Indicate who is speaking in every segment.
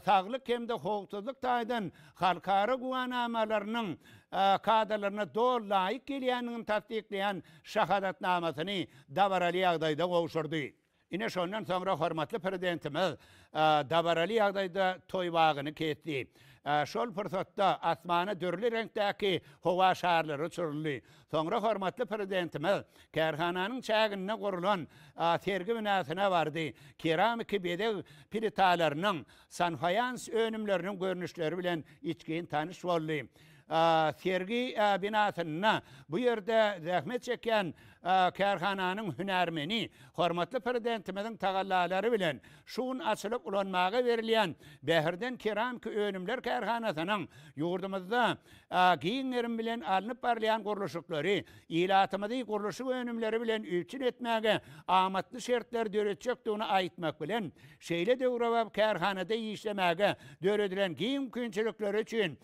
Speaker 1: sağlık hem de hukukçuluk taydan halkara guvanamalarının kadalarına doğru layık geliyanını tatbikleyen şahadatnamasını davarali yağdayda qovuşurdu. Ine şondan sonra hormatly prezidentimiz davarali yağdayda toy bağını ketdi. Şol fırsatda asmana dörlü renkteki hova şarları uçuruldu. Sonra hormatly prezidentimiz kerhananın çağınına kurulan sergi binasına vardı. Keramiki bedel plitalarının sanfayans önümlerinin görünüşleri bilen içkiyin tanış oldu. Sergi binasına bu yerde zahmet çeken kerhananın hünermeni, hormatly prezidentimizin tagallaları bilen şuun açılıp ulanmağa verilen Behirden Keramiki Önümler Kerhanasının yurdumuzda giyinlerin bilen alınıp barlayan kuruluşukları, ilatımızı kuruluşuk önümleri bilen üçün etmeye amatlı şertler döretecektiğini aytmak bilen şeyle devrava kerhanada işlemeye döredilen giyin künçülükleri için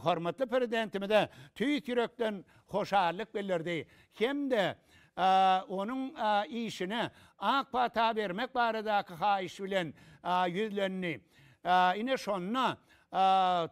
Speaker 1: hormatly prezidentimize tüy yürekten hoşarlık bildirdi. Hem de onun işine akbata vermek baradaki haiş bilen yüzlerini ine şonna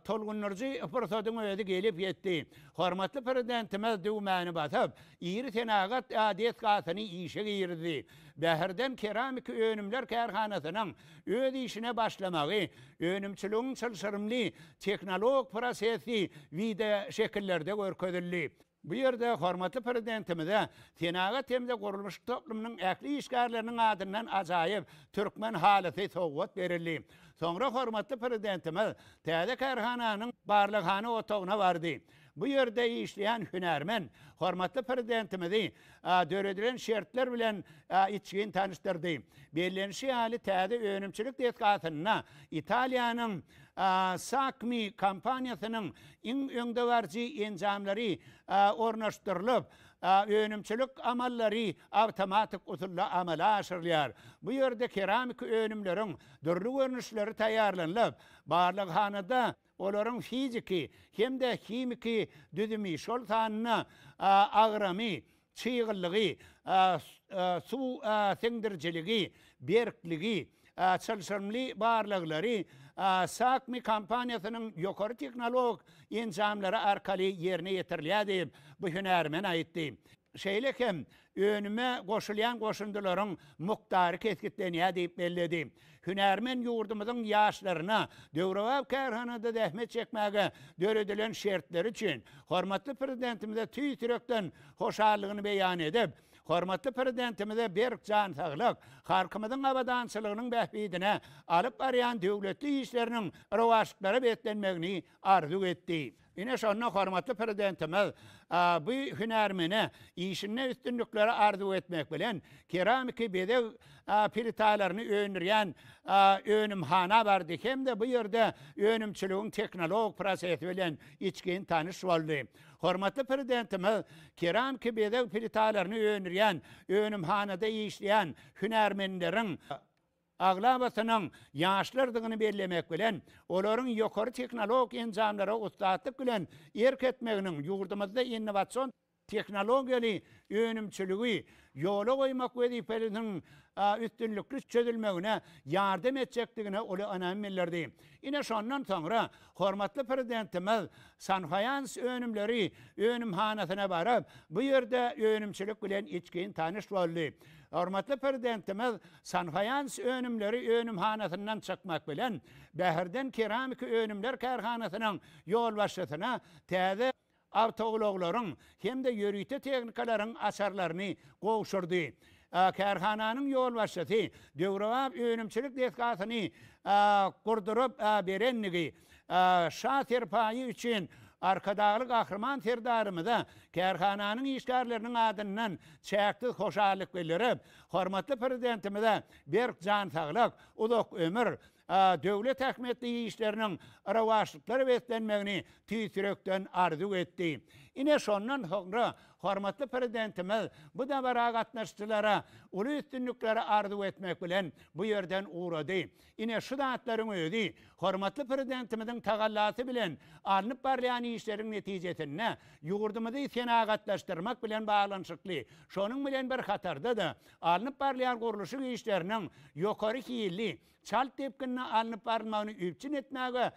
Speaker 1: tolgunurcu fırsatın öyle gelip yetti. Hormatly prezidentimiz düğmeni batıp iri tenagat adet katını işe girdi. Behirden Keramiki Önümler Kerhanasının öz işine başlamağı, önümçülüğün çılsırımlı teknolog prosesi video şekillerde görkezildi. Bu yerde hormatly prezidentimize tenagat hem de kurulmuş toplumunun äkli işgarlarının adından acayip Türkmen haleti soğut verildi. Sonra hormatly prezidentimiz täze kerhananın barlıkhana otağına vardı. Bu yerde işleyen hünermen hormatly prezidentimizi döredilen şertler bilen içkiyin tanıştırdı. Bellenişi hali täze önümçülük detkasyna İtalya'nın SACMI kampanyasının öňde barjy enjamlary ornaşdyrılıp önümçülük amalları avtomatik usulla amala aşırılýar. Bu yerde keramik önümlerin dürlü görünüşleri tayarlanıp barlykhanada olaryň fiziki hem de kimiki düzümi şol sanına agramy, çyğyllygy, su sengdirjiligi, berkligi, çylşyrmly barlyklary SACMI kampanyasının ýokary teknolog enjamlary arkaly ýerine ýetirilýär bu hünermen aýtdy. Şeýlekem önüme goşulýan goşundylaryň muktary keskitlenýär diýip belledi. Hünermen yurdumyzyň ýaşlaryna döwrewap kerhanada zähmet çekmäge döredilen şertler üçin hormatly prezidentimize tüý türekden hoşarlygyny beýan edip, hormatly prezidentimize berk jan saglyk, halkymyzyň abadançylygynyň bähbidine alyp barýan döwletli işleriniň rowaşlyklary betlenmegini arzu etdi. Ine şonna hormatly prezidentimiz bu hünermene işine üstünlükleri arzu etmek bilen keramiki bedel plitalaryny öňürýän önümhana bardy. Hem de bu yerde önümçülüğün teknolog prosesi bilen içkin tanış boldy. Hormatly prezidentimiz keramiki bedel plitalaryny öňürýän önümhanada işleyen hünermenleriň aglabasynyň ýaşlardygyny bellemek bilen, olaryň ýokary teknolog enjamlara ustatlyk bilen erk etmeginiň ýurdumyzda innowasion teknologiýaly önümçüligi ýola goýmak wezipeliniň üstünlükli çözülmegine ýardam etjekdigine oly önem bildirdi. Ine şondan soňra hormatly prezidentimiz sanfayans önümleri önümhanasyna barıp bu ýerde önümçülük bilen içkin tanış boldy. Hormatly prezidentimiz sanfayans önümleri önümhanasyndan çykmak bilen Behirden Keramiki Önümler Kerhanasynyň ýol başçysyna täze awtoglaryň hem de ýörüýte teknikalaryň asarlaryny gowşurdy. Kerhananyň ýol başçysy döwrewap önümçilik detkasyny kurdurup berennigi şa terpaýy üçin arkadaly gahrman serdarymyza kerhananyň işgärleriniň adyndan çäkli hoşarlyk bildirip, hormatly prezidentimize berk jan saglyk, uzak ömür, döwlet häkmetli işleriniň rowaşlyklary betlenmegini tüýsürekden arzu etdi. Ine şondan soňra hormatly prezidentimiz bu dabara gatnaşçylara uly üstünlükleri arzu etmek bilen bu yerden uğradı. Ine şu zatlaryň özi hormatly prezidentimizin tagallasy bilen alınıp barlayan işlerin netijesinde ýurdumyzy senagatlaşdyrmak bilen baglanyşykly. Şonuň bilen bir hatarda da alınıp barlayan guruluşy işleriniň ýokary hili çalt tepkinne alınıp barmagyny üpçün etmäge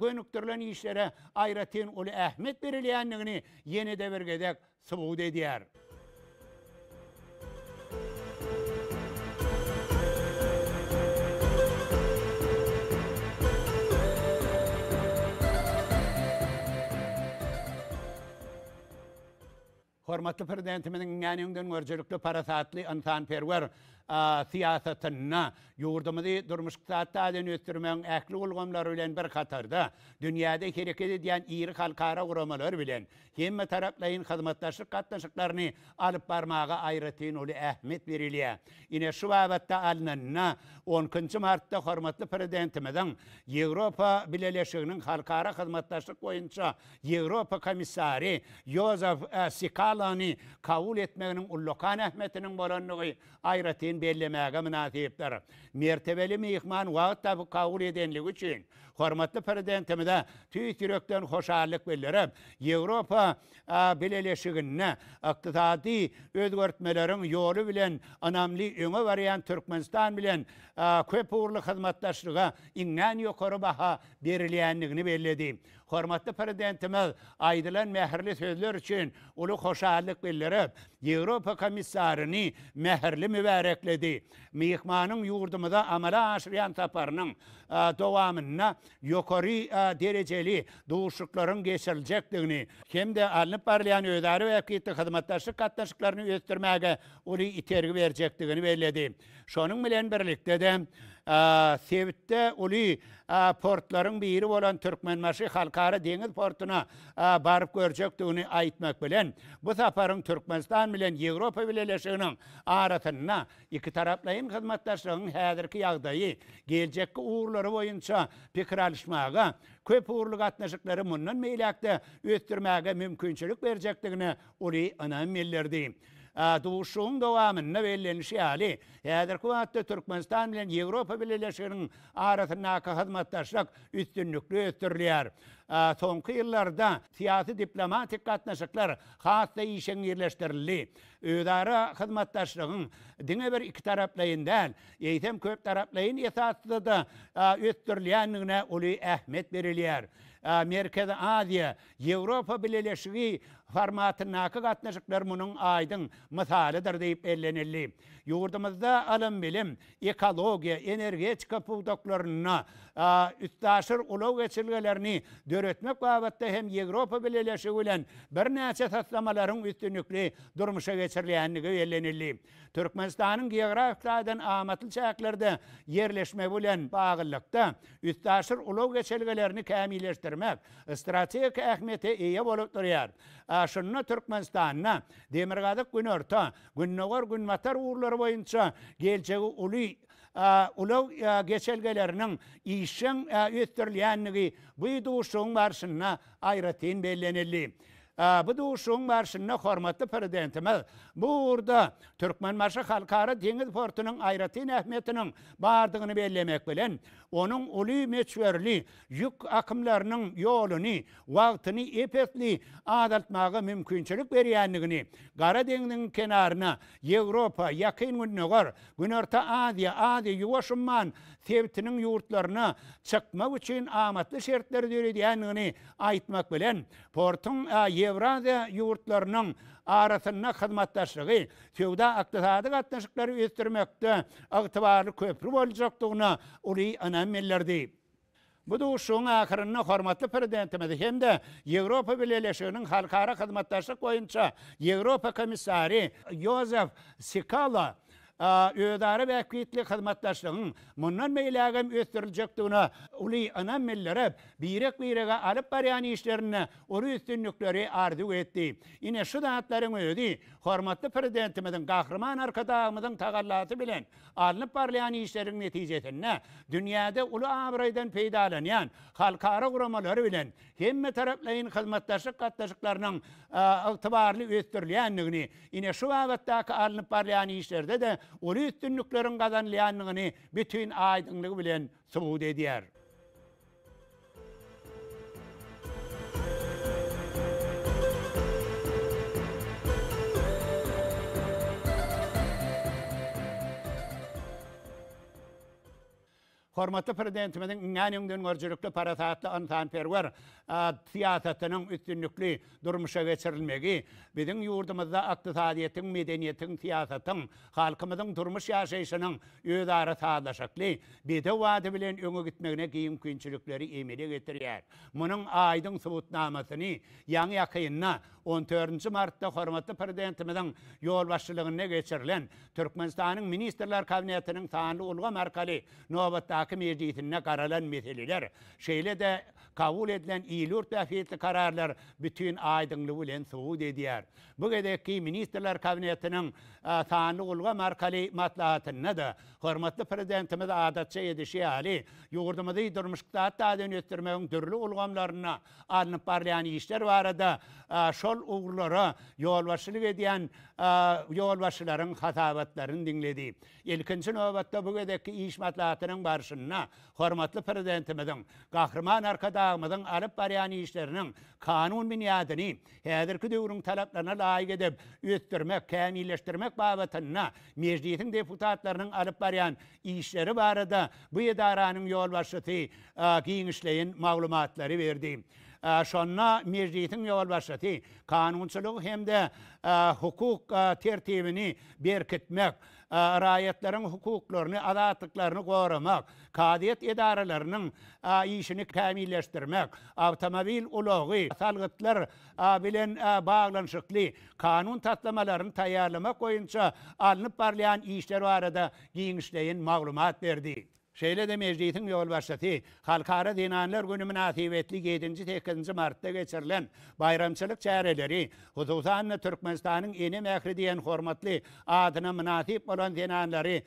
Speaker 1: gönükdirilen işlere aýratyn uly ähmet berilýändigini ýene de bir gezek subut edýär. Hormatly prezidentimiziň ýanyňdan görjekli parasatly insanperwer siýasatyna ýurdumyzy durmuş saatdan ötürmäň ähli ulgamlary bilen bir hatarda dünýäde hereket edýän iri halkara guramalar bilen hemme taraplaryň hyzmatdaşlyk gatnaşyklaryny alyp barmaga aýratyn uly ähmet berilýär. Ine şu wagtda alnanna 10-njy martda hormatly prezidentimiziň Ýewropa Birleşiginiň halkara hyzmatdaşlyk boýunça Ýewropa komissary Josef Sikalany kabul etmeginiň ullukan ähmetiniň bolanlygy aýratyn bellemäge münasipdir. Mertebeli mihman wagtda bu kabul edenligi üçin hormatly prezidentimize tüýt ýürekden hoşallyk bildirip Ýewropa Birleşigine ykdysady özgertmeleriň ýoly bilen anamly öňe barýan Türkmenistan bilen köp uğurly hyzmatdaşlyga iňňän ýokary baha berilýändigini belledi. Hormatly prezidentimiz aýdylan mähirli sözler üçin uly hoşallyk bildirip Ýewropa komissaryny mähirli mübarekledi. Mihmanyň ýurdumyza amala aşyrýan saparynyň dowamyna ýokary derejeli duşuklaryň geçiriljekdigini hem-de alınıp barlayan özleri we äkitli hyzmatdaşlyk gatnaşyklaryny ösdürmäge uly itergi berjekdigini belledi. Şonuň bilen birlikde de Sevitde uly portlaryň biri bolan Türkmenmaşy halkara deňiz portuna baryp görjekdigini aýtmak bilen bu saparyň Türkmenistan bilen Ýewropa Birleşiginiň arasyna iki taraplaryň hyzmatdaşlygynyň häzirki ýagdaýy geljekki uğurlary boýunça pikir alışmaga köp uğurly gatnaşyklary mundan meýlekde ösdürmäge mümkinçilik berjekdigini uly anam bildirdi. Duşuň dowamyna bellenişi ýaly häzirki wagtda Türkmenistan bilen Ýewropa Birleşiginiň arasyndaki hyzmatdaşlyk üstünlükli ösdürilýär. Soňky ýyllarda siýasy diplomatik gatnaşyklar hasda işe ýerleşdirildi. Özara hyzmatdaşlygyň diňe bir iki taraplaryň ýetem köp taraplaryň esasında da ösdürilýändigine uly ähmet berilýär. Merkez Aziýa, Ýewropa Birleşigi formatynaky gatnaşyklar munyň aýdyň misalydyr diýip ellenildi. Ýurdumyzda alym bilim, ekologiýa, energetika puwdaklaryna üstaşyr ulaw geçirgelerini döretmek babatda hem Ýewropa Birleşigi bilen bir näçe taslamalaryň üstünlükli durmuşa geçirilýändigi ellenildi. Türkmenistanyň geografikadan amatly çäklerde yerleşme bilen bagylykda üstaşyr ulaw geçirgelerini kämilleşdirmek strategik ähmiýete eýe bolup durýar. Şunna Türkmenistanyna Demirgazyk Günorta, Günnogor, Günmatar uğurlary boýunça geljegi uly ulaw geçelgeleriniň işin ösdürilýändigi bu duşuň barşyna aýratyn bellenildi. Bu duşuň barşyna hormatly prezidentimiz bu urda Türkmenmaşy halkara deňiz portunyň aýratyn ähmiýetiniň bardygyny bellemek bilen onuň uly meçwerli ýük akymlarynyň ýoluny, wagtyny epetli adaltmaga mümkinçilik berýändigini, Gara deňiziň kenaryna Ýewropa, ýakyn Günnogor, Günorta Aziýa, ýuwaşman sevtiniň ýurtlaryna çykmak üçin amatly şertler döredýändigini aýtmak bilen portuň Ýewraziýa ýurtlarynyň arasyna hyzmatdaşlygy, sowda ykdysady gatnaşyklary ösdürmekde ygtybarly köprü boljakdygyna uly anam bildirdi. Bu duşuň ahyryna hormatly prezidentimiz hem-de Ýewropa Birleşiginiň halkara hyzmatdaşlyk boýunça Ýewropa komissary Josef Sikala ödari bəkkitli xizmatdaşlığın mundan meylagam östürülecektiğine uli anam mellere birege alıp baryan işlerine oru üstünlükleri arzu etti. Yine şu dağıtların ödü, hormatlı prezidentimizin kahraman arkadağımızın tagallatı bilen alınıp barlayan işlerin neticesinde dünyada ulu abraydan peydalanayan halkara kuramaları bilen hemme taraflayın hizmetdaşlık katlaşıklarının itibarlı östürleyenliğini yine şu vakittaki alınıp barlayan işlerde de ulu üstünlüklerin kazanlayanlığını bütün aydınlığı bilen subut ediyor. Hormatly prezidentimizin ňanyňdan görjülükli parasatly antanperwer siýasatynyň üstünlükli durmuşa geçirilmegi biziň ýurdumyzda ykdysadyýetin, medeniýetiň, siýasatyň, halkymyzyň durmuş ýaşaýyşynyň özara sağlaşakly bede wady bilen öňe gitmegine gymkynçilikleri emele getirýär. Munyň aýdyň subutnamasyny ýaňy ýakynyna 14 martda hormatly prezidentimiziň ýol başçylygyna geçirilen Türkmenistanyň ministrler kabinetiniň sanly ulga markaly nobatdaky meclisine garalan meseleler şeýle de kabul edilen ýylyrt täfiyetli kararlar bütün aýdynlygy bilen subut edýär. Bu gedeki ministrler kabinetiniň sanly ulga markaly matlahatyna da hormatly prezidentimiz adatça edişýäli ýurdumyzy durmuşykda dönýetdirmegiň türlü ulgamlaryna alınıp barlayan işler barada şol uğurlara yol başçılık edýän yol başçylaryň hasabatlaryny dinledi. Ilkinji nöwetde bu gedeki iş matlahatynyň barşyna hormatly prezidentimiziň gahryman arkadağymyzyň alyp barýan işleriniň kanun bünýadyny häzirki döwrüň talaplaryna laýyk edip ötdürmek, kämilleşdirmek babatyna meclisiň deputatlarynyň alyp barýan işleri barada bu edaranyň yol başçysy giňişleýin maglumatlary berdi. Şonna meclisiň ýol başçysy kanunçylyk hemde hukuk tertibini berkitmek, raýatlaryň hukuklaryny, azatlyklaryny goramak, kadiýet edaralarynyň işini kämilleşdirmek, awtomobil ulagy, salgytlar bilen baglanşykly kanun tatlamalaryny taýýarlamak boýunça alınıp barlayan işler barada giňişleýin maglumat berdi. Şeýle de meclisiň ýol başçysy Halkara Dinanlar Günü münasibetli 7-8 martda geçirilen bayramçylyk çäreleri hususan Türkmenistanyň eni mähri diýen hormatly adyna münasip bolan dinanlary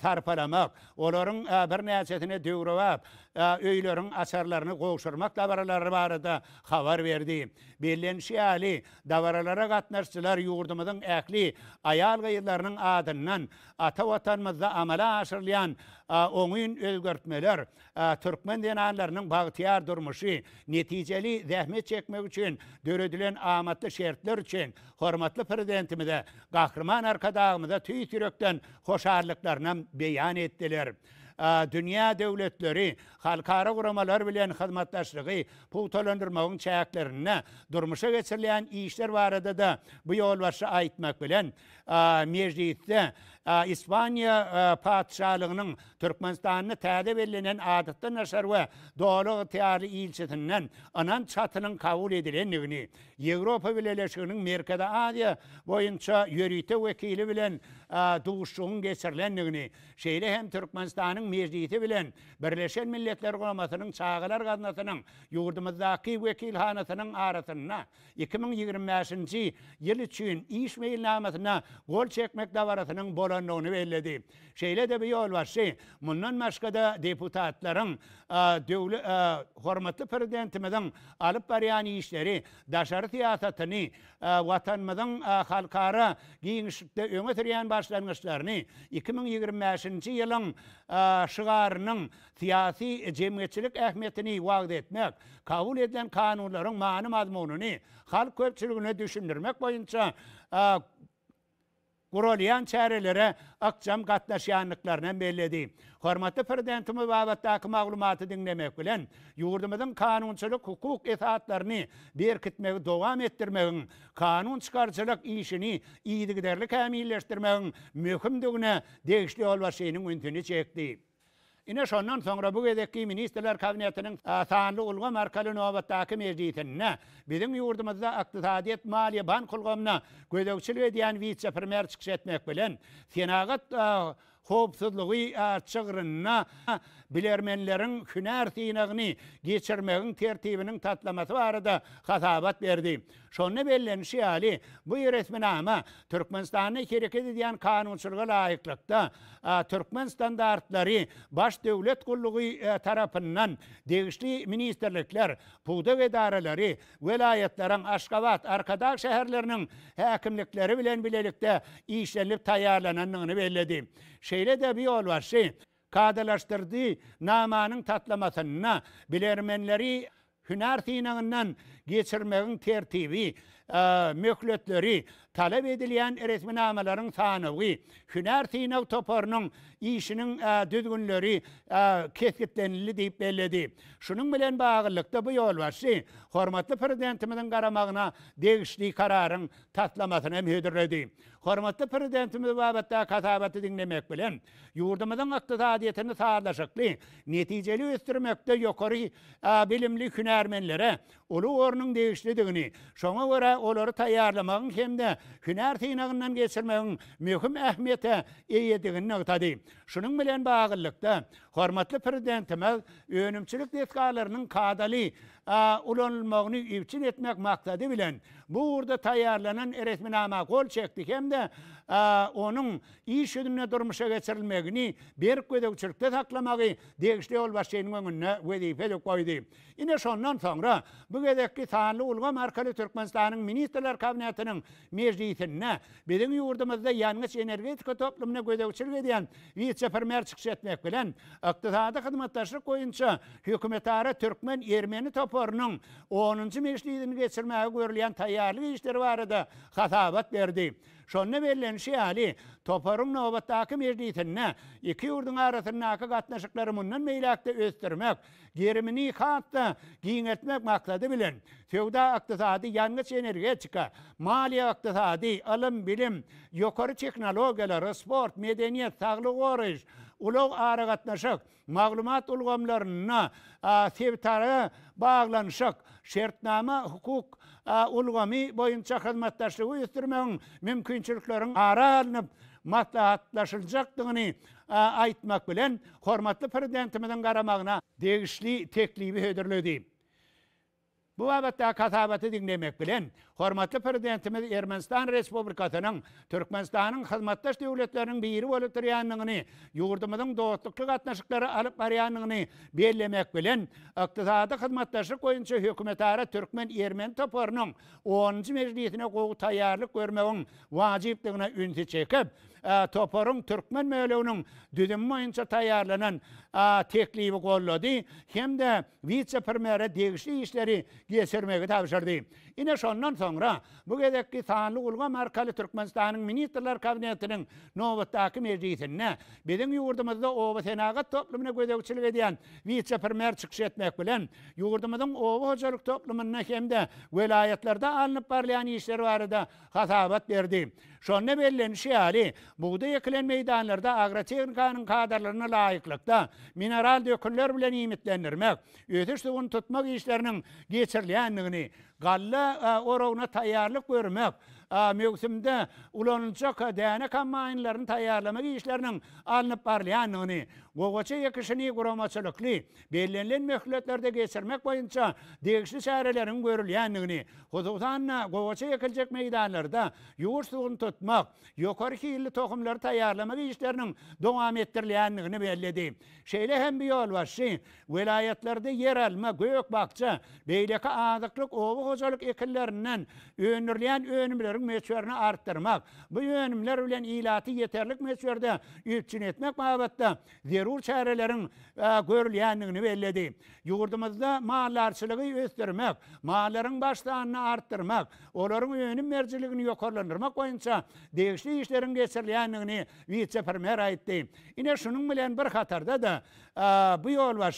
Speaker 1: sarpalamak, olaryň bir näçesine döwrewap, öýleriň açarlaryny gowşurmak dabaralary barada habar berdi. Bellenşýäli dabaralara gatnaşçylar ýurdumyzyň ähli aýal gaýlarynyň adyndan ata watanymyzda amala aşyrylýan oňyn özgertmeler Türkmen dinanlarynyň bagtyar durmuşy netijeli zähmet çekmek üçin döredilen amatly şertler üçin hormatly prezidentimize gahryman arkadağymyza tüý türekden hoşarlyklaryny beýan etdiler. Dünya devletleri halkara guramalar bilen hizmetdaşlygy puwtalandyrmagyň çäklerini durmuşa geçirilýän işler barada da bu ýol başy aýtmak bilen meclisde İspanya padşahlygynyň Türkmenistanyny täze bellänen adatdan aşar we dogry täýärli ilçesinden anan çatynyň kabul edilenligini Ýewropa Birleşiginiň Merkezi Aziýa boýunça ýörüte wekili bilen duguşçugyň geçirilenligini şeýle hem Türkmenistanyň meclisi bilen Birleşen Milletler Guramasynyň çağılar gaznasynyň ýurdumyzdaky wekilhanasynyň arasynda 2025-nji ýyl üçin iş meýilnamasyna gol çekmek dawarasynyň bolanlygyny belledi. Şeýle de bu ýol başy mundan başga da deputatlaryň hormatly prezidentimiziň alyp barýan işleri daşary siýasatyny watanymyzyň halkara giňişlikde öňe sürýän başlangyçlaryny 2025-nji ýylyň şygarynyň siýasy jemgyýetçilik ähmiýetini wagt etmek, kabul edilen kanunlaryň many mazmunyny halk köpçüligine düşündirmek boýunça guralyan çärelere akjam gatnaşýanlyklaryny belledi. Hormatly prezidentimiz babatdaky maglumaty dinlemek bilen ýurdumyzyň kanunçylyk hukuk esatlaryny berkitmegi dowam etdirmegiň, kanun çykarjylyk işini ýygyderli kämilleşdirmegiň möhümdigine degişli ýol başynyň üntüni çekdi. Ine şondan sonra bu gedekki Ministrler Kabinetinin sanly ulga markaly nobatdaky meclisine bizim yurdumuzda Iqtisadiyet Maliye Bank ulgamına gödekçilik edýän vice-premier çykyş etmek bilen Senagat hopsuzlygy çygyryna bilermenleriň hünär synagyny geçirmegiň tertibiniň tatlamasy barada hasabat berdi. Şonu bellenişi ýaly bu resminama Türkmenistanyň hereket edýän kanunçylyga laýyklykda Türkmen standartlary baş döwlet gullugy tarapyndan degişli ministerlikler, puda edaralary, welaýatlaraň Aşgabat, Arkadaş şäherleriniň häkimlikleri bilen bilelikde işlenip taýýarlananyny belledi. Şeýle de bir ýol bar. Kadalaşdyrdy namanyň tatlamasyna bilermenleri hünär synagynyň geçirmegiň tertibi, möhletleri, talep edilýän resminamalaryň sanygy, hünär synag toparynyň işiniň düzgünleri keskitlenili diýip belledi. Şunun bilen bagylykda bu ýol bar. Hormatly prezidentimiziň garamagyna degişli kararyň tatlamasyny hödürledi. Hormatly prezidentimiz babatda kasabaty dinlemek bilen yurdumyzyň yktysadyetini sağlaşykly, netijeli ösdürmekde ýokary bilimli hünärmenlere uly ornuň degişlidigini, şoňa görä olary taýýarlamagyň hemde hünär synagyndan geçirmegiň möhüm ähmiýete eýedigini ýetdi. Şunun bilen bagylykda hormatly prezidentimiz önümçilik detkalarynyň kadaly ulanylmagyny ýewçin etmek maksady bilen bu urda taýýarlanan resminama gol çekdi hemde onun iş ýüzüne durmuşa geçirilmegini berk gödekçilikde saklamagy degişli ol başynyň öňüne wezife goýdy. Ine şondan soňra bu gedekki sanly ulga markaly Türkmenistanyň Ministrler Kabinetiniň meclisine bizim ýurdumyzda ýalňyz energetika toplumyna gödekçilik edýän vice-premier çykyş etmek bilen ykdysady hyzmatdaşlyk boýunça hökümetara Türkmen Ermeni toparynyň 10-njy meclisini geçirmäge görülýän taýýarlyk işleri barada hasabat berdi. Şonu bellenişi ýaly toparyň nobatdaky meclisine iki ýurduň arasyndaky gatnaşyklary mundan meýlekde ösdürmek, gerimini hatda giňetmek maksady bilen feodal ykdysady, ýalňyz energetika, maliýe ykdysady, alym bilim, ýokary teknologiýalar, sport, medeniýet, saglyk goraýyş, ulug ara gatnaşyk, maglumat ulgamlaryna sebitara baglanyşyk, şertnama hukuk ulgamy boýunça hyzmatdaşlygy ýetirmegiň mümkinçilikleriň ara alınıp maslahatlaşyljakdygyny aýtmak bilen hormatly prezidentimiziň garamagyna degişli teklibi hödürledi. Bu babatda kasabaty dinlemek bilen hormatly prezidentimiz Ermenistan Respublikasynyň Türkmenistanyň hyzmatdaş döwletleriniň biri bolup durýanyny, ýurdumyzyň dostlukly gatnaşyklary alyp barýanyny bellemek bilen ykdysady hyzmatdaşlyk boýunça hökümetara Türkmen Ermeni toparynyň 10-njy meclisine gowy taýýarlyk görmegiň wajypdygyna ünsi çekip toparyň Türkmen möleğiniň düzüm boýunça taýýarlanan teklibi gollady hemde vice-premiere degişli işleri geçirmegi tapşyrdy. Ine şondan soňra bu gedekki sanly ulga markaly Türkmenistanyň Ministrler Kabinetiniň nobatdaky meclisine bizim ýurdumyzda oba senagat toplumyna gödekçilik edýän vice-premier çykyş etmek bilen ýurdumyzyň oba hojalyk toplumyna hemde welaýatlarda alınıp barlayan işleri barada hasabat berdi. Şonu bellenişi ýaly buğday ekilen meýdanlarda agrotehnikanyň kadarlaryna laýyklykda mineral dökümler bilen imitlendirmek, ötüş suwuny tutmak işleriniň geçirilýändigini, galla oraguna taýýarlyk görmek, mevsimde ulanılacak däne kampanýalaryny taýýarlamak işleriniň alınıp barlaýanyny, gowaça ýekişini guramaçylykly bellenlen möhletlerde geçirmek boýunça degişli çäreleriň görülýändigini, hususan gowaça ýekiljek meýdanlarda ýuwur suwuny tutmak, ýokary hilli tohumlary taýýarlamak işleriniň dowam etdirilýändigini belledi. Şeýle hem bir ýol bar. Welaýatlarda yer alma, gök bakça, beýleki azyklyk oba hojalyk ekillerinden öňürilýän önümleriň meçwerini artdyrmak, bu önümler bilen ilaty yeterlik meçwerde ýetjin etmek babatda zerur çäreleriň görülýändigini belledi. Ýurdumyzda mallarçylygy ösdürmek, mallaryň başlanyny artdyrmak, olaryň önüm merjiligini ýokarlandyrmak boýunça degişli işleriň geçirilýändigini vice-premier aýtdy. Ine şunun bilen bir hatarda da bu ýol bar.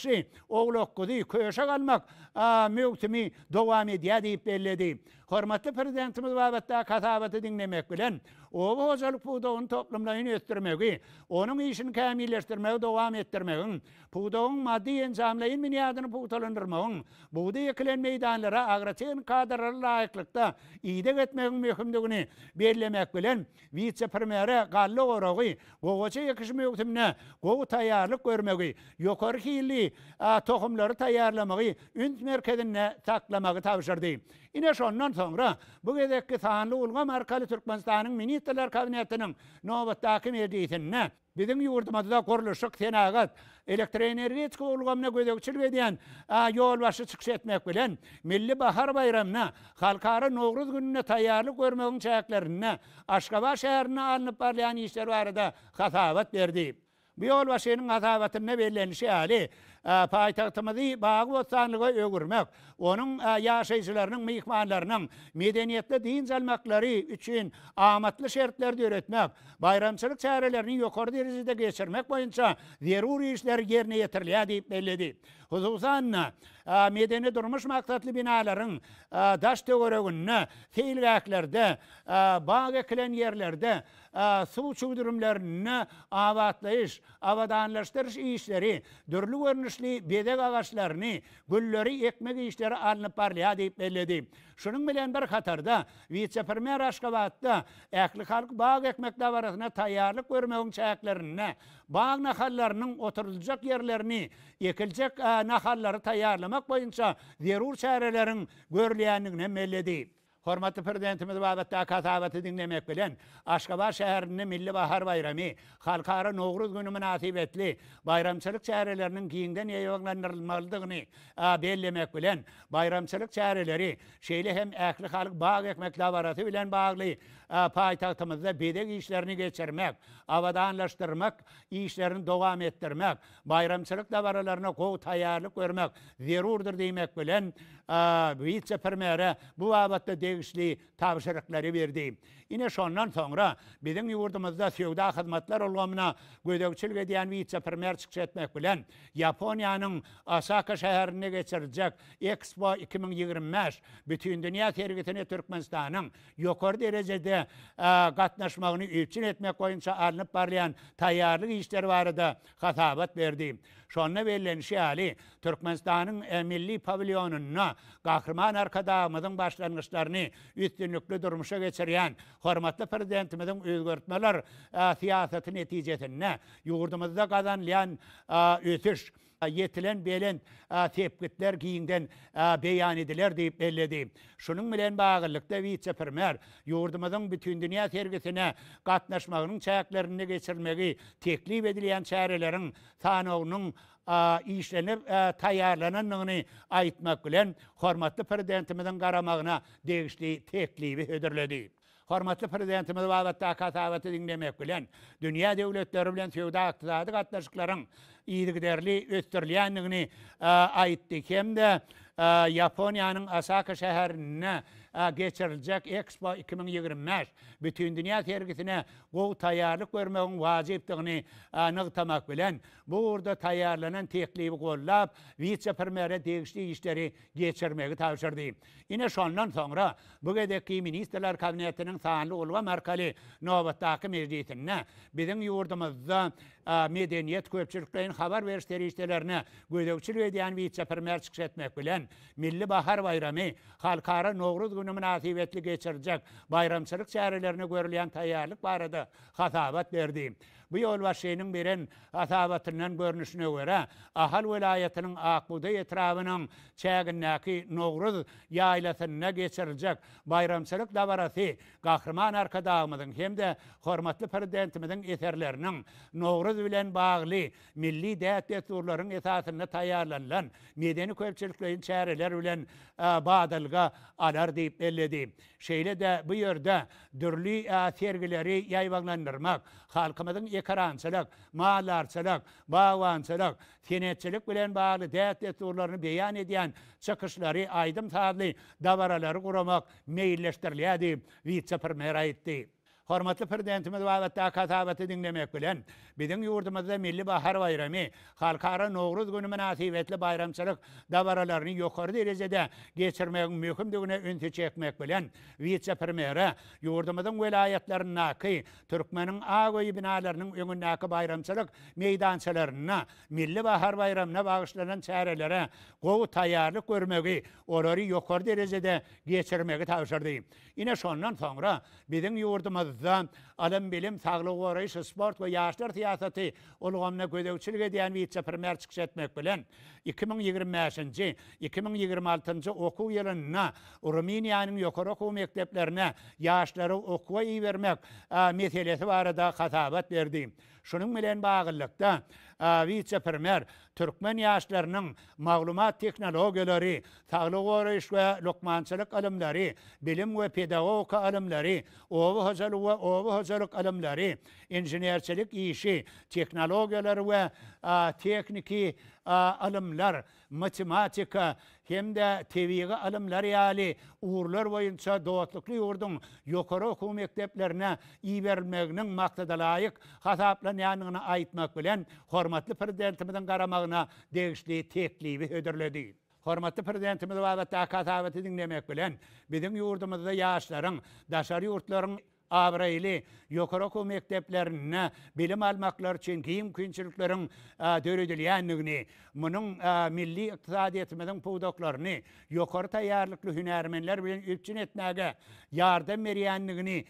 Speaker 1: Oglokgudy köşe galmak mewsimi dowam edýär diýip belledi. Hormatly prezidentimiz babatda kasabaty dinlemek bilen o hocalık puğdağın toplumlarını öttürmegi, onun işini kamilleştirmegi, devam ettirmegin, puğdağın maddi enzamlayın miniyadını puğtalandırmagın, buğda ekilen meydanlara agratığın kadrları layıklıkta idek etmegin mühimdigini bellemek bilen vice-primere gallı orağı, goğaça yakışımı yoktumne, goğu tayarlık görmegi, yukarı hili tohumları tayarlamağı, ünt merkezine saklamağı tavşırdı. Yine şondan sonra bu gedekki sanlı ulga markalı Türkmenistan'ın Ministrler Kabinetinin novattaki meclisine bizim yurdumuzda kuruluşuk senagat elektroenergetik ulgamına gödekçilik ediyen yol başı çıkış etmek bilen Milli Bahar Bayramına halkara Noğruz gününe tayarlık görmeğin çayaklarına Aşgabat şehrine alınıp parlayan işler vardı hatavat verdi. Bu yol başının hatavatına bellenişi hali payitahtımızı bağı bostanlığa ögürmek, onun yaşayıcılarının, mihmanlarının medeniyetli din salmakları için amatlı şertler öğretmek, bayramçılık çarelerini yukarı derecede geçirmek boyunca zeruri işler yerine getirilýär deyip belledi. Hususan medeni durmuş maksatlı binaların daş tögeregünne, feilgäklerde, bağ ekilen yerlerde, su çuydurumlarını avatlayış, avadanlaştırış işleri, dürlü görünüşlü bedek ağaçlarını, gülleri, ekmek işleri alınıp barlaya deyip belledi. Şunun bilen bir Katar'da, vice-premier Aşgabat'ta, ekli halk bağ ekmek davarasına tayarlık görmeğin çayaklarına, bağ nahallarının oturulacak yerlerini, ekilecek nahalları tayarlamak boyunca zerur çarelerin görüleyenliğine belledi. Hormatly prezidentimiz babatda katabaty dinlemek bilen Aşgabat şäherinde Milli Bahar Bayramy, halkara Noğruz günü münasibetli bayramçılık çärelerinin giňden ýeňlendirilmelidigini bellemek bilen bayramçılık çäreleri şeýle hem ähli halk bağ ekmek laboraty bilen bagly paýtagtymyzda bedek işlerini geçirmek, avadanlaşdyrmak, işlerini dowam etdirmek, bayramçılık laboralaryna gowy taýýarlyk görmek zerurdur diýmek bilen vice-primere bu babatda degişli tavşyrykları berdi. Ine şondan sonra bizim yurdumuzda söwda hyzmatlar ulgamyna gödekçilik edýän vice-premier çykyş etmek bilen Yaponiýanyň Osaka şäherine geçiriljek Expo 2025 bütün dünýä sergisine Türkmenistanyň ýokary derejede gatnaşmagyny üpçün etmek boýunça alınıp barlayan taýýarlyk işleri barada hatabat berdi. Şonda bellenişi hali Türkmenistanyň milli pavilyonuna gahrman arkadağımızın başlanmışlarını üstünlüklü durmuşa geçirýän hormatly prezidentimizin özgörtmeler siýasaty netijesinde yurdumuzda kazanılan ötüş yetilen belen tepkitler giyinden beyan ediler deyip belledi. Şunun bilen bagylykda vice-premier yurdumuzun bütün dünýä sergisine gatnaşmagynyň çäklerini geçirmegi teklip edilýän çärelerin sanawynyň işlenip taýýarlananyny aýtmak bilen hormatly prezidentimizin garamagyna degişli teklibi hödürledi. Hormatly prezidentimiz babatda katabaty dinlemek bilen dünýä döwletleri bilen söwda ykdysady gatnaşyklaryň iýdigderli ötürilýändigini aýtdy. Hemde Yaponiýanyň Osaka şäherine geçiriljek Expo 2025 bütün dünýä sergisine gowy taýýarlyk görmegiň wajypdygyny nygtamak bilen bu urda taýýarlanan teklibi gollap vice-primere degişli işleri geçirmegi tavşyrdy. Ine şondan sonra bu gedekki Ministrler Kabinetiniň sanly ulga markaly nobatdaky meclisine bizim yurdumuzda medeniýet köpçüliklerin habar berişleri işlerine gödekçilik edýän vice-premier çykyş etmek bilen Milli Bahar Bayramy halkara Noğruz günü münasibetli geçiriljek bayramçılık çärelerine görülen taýýarlyk barada hatabat berdi. Bu yol başynyň beren hatabatyndan görnüşine göre Ahal welaýatynyň Akbuda etrawynyň çägindäki Noğruz ýaýlasyna geçiriljek bayramçılık laboraty gahrman arkadağymyzyň hemde hormatly prezidentimiziň eserleriniň Noğruz bilen bagly milli däwlet desturlarynyň esasyna taýýarlanan medeni köpçüliklerin çäreler bilen badalga alar diýip belledi. Şeýle de bu ýerde dürli sergileri ýaýbaglandyrmak, halkymyzyň ekrançylyk, mallarçylyk, bawançylyk, senetçilik bilen bagly däwlet desturlaryny beýan edýän çykyşlary aýdym taýly dabaralary guramak meýilleşdirilýär diýip vice-premier aýtdy. Hormatly prezidentimiz wagtda katabaty dinlemek bilen biziň ýurdumyzda milli bahar bayramy, halkara Nowruz güni münasibetli bayramçylyk dabaralaryny ýokary derejede geçirmek möhümdigine ünsi çekmek bilen vice premier ýurdumyzyň welayatlaryny Türkmeniň agoý binalarynyň öňündäki bayramçylyk meýdançalaryna milli bahar bayramyna bagyşlanan çärelere gowy taýýarlyk görmegi, olary ýokary derejede geçirmegi tapşyrdy. Ine şondan soňra biziň ýurdumyzda alam bilim, saglyk goraýyş, sport we ýaşlar siýasaty ulgamna gödäwçilik edýän vice premier çykyş etmek bilen 2025-nji 2026-njy okuw ýylyna Ruminiýanyň ýokary okuw mekdeplerine ýaşlary okuwa iýermek meselesi barada hatabat berdi. Şunun bilen bagylykda vice premier Türkmen ýaşlarynyň maglumat teknologiýalary, saglyk goraýyş we lokmançylyk alymlary, bilim we pedagogika alymlary, owy hojalyk alymlary, inženerçilik işi, teknologiýalary we tekniki alymlar, matematika hemde tebiği alımlar ýaly uğurlar boyunça dogatlykly ýurdun ýokary okuw mekdeplerine iýerilmeginiň maksada laýyk hasaplanýanyny aýtmak bilen hormatly prezidentimiziň garamagyna degişli teklibi öderledi. Hormatly prezidentimiz wagtda katabaty dinlemek bilen biziň ýurdumyzda ýaşlaryň, daşary ýurtlaryň abraýly ýokary okuw mekdeplerine bilim almaklar üçin giň kynçylyklaryň döredilýänligini, munyň milli ykdysadyýetimiziň puwdaklaryny ýokary taýýarlykly hünärmenler bilen üpçün etmäge ýardam berýänligini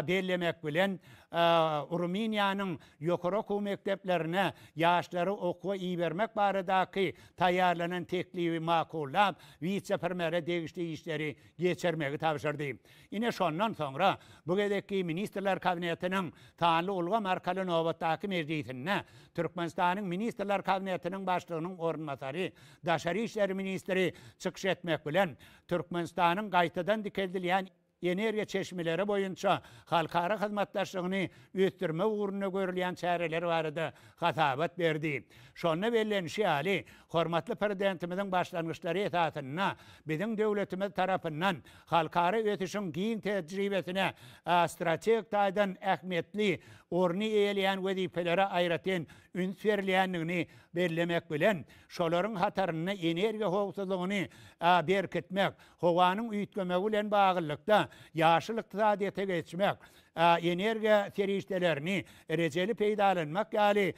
Speaker 1: bellemek bilen Ruminiýanyň ýokary okuw mekdeplerine ýaşlary okuwa iýermek baradaky taýýarlanan teklibi makullap vice premier degişli işleri geçirmegi tapşyrdy. Ine şondan soňra bu gedeki ministrler kabinetiniň taýanly ulgam arkaly nowbatdaky mejlisine Türkmenistanyň ministrler kabinetiniň başlygynyň ornmasary, daşary işler ministri çykyş etmek bilen Türkmenistanyň gaýtadan dikeldilýän energiýa çeşmeleri boyunça halkara hyzmatdaşlygyny öýtdirme uğruna görülýän çäreler barada hatabat berdi. Şonu bellenşi ýaly hormatly prezidentimiziň başlangyçlary esasyna biziň döwletimiz tarapyndan halkara ötüşiň giň tejribesine strategik taýdan ähmiýetli orny eýleýän wezifelere aýratyn üns berilýänligini bellemek bilen şolaryň hataryny energiýa howpsuzlygyny berkitmek, howanyň üýtgemegi bilen bagylykda ýaşyl ykdysadyýete geçmek, energiýa serişdelerini rejeli peýdalanmak ýaly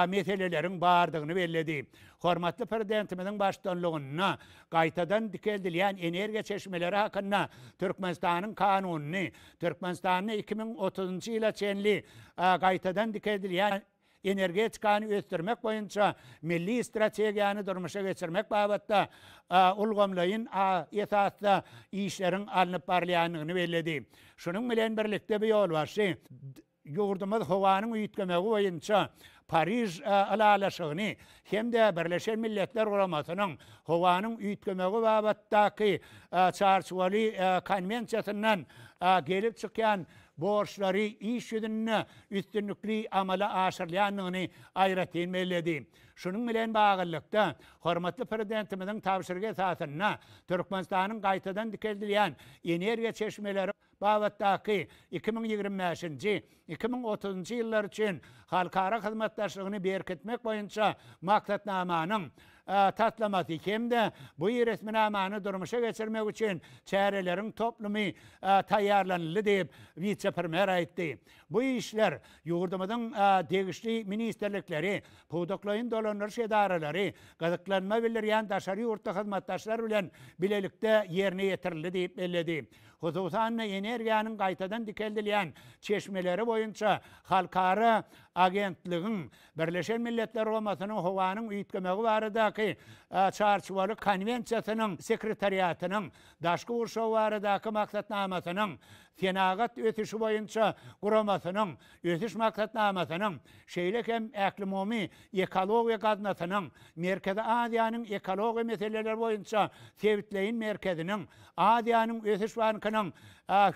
Speaker 1: meseleleriň bardygyny belledi. Hormatly prezidentimiziň başdanlygyna gaýtadan dikeldilýän energiýa çeşmeleri hakynda Türkmenistanyň kanunyny, Türkmenistanyň 2030-njy ýyla çenli gaýtadan dikeldilýän energetikany ösdürmek boyunça milli strategiýany durmuşa geçirmek babatda ulgamlaýyn esasda işleriň alınıp barlýanlygyny belledi. Şunun bilen birlikde bir ýol başy ýurdumyz howanyň üýtgemegi boyunça Paris alalaşygyny hemde Birleşen Milletler Guramasynyň howanyň üýtgemegi babatdaky çarşuwaly konvensiýasyndan gelip çykýan borçlary iş ýüzüne üstünlükli amala aşyrylýanlygyny aýratyn belledi. Şunun bilen bagylykda hormatly prezidentimiziň tapşyrygy esasyna Türkmenistanyň gaýtadan dikeldilýän energiýa çeşmeleri babatdaky 2025-nji 2030-njy ýyllar üçin halkara hyzmatdaşlygyny berkitmek boýunça maksatnamanyň tatlamasy hemde bu resminamany durmuşa geçirmek üçin çäreleriň toplumy taýýarlanly diýip vice premier aýtdy. Bu işler ýurdumyzyň degişli ministerlikleri, puwdaklaryň dolanýar edaralary, gazaklanma bildirýän daşary ýurtda hyzmatdaşlar bilen bilelikde ýerine ýetirildi diýip belledi. Hususan energiýanyň gaýtadan dikeldilýän çeşmeleri boýunça halkara agentligiň Birleşen Milletler Guramasynyň howanyň üýtgemegi baradaky çarşuwaly konvensiýasynyň sekretariatynyň daşky urşaw baradaky maksatnamasynyň senagat ötüşi boyunça Guramasynyň ötüş maksatnamasynyň şeýle hem äklimomy ekologiýa gaznasynyň Merkezi Aziýanyň ekologiýa meseleleri boyunça Sevitleýin merkeziniň Aziýanyň ötüş bankynyň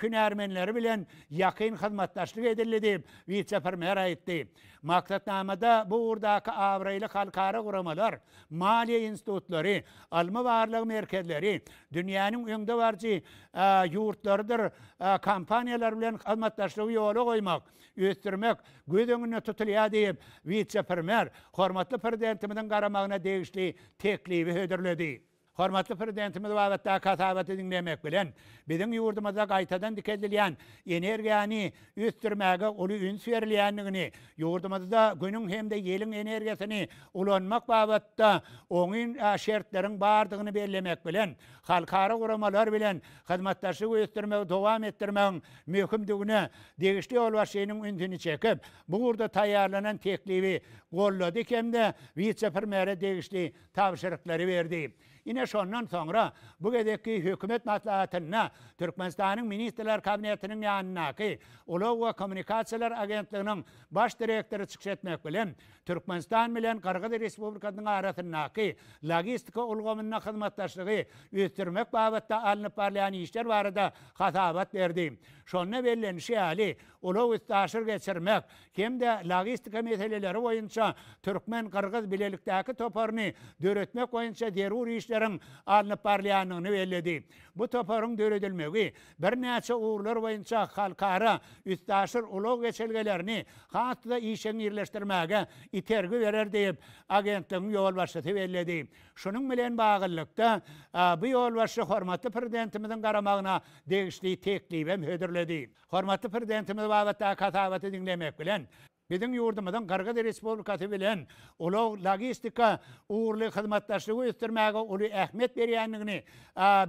Speaker 1: hünärmenleri bilen ýakyn hyzmatdaşlyk edildi diýip vice premier aýtdy. Maksatnamada bu urdaky awraýly halkara guramalar, maliýe institutları, alma varlığı merkezleri, dünyanın öňde barjy ýurtlardyr, kampaniýalar bilen hyzmatdaşlygy ýola goýmak, öýtdirmek, göz öňüne tutulýar diýip, vice-premier, hormatly prezidentimiň garamagyna degişli teklibi höderledi. Hormatly prezidentimiz wagtda kasabaty dinlemek bilen biziň ýurdumyzda gaýtadan dikilýän energiýany üstürmäge uly üns berilýändigini, ýurdumyzda günüň hemde ýeliň energiýasyny ulanmak babatda oňun şertleriň bardygyny bellemek bilen, halkara guramalar bilen hyzmatdaşlyk üstürmäge dowam etdirmek möhümdigine degişli ýolbaşçynyň ündüni çekip, bu urda taýýarlanan teklibi gollady hemde vice-premiere degişli tapşyryklary berdi. Ine şondan sonra bu gedeki hökümet maslahatyna Türkmenistanyň ministrler kabinetiniň ýanynaky Ulaw we Kommunikasiýalar agentliginiň baş direktori çykyş etmek bilen Türkmenistan bilen Kyrgyz Respublikasynyň arasyndaky logistika ulgamyna hyzmatdaşlygy üstürmek babatda alınıp barlayan işler barada hasabat berdi. Şonda bellenişi ýaly Ulaw üstaşyr geçirmek hemde logistika meseleleri boýunça Türkmen-Kyrgyz bilelikdäki toparyny döretmek boýunça derur işleriň alınıp barlaýanyny belledi. Bu toparyň döredilmegi bir näçe uğurlar boýunça halkara üstaşyr Ulaw geçelgelerini hatda işe birleşdirmäge itergi berer diýip agentligiň ýolbaşçysy belledi. Şunuň bilen bagylykda bu ýolbaşçy hormatly prezidentimiziň garamagyna degişli teklibi höderledi. Hormatly prezidentimiz wagtda kasabaty dinlemek bilen biziň ýurdumyzyň Kyrgyz Respublikasy bilen Ulaw logistika uğurly hyzmatdaşlygy üstürmäge uly ähmiýet berýändigini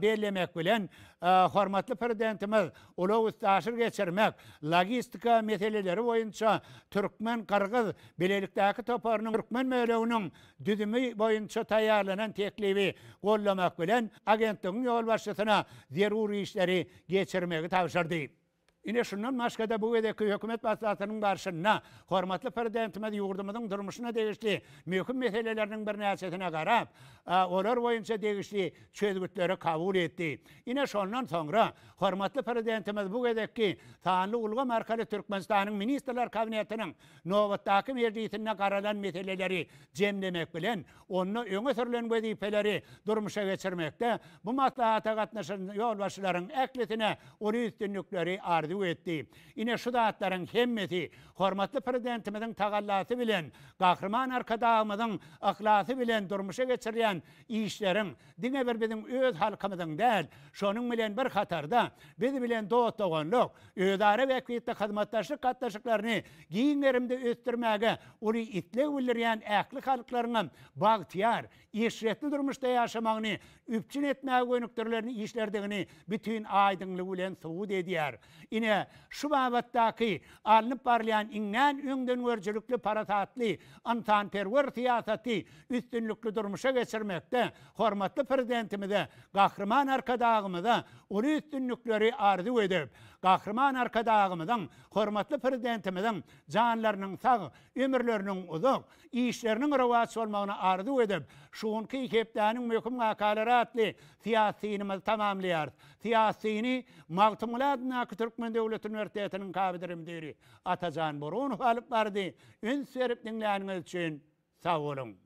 Speaker 1: bellemek bilen hormatly prezidentimiz Ulaw üstaşyr geçirmek, logistika meseleleri boýunça Türkmen-Kyrgyz bilelikdäki toparynyň Türkmen möleginiň düzümi boýunça taýýarlanan teklibi gollamak bilen agentligiň ýolbaşçysyna zeruri işleri geçirmegi tapşyrdy. Ine şundan başga bu gedeki hökümet maslahatynyň barşyna hormatly prezidentimiz ýurdumyzyň durmuşyna degişli möhüm meseleleriniň bir näçesine garap, olar boýunça degişli çözgütleri kabul etdi. Ine şondan soňra hormatly prezidentimiz bu gedeki sanly ulgam arkaly Türkmenistanyň ministrler kabinetiniň nowatdaky meclisine garalan meseleleri jemlemek bilen onu öňe sürülen wezipeleri durmuşa geçirmekde bu maslahata gatnaşan ýolbaşçylaryň äklitine uly üstünlükleri arzu etdi. Ine şu zatlaryň hemmeti hormatly prezidentimiziň tagallasy bilen, gahrman arkadağymyzyň ahlasy bilen durmuşa geçirilýän işleriň diňe bir biziň öz halkymyzyň däl, şonuň bilen bir hatarda biz bilen dost doganlyk, ödare wekitde hyzmatdaşlyk gatnaşyklaryny giňlerimde östirmäge uly itlik bildirýän ähli halklaryň bagtyar, işretli durmuşda ýaşamagyny üpçün etmäge gönükdirlerini işlerdigini bütün aýdynlyk bilen suwut edýär. Ine şu babatdaky alınıp barlayan iňňän öňden görjülükli parasatly, antanperwer siýasaty üstünlükli durmuşa geçirmekde hormatly prezidentimize gahrman arkadağymyza uly üstünlükleri arzu edip, gahrman arkadağymyzyň hormatly prezidentimiziň janlarynyň sag, ömürleriniň uzak, işleriniň rowat bolmagyna arzu edip, şuňky hepdäniň möhüm wakalary atly siýasyny tamamlaýar. Siýasyny magtumulatna Türkmen Döwlet Üniversitetiniň kabidirimdiri Atajan Borunow alyp bardy. Üns berip dinläniňiz üçin sag bolun.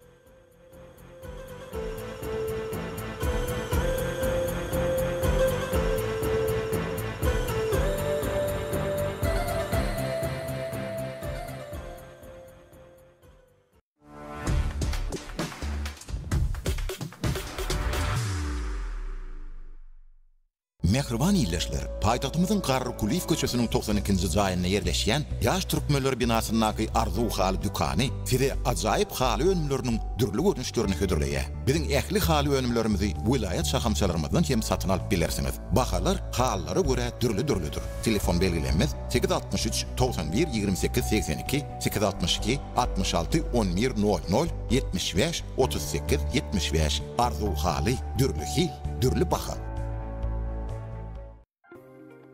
Speaker 2: Mehriban ýyllaşlar, paýtagtymyzyň Garrykuliýew köçesiniň 92-nji jaýyna ýerleşýän ýaş türkmenler binasynyňky arzuw haly dükany size ajaýyp haly önümleriniň dürli görnüşlerini höderleýär. Biziň ähli haly önümlerimizi vilayet şahamçalarymyzdan hem satyn alyp bilersiňiz. Bahalar hallara görä dürli-dürlidir. Telefon belgilenmez 863 91 28 82 862 66 11 00 75 38 75 arzuw haly dürli hil, dürli baha.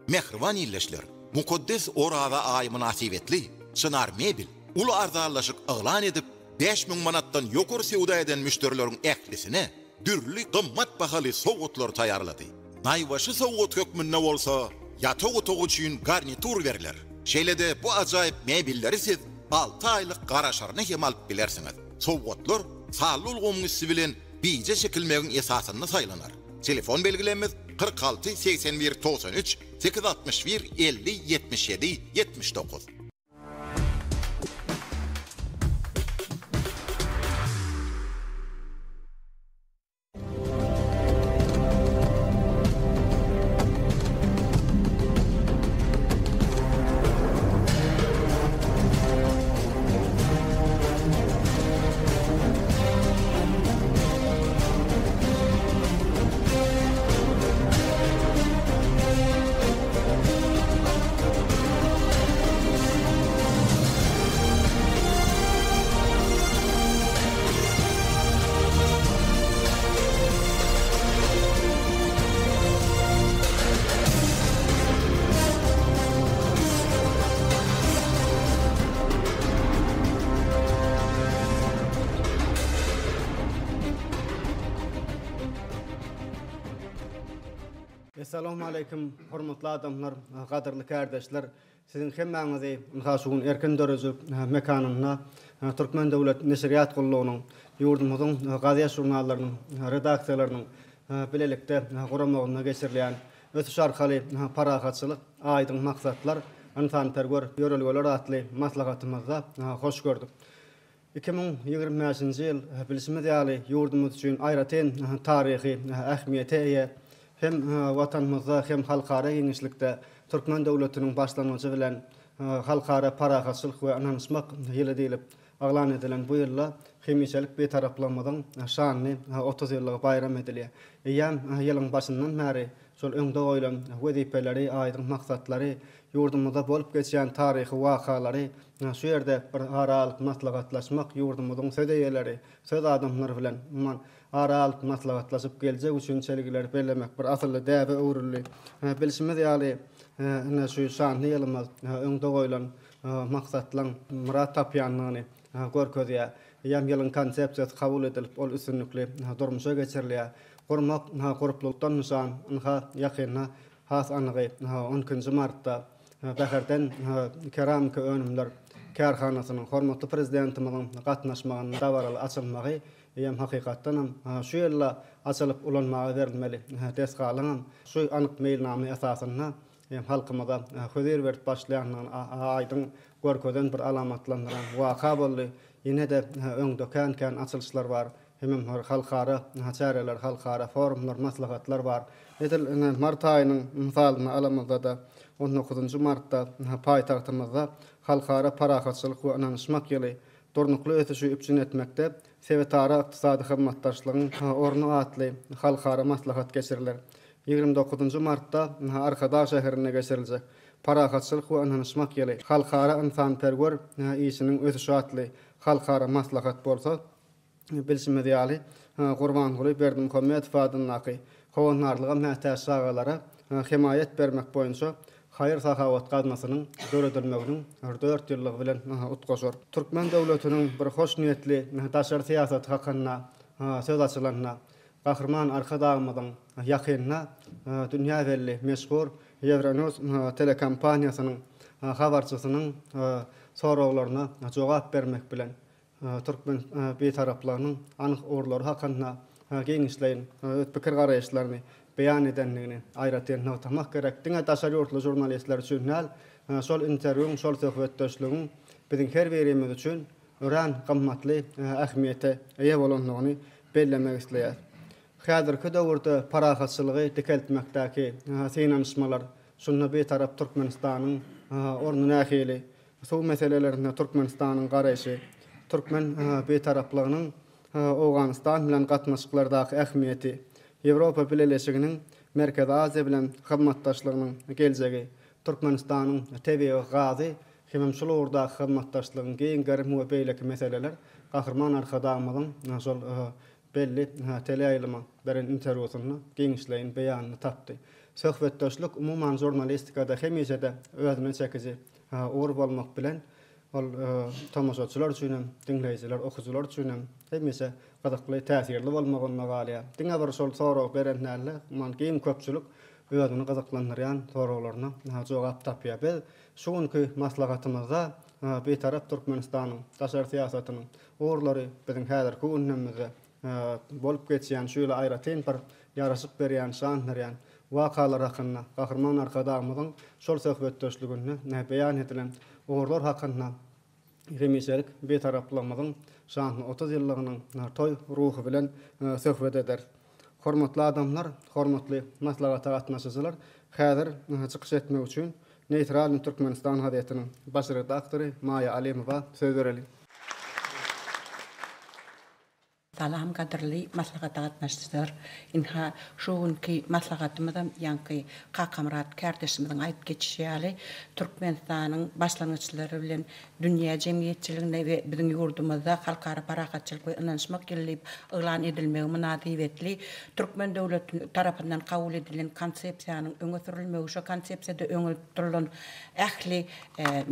Speaker 2: Mehriban ýyllaşlar, mukaddes orada ay münasibetli, Şynar Mebil, ulu arzalaşyk yglan edip 5000 manatdan ýokary sewda eden müşterileriň ählisine dürli gymmat bahaly sowgatlar taýýarlady. Naýbaşy sowgat hökmünde bolsa, ýatogy üçin garnitur berler. Şeýlede bu ajaýyp mebilleri siz 6 aýlyk garaşaryny hem alyp bilersiňiz. Sowgatlar sağly ulgamyňyz bilen bize şekilmeğin esasını saylanar. Telefon belgilerimiz 46 81 93 861 50 77 79.
Speaker 3: Assalamu alaikum, hormatly adamlar, gaderly kardeşler. Sizin hemmäňizi Haşugun erken dörüzü mekanyna Türkmen Döwlet Neşriyat Gullugynyň ýurdumyzyň gaziýet jurnallarynyň redaksiýalarynyň bilelikde guramagyna geçirilýän ötüş arkaly parahatçylyk aýdyň maksatlar antanperwer ýörelgeler atly maslahatymyzda hoş gördük. 2025-nji ýyl bilişime ýaly ýurdumyz üçin aýratyn taryhy ähmiýete eýe hem vatanymyzda hem halkara giňişlikde Türkmen döwletiniň başlanmagy bilen halkara parahatçylyk we ananysmak ýyly diýilip aglan edilen bu ýylla hemiçelik betaraplanmadan şanly 30 ýyllygy bayram edilýär. Ýa ýylyň başyndan bäri şol öňde goýulan wezipeleri, aýdyň maksatlary, ýurdumyzda bolup geçýän taryhy wakalary, şu ýerde bir aralyk maslahatlaşmak, ýurdumyzyň södeýeleri, söz adamlary bilen aralyk maslahatlaşyp geljek üçin çelikler bellemek bir asly däbe öwrüli. Bilişimiz ýaly şu şanly ýylymyz öňde goýulan maksatlaryň murat tapýanlygyny görkezýär. Ýam ýylyň konsepsiýasy kabul edilip, ol üstünlikli durmuşa geçirilýär. Gurmak guruplukdan nişan ýakynna has anygy 10-njy martda Bäherden keramika önümler kärhanasynyň hormatly prezidentimiň gatnaşmagyna dawaraly açylmagy ýa hakykatdan şu ýylla açylyp ulanmagy berilmeli. Desgalyň şu anyk mailnamy esasyna halkymyza hözer berip başlaýan aýdyň görkezden bir alamatlandyran waka boldy. Ýene de öňde kän açylşlar bar. Hemem halkara çäreler, halkara forumlar, maslahatlar bar. Edil mart aýynyň misalyny alamazda da 19-njy martda paýtagtymyzda halkara parahatçylyk we ananysmak ýyly durnukly ötüşi üpçün etmekde Sewetara ykdysady hyzmatdaşlygyň ornu atly halkara maslahat geçiriler. 29-njy martda Arkada şäherine geçiriljek. Parahatçylyk we ananysmak ýyly halkara antanperwer işiniň ötüşi atly halkara maslahat bolsa bilişime ýaly Gurbanguly Berdimuhammedow adynyň howunarlyga mätäç sagalara himayet bermek boýunça hayır sahawat gazmasynyň döredilmeginiň 4 ýyllygy bilen utgaşar. Türkmen döwletiniň bir hoş niýetli daşary siýasaty hakynda söz açylanyna Gahrman Arkadagymyň ýakynna dünýä belli meşhur Euronews telekompaniýasynyň habarçysynyň soraglaryna jogap bermek bilen Türkmen betaraplarının anyk orlary hakynda giňişleýin pikir garaýşlaryny beýan edenligini aýratyn notamak gerek. Diňe daşary ýurtly jurnalistler üçin şol interwýuň, şol söhbetdeşligiň biziň her birimiz üçin ören gymmatly ähmiýete eýe bolanlygyny bellemek isleýär. Häzirki döwürde parahatçylygy dikeltmekdäki synanyşmalar şunda betarap Türkmenistanyň ornu nähili şu meselelerine Türkmenistanyň garaýşy, Türkmen betaraplygynyň Awganistan bilen gatnaşyklardaky ähmiýeti, Ýewropa Birleşiginiň Merkezi Aziýa bilen hyzmatdaşlygynyň geljegi, Türkmenistanyň tebigy gazy, hemem şol urda hyzmatdaşlygyň geň garym we beýleki meseleler Gahrman Arkadagymyň şol belli teleýaýlyma beren interwýusyny geňişleýin beýanyny tapdy. Söhbetdeşlik umumyň jurnalistikada hemişe özüne çekici ugur bolmak bilen ol tamaşaçylar üçin hem dinleýijiler, okuwçylar üçin hem hemişe gazakly täsirli bolmagyna galýar. Diňe bir şol sorag berenlerle man giň köpçülik özüni gazaklandyrýan soraglaryna jogap tapýar. Biz şuňky maslahatymyzda betarap Türkmenistanyň daşary siýasatynyň uğurlary biziň häzirki gündemimizde bolup geçýän şöyle aýratyn bir ýaraşyk berýän, şan berýän wakalar hakynda gahrman arkadaşymyzyň şol söhbetdeşligini beýan edilen ogurlar hakynda hemişelik betaraplamygyň şan 30 ýyllygynyň toy ruhy bilen söhbet eder. Hormatly adamlar, hormatly maslahata gatnaşyjylar, häzir çykyş etmek üçin Neytral Türkmenistan hadiýatynyň baş redaktory Maya Alimowa söz bereli.
Speaker 4: Salam kaderli maslahat gatnaşyjylar. Inha şuňky maslahatymyzdan ýanky kakamrat kardeşimizin aýyp geçýäli Türkmenistanyň başlangyçlary bilen dünýä jemgyýetçiliginde we biziň ýurdumyzda halkara parahatçylyk we ynanşmak gelip elan edilmegi münasibetli Türkmen döwleti tarapyndan kabul edilen konsepsiýanyň öňe sürilmegi şu konsepsiýada öňe sürülen ähli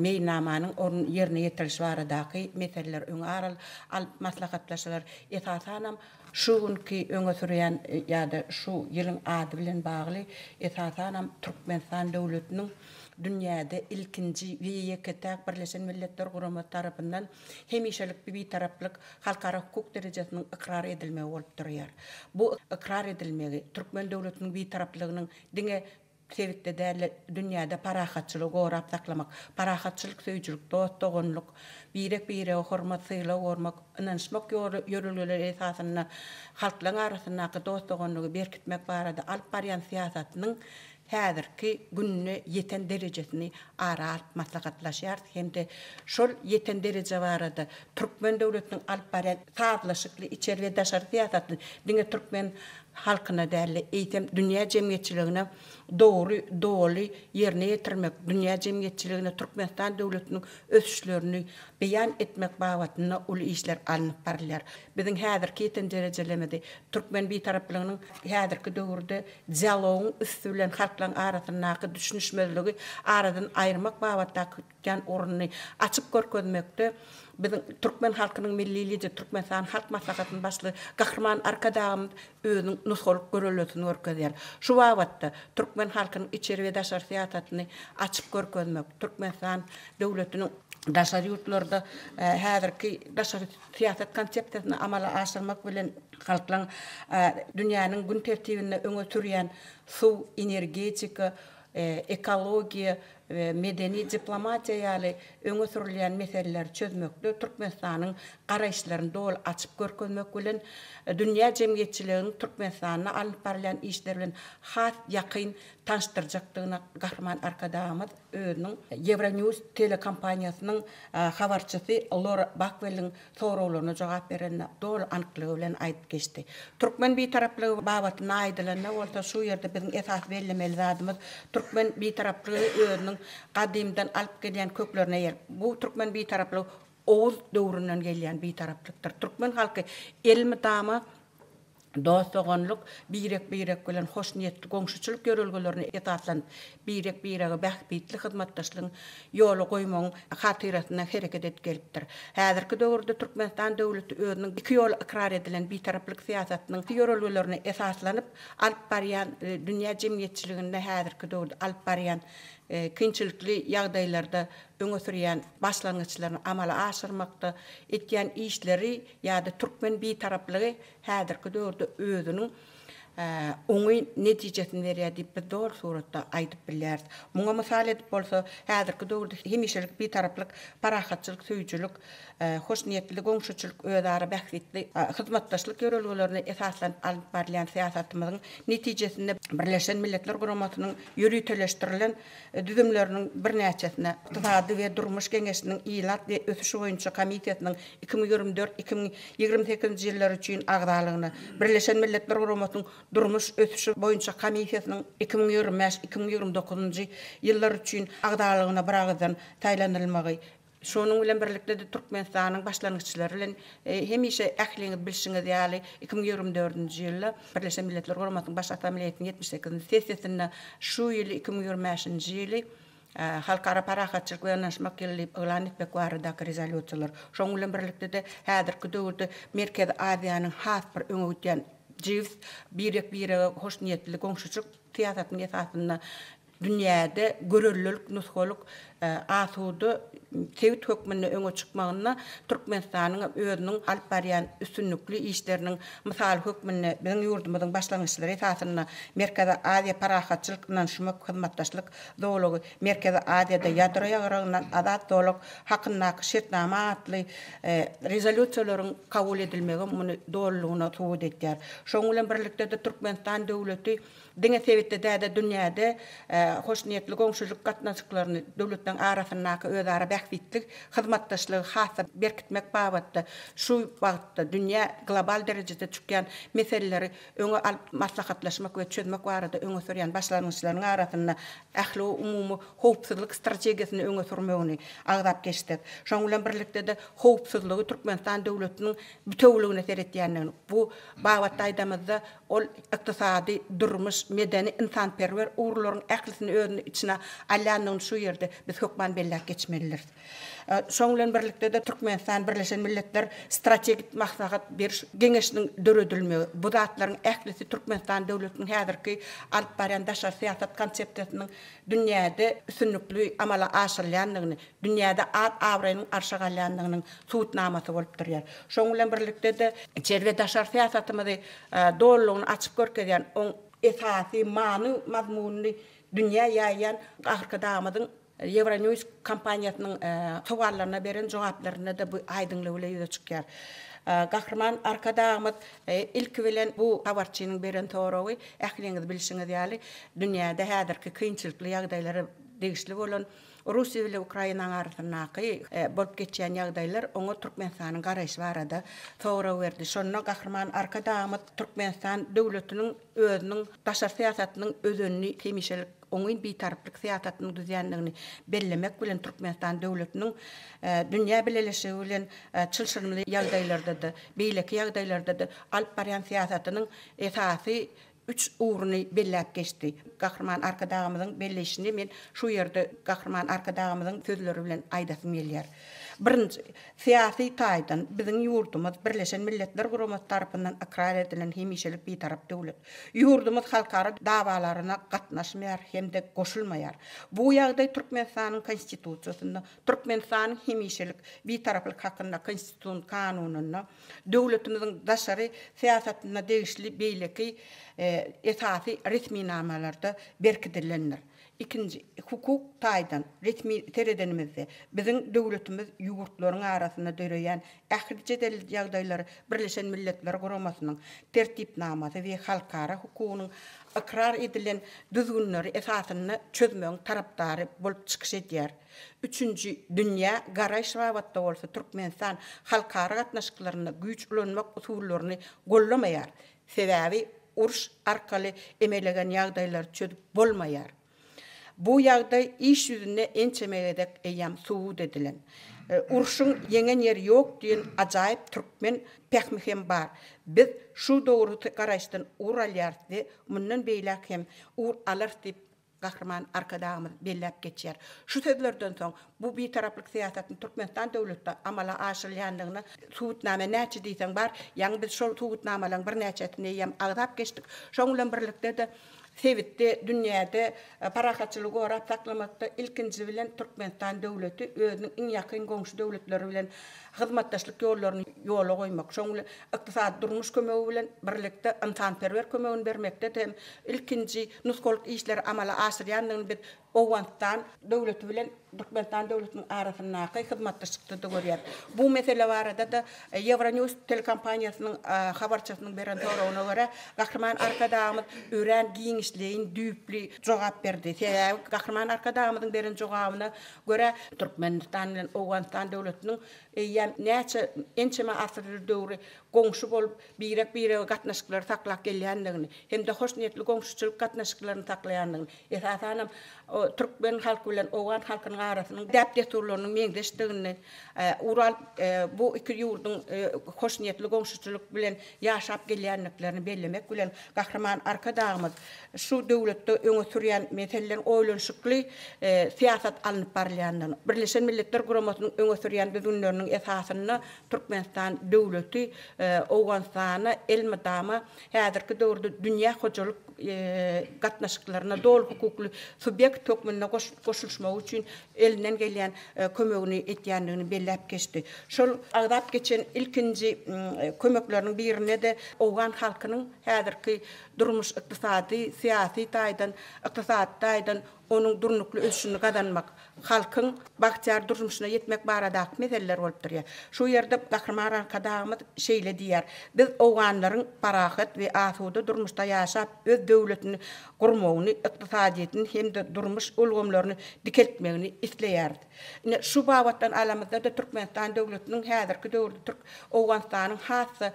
Speaker 4: meýnamanyň onun ýerine ýetirişi baradaky meseleler öňe alyp maslahatlaşylar. Esasanam şuňky öňe sürýän ýa-da şu ýylyň ady bilen bagly esasanam Türkmenistan döwletiniň dünýäde ilkinji we ýeketäk Birleşen Milletler Guramaty tarapyndan hemişelik bir taraplyk halkara hukuk derejesiniň ikrar edilmegi bolup durýar. Bu ikrar edilmegi Türkmen döwletiniň bir taraplygynyň diňe sebitde däl dünýäde parahatçylyk gorap saklamak, parahatçylyk söýjülük, dostogonluk, bire hormat syla gormak, ynanşmak ýörelgeler esasyna halklaryň arasyndaky dostogonlugy berkitmek barada alyp barýan siýasatynyň häzirki gününe yeten derejesini alyp maslahatlaşýar. Hemde şol yeten dereje barada Türkmen döwletiniň alyp barýan sazlaşykly içer we daşary siýasatyny diňe Türkmen halkyna däl eýtem dünýä jemgyýetçiligine dogry ýerine ýetirmek, dünýä jemgyýetçiligine Türkmenistan döwletiniň ösüşlerini beýan etmek babatyna ul işler alınıp barlar. Biziň häzirki ýeten derejelemede Türkmen bir taraplygynyň häzirki döwürde dialogyň üstülen halklaryň arasyndaky düşünüşmezligi aradan aýyrmak babatdaky ýan oruny açyp görkezmekde biziň Türkmen halkynyň milliligi Türkmenistan halk maslahatynyň başly gahrman arkadaşym özüň nusgalyk görelesini görkezýär. Şu wagtda Türkmen halkynyň içeri we daşary siýasatyny açyp görkezmek, Türkmenistan döwletiniň daşary ýurtlarda häzirki daşary siýasat konsepsiýasyny amala aşyrmak bilen halklaryň dünýäniň gün tertibinde öňe sürýän suw, energetika, ekologiya ve medeni diplomatiya ýaly öňe sürilýän meseleler çözmekde Türkmenistanyň garaýşlaryny dol açyp görkezmek bilen dünýä jemgyýetçiliginiň Türkmenistanyna alyp barýan işler bilen has ýakyn tanıştyrjakdygyna gahrman arkadaşymyz özüniň Euronews telekompaniýasynyň habarçysy Laura Bakwell'in sorawlaryna jogap berende dol anykylygy bilen aýdyp geçdi. Türkmen bir taraplygy babatyna aýdylanda bolsa şu ýerde biziň esas bellemeli zadymyz Türkmen bir taraplygy özüniň gadymdan alyp gelýän köklerine ýer. Bu Türkmen bir taraplygy Oğuz döwründen gelýän bir taraplyktır. Türkmen halky elmi dama dostogonluk birek bilen hoş niyetli goňşuçylyk görelgelerini etatlan birek bähbitli hyzmatdaşlygyň ýoly goýmagyň hatyrasyna hereket edip gelipdir. Häzirki döwürde Türkmenistan döwleti özüniň iki ýol ikrar edilen bir taraplyk siýasatynyň ýörelgelerini esaslanyp alyp barýan dünýä jemgyýetçiliginde häzirki döwürde alyp barýan kynçylikli ýagdaýlarda öňe sürýän başlangyçlaryny amala aşyrmakda etýän işleri ýa-da Türkmen bir taraplygy häzirki döwürde özüniň oňy netijesini berýär diýip dol suratda aýdyp bilýär. Muňa mysal edip bolsa häzirki döwürde hemişelik bir taraplyk parahatçylyk, söýjülük, hoş niyetli goňşuçylyk özara bähbitli hyzmatdaşlyk ýörelgelerini esaslanyp alyp barýan siýasatymyzyň netijesinde Birleşen Milletler Guramatynyň ýürüteleşdirilen düzümleriniň birnäçesine Iqtisady we Durmuş Geňeşiniň ilat we ösüşi boýunça komitetynyň 2024-2028 ýyllar üçin agdalygyny Birleşen Milletler Guramatynyň Durmuş ösüşi boýunça komitetynyň 2025-2029 ýyllar üçin agdalygyna biragdan taýlanylmagy şonuň bilen birlikde de Türkmenistanyň başlangyçlary bilen hemişe ähliňiz bilşiňiz ýaly 2024-nji ýylda Birleşen Milletler Guramatynyň baş assambleýasynyň 78-nji sessiýasynda şu ýyly 2025-nji ýyly halkara parahatçylyk we ynanşmak gelip elan etmek barada rezolýusiýalar. Şonuň bilen birlikde de häzirki döwürde Merkez Aziýanyň has bir öňe gitýän jiws birek hoş niyetli goňşuçylyk siýasatynyň esasyna dünýäde görellilik, nusgalyk asudu tevit hökmünü öňe çykmagyna Türkmenistanyň özüniň alyp barýan üstünlikli işleriniň mysal hökmünü biziň ýurdumyzyň başlangyçlary esasyna Merkezi Aziýa parahatçylyk nanşymak hyzmatdaşlyk dowlugy Merkezi Aziýada ýadro ýagragyndan azat dowluk hakyndaky şertnama atly rezolýusiýalaryň kabul edilmegi muny dowlugyna tuğut etýär. Şoň bilen birlikde de Türkmenistan döwleti diňe sebäpde däde dünýäde hoşniýetli goňşuluk gatnaşyklaryny döwletden arasyndaky özara bähsitlik hyzmatdaşlygy hasa berkitmek babatda şu wagtda dünýä global derejede çykýan meseleleri öňe alyp maslahatlaşmak we çözmek barada öňe sürýän başlangyçlaryň arasynda ähli umumy howpsuzlyk strategiýasyny öňe sürmegini agdap geçdik. Şoň bilen birlikde de howpsuzlygy Türkmenistan döwletiniň bütünligine seretýändigini bu babatda aýdamyzda ol ykdysady durmuş medeni insanperwer urlaryň ählisini özüne içine alýanyň şu ýerde biz hökman bellek geçmelidir. Şoň bilen birlikde de Türkmenistan Birleşen Milletler strategik maksat bir geňeşiniň döredilmegi bu zatlaryň ählisi Türkmenistan döwletiniň häzirki alyp barýan daşar siýasat konsepsiýasynyň dünýäde üstünlikli amala aşyrylýandygyny, dünýäde awraýynyň arşagalýandygynyň suwutnamasy bolup durýar. Şoň bilen birlikde de çerwe daşar siýasatymyzy dowlugyny açyp görkezýän oň esasy many mazmuny dünýä ýaýan gahyrkadamyzyň Euronews kampaniýasynyň sowallaryna beren jogaplaryna da bu aýdynlyk bilen ýüze çykýar. Gahrman arkadaşımız ilk bilen bu habarçynyň beren soragy ähliňiz bilişiňiz ýaly dünýäde häzirki kynçylykly ýagdaýlary degişli bolan Russiýa bilen Ukraina arasyndaky bolup geçýän ýagdaýlar oňa Türkmenistanyň garaşy barada sowra berdi. Şonda gahrman arkadaşymyz Türkmenistan döwletiniň özüniň daşar siýasatynyň özünni hemişelik oňyn bitaraplyk siýasatynyň düzýändigini bellemek bilen Türkmenistan döwletiniň dünýä bileşigi bilen çylşyrmly ýagdaýlarda da, beýleki ýagdaýlarda da alyp barýan siýasatynyň esasy 3 uğrunu bellep geçti. Gahrman arkadaşımızın belleşini men şu yerde gahrman arkadaşımızın sözleri bilen aýdasym gelýär. Birinci siyasi taýdan biziň ýurdumyz Birleşen Milletler Guramasy tarapyndan ikrar edilen hemişelik bir tarap döwlet. Ýurdumyz halkara dawalaryna gatnaşmaýar hemde goşulmaýar. Bu ýagdaý Türkmenistanyň konstitusiýasynda, Türkmenistanyň hemişelik bir taraplyk hakynda konstitusiýa kanunyna, döwletimiziň daşary siýasatyna degişli beýleki esasy resmi namalarda berkidilenler. İkinci, hukuk taýdan resmi teredenimizde biziň döwletimiz ýurtlaryň arasynda döreýän ähli delil ýagdaýlary Birleşen Milletler Guramasynyň tertipnamasy we halkara hukugynyň ikrar edilen düzgünleri esasyny çözmegiň tarapdary bolup çykyş edýär. Üçüncü, dünýä garaş wagtda bolsa Türkmenistan halkara gatnaşyklaryna güýç ulanmak usullaryny gollamaýar. Sebäbi uruş arkaly emelegen ýagdaýlar çözüp bolmaýar. Bu ýagdaý iş ýüzünde ençemegedek eýam suwut edilen. Uruşyň ýeňen ýeri ýok diýen ajaýyp türkmen pähmihem bar. Biz şu dogry garaşdan uralýardy, mundan beýlek hem ur alar diýip gahrman arkadaşymyz bellep geçýär. Şu sözlerden soň bu bir taraplyk siýasatyny Türkmenistan döwleti amala aşyrylýandygyna suwutnama näçe diýsen bar, ýa-ni biz şol suwutnamalaryň bir näçesini ýam agdap geçdik. Şoň bilen birlikde de Sevitde dünýäde parahatçylygy gorap saklamakda ilkinji bilen Türkmenistan döwleti özüniň iň ýakyn goňşy döwletleri bilen hyzmatdaşlyk ýollaryny ýola goýmak. Şoň bilen ykdysady durmuş kömegi bilen birlikde insanperwer kömegini bermekde hem ilkinji nuskoluk işleri amala aşyrýandygyny biz Owantdan döwleti bilen Türkmenistan döwletiniň arasyndaky hyzmatdaşlykda da görýär. Bu mesele barada da Euronews telekompaniýasynyň habarçysynyň beren soragyna görä gahrman arkadaşymyz ören giňişliğin düýpli jogap berdi. Gahrman arkadaşymyzyň beren jogabyna görä Türkmenistan bilen Owantdan döwletiniň ýa näçe ençeme asyr döwri goňşy bolup birek gatnaşyklary saklap gelýändigini hem de hoşniýetli goňşuçylyk gatnaşyklaryny saklaýandygyny esasanam Türkmen halky bilen Owan halkynyň arasynyň däp desturlarynyň meňdeşdigini ural bu iki ýurduň hoşniýetli goňşuçylyk bilen ýaşap gelýänliklerini bellemek bilen gahrman arkadaşymyz şu döwletde öňe sürýän meselelerin oýlanşykly siýasat alınıp barýandygyny Birleşen Milletler Guramasynyň öňe sürýän düzgünleriniň esasyny Türkmenistan döwleti Owganstana elmadama häzirki döwürde dünýä hojalyk gatnaşyklaryna dol hukukly subyekt tökmenine goşulmagy üçin elinden gelýän kömegini etýändigini belläp geçdi. Şol agdap geçen ilkinji kömekleriniň birine de Owgan halkynyň häzirki durmuş ykdysady, syýasy taýdan, ykdysady taýdan onun durnukly ölçüsini gadanmak, halkyň bagtyar durmuşyna yetmek barada meseleler bolup durýar. Şu ýerde Gahryman arkadaşymyz şeýle diýär. Biz Owganlaryň parahat we asuda durmuşda ýaşap öz döwletini gurmagyny, ykdysadyetini hem-de durmuş ulgamlaryny dikeltmegini isleýärdi. Şu babatdan alamyzda da Türkmenistan döwletiniň häzirki döwürde Türk Owganstanyň hasy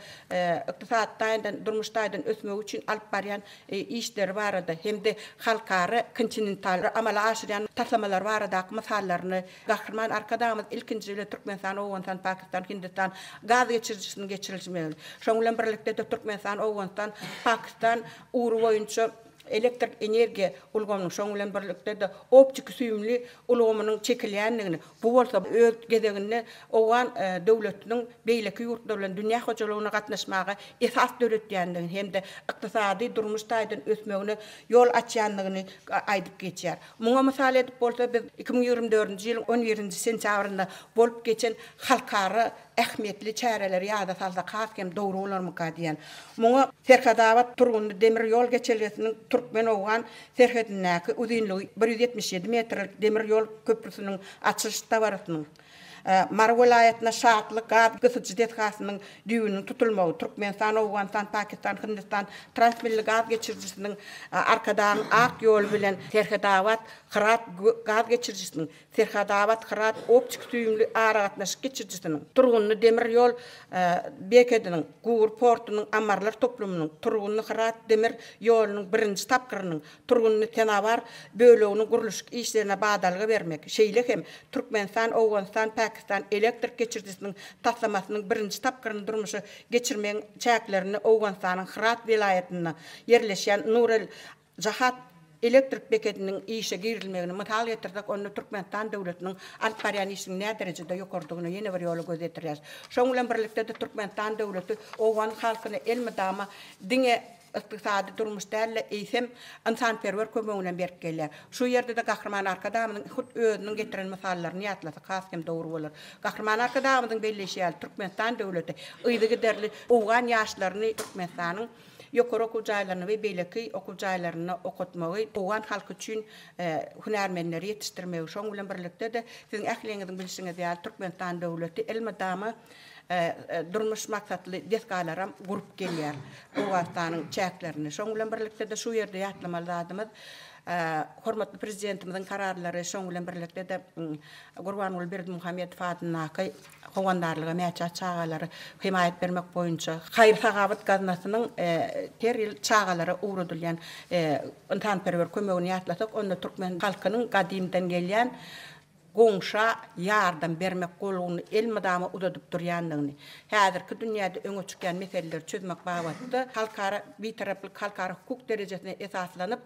Speaker 4: ykdysadydan, durmuşdaýdan ösmek üçin alyp barýan işleri barada hem-de halkara kontinental amala aşyryan taslamalar barada misallaryny Gahryman arkadaşymyz ilkinji ile Türkmenistan, Owganistan, Pakistan, Hindistan gaz geçirjisini geçirilmeli. Şoň bilen birlikde de Türkmenistan, Owganistan, Pakistan uğru boýunça elektrik energiýa ulgamynyň şoň bilen birlikde de optik süýümli ulgamynyň çekilýändigini bu bolsa öz gezeginde Owgan döwletiniň beýleki ýurtlar bilen dünýä hojalygyna gatnaşmagy esas döwletýändigini hem-de ykdysady durmuşdaýdan ösmegine ýol açýandygyny aýdyp geçýär. Muňa mysal edip bolsa biz 2024-nji ýylyň 11-nji sentýabrynda bolup geçen halkara ähmiýetli çäreleri ýada salsa haskem dogry bolarmy diýen. Muňa Serhadawat turgundy demir ýol geçelgesiniň Türkmen Owgan serhedindäki uzunlygy 177 metrlik demir ýol köprüsiniň açyş tabarasynyň Mar welaýatyna şatlyk gaz gysyjy detgasynyň düýünüň tutulmagy Türkmenistan, Owganistan, Pakistan, Hindistan transmilli gaz geçirjisiniň arkadan ak ýol bilen Serhadawat Hırat gaz geçirjisiniň Serhadawat Hırat optik süýümli ara gatnaşyk geçirjisiniň turgunly demir ýol beketiniň Gur portunyň amarlar toplumynyň turgunly Hırat demir ýolunyň birinji tapgyrynyň turgunly tenabar böleginiň guruluş işlerine badalga bermek şeýle hem Türkmenistan, Owganistan, Pakistan elektrik geçirjisiniň taslamasynyň birinji tapgyryny durmuşy geçirmeň çäklerini Owganstanyň Hırat welaýatyna yerleşen Nurel Jahat elektrik beketiniň işe girilmegini mytal getirdik. Onu Türkmenistan döwletiniň alyp barýan işiniň näme derejede ýokardygyny ýene bir ýola göz etdirýär. Şoň bilen birlikde de Türkmenistan döwleti Owgan halkyny elmadama diňe ykdysady durmuşdaýla eýsem insanperwer kömegine berip gelýär. Şu ýerde de Gahryman arkadaşymyň özüniň getiren misallaryny ýatlasy haskem dogry bolar. Gahryman arkadaşymyň belleşýär Türkmenistan döwleti ýygy derli Owgan ýaşlaryny Türkmenistanyň ýokary okul jaýlaryny we beýleki okul jaýlaryny okutmagy Owgan halky üçin hunarmenleri ýetişdirmegi şoň bilen birlikde de siziň ähliňiziň bilişiňiz ýaly Türkmenistan döwleti elmadama durmuş maksatly deskalaram gurup gelýär. Owganstanyň çäklerini şoň bilen birlikde de şu ýerde ýatlamaly zadymyz hormatly prezidentimiziň kararlary şoň bilen birlikde de Gurbanuly Berdimuhammedow Fadynaky howandarlyga mäçä çağalary himayet bermek boýunça Haýyr Sagabat gazinasynyň her ýyl çağalary uğrudylýan intanperwer kömegini ýatlasak onda Türkmen halkynyň gadimden gelýän goňşa ýardam bermek golugyny elmadama udadyp durýandygyny häzirki dünýäde öňe çykýan meseleleri çözmek bagatda halkara bitaraplyk halkara hukuk derejesine esaslanyp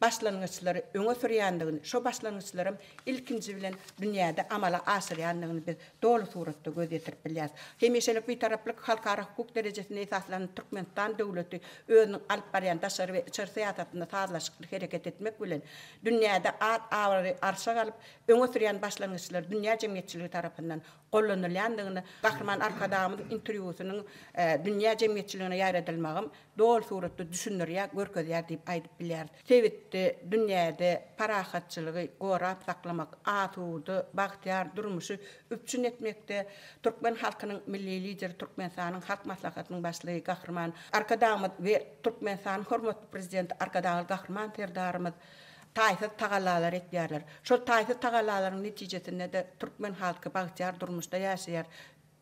Speaker 4: başlangyçlary öňe sürýändigini, şo başlangyçlarym ilkinji bilen dünýäde amala aşyrýandygyny biz dolu suratda göz etdirip bilýäris. Hemişelik bir taraplyk halkara hukuk derejesine esaslanyp Türkmenistan döwleti özüniň alyp barýan daşary we içeri syýasatyny sazlaşyk hereket etmek bilen dünýäde awry arşa galyp öňe sürýän başlangyçlar dünýä jemgyýetçiligi tarapyndan gollanylýandygyny Gahryman arkadaşymyň interwýusynyň dünýä jemgyýetçiligine ýaradylmagym dol suratda düşünürýär, görkezýär diýip aýdyp bilýär. Dünýäde parahatçylygy gorap saklamak, atudy, bagtyar durmuşy üpçün etmekde Türkmen halkynyň milli lideri Türkmenistanyň halk maslahatynyň başlygy Gahryman arkadaşymyz we Türkmenistan hormatly prezident arkadaşy Gahryman Terdarymyz taýsy tagalalar etýärler. Şol taýsy tagalalaryň netijesinde de Türkmen halky bagtyar durmuşda ýaşaýar.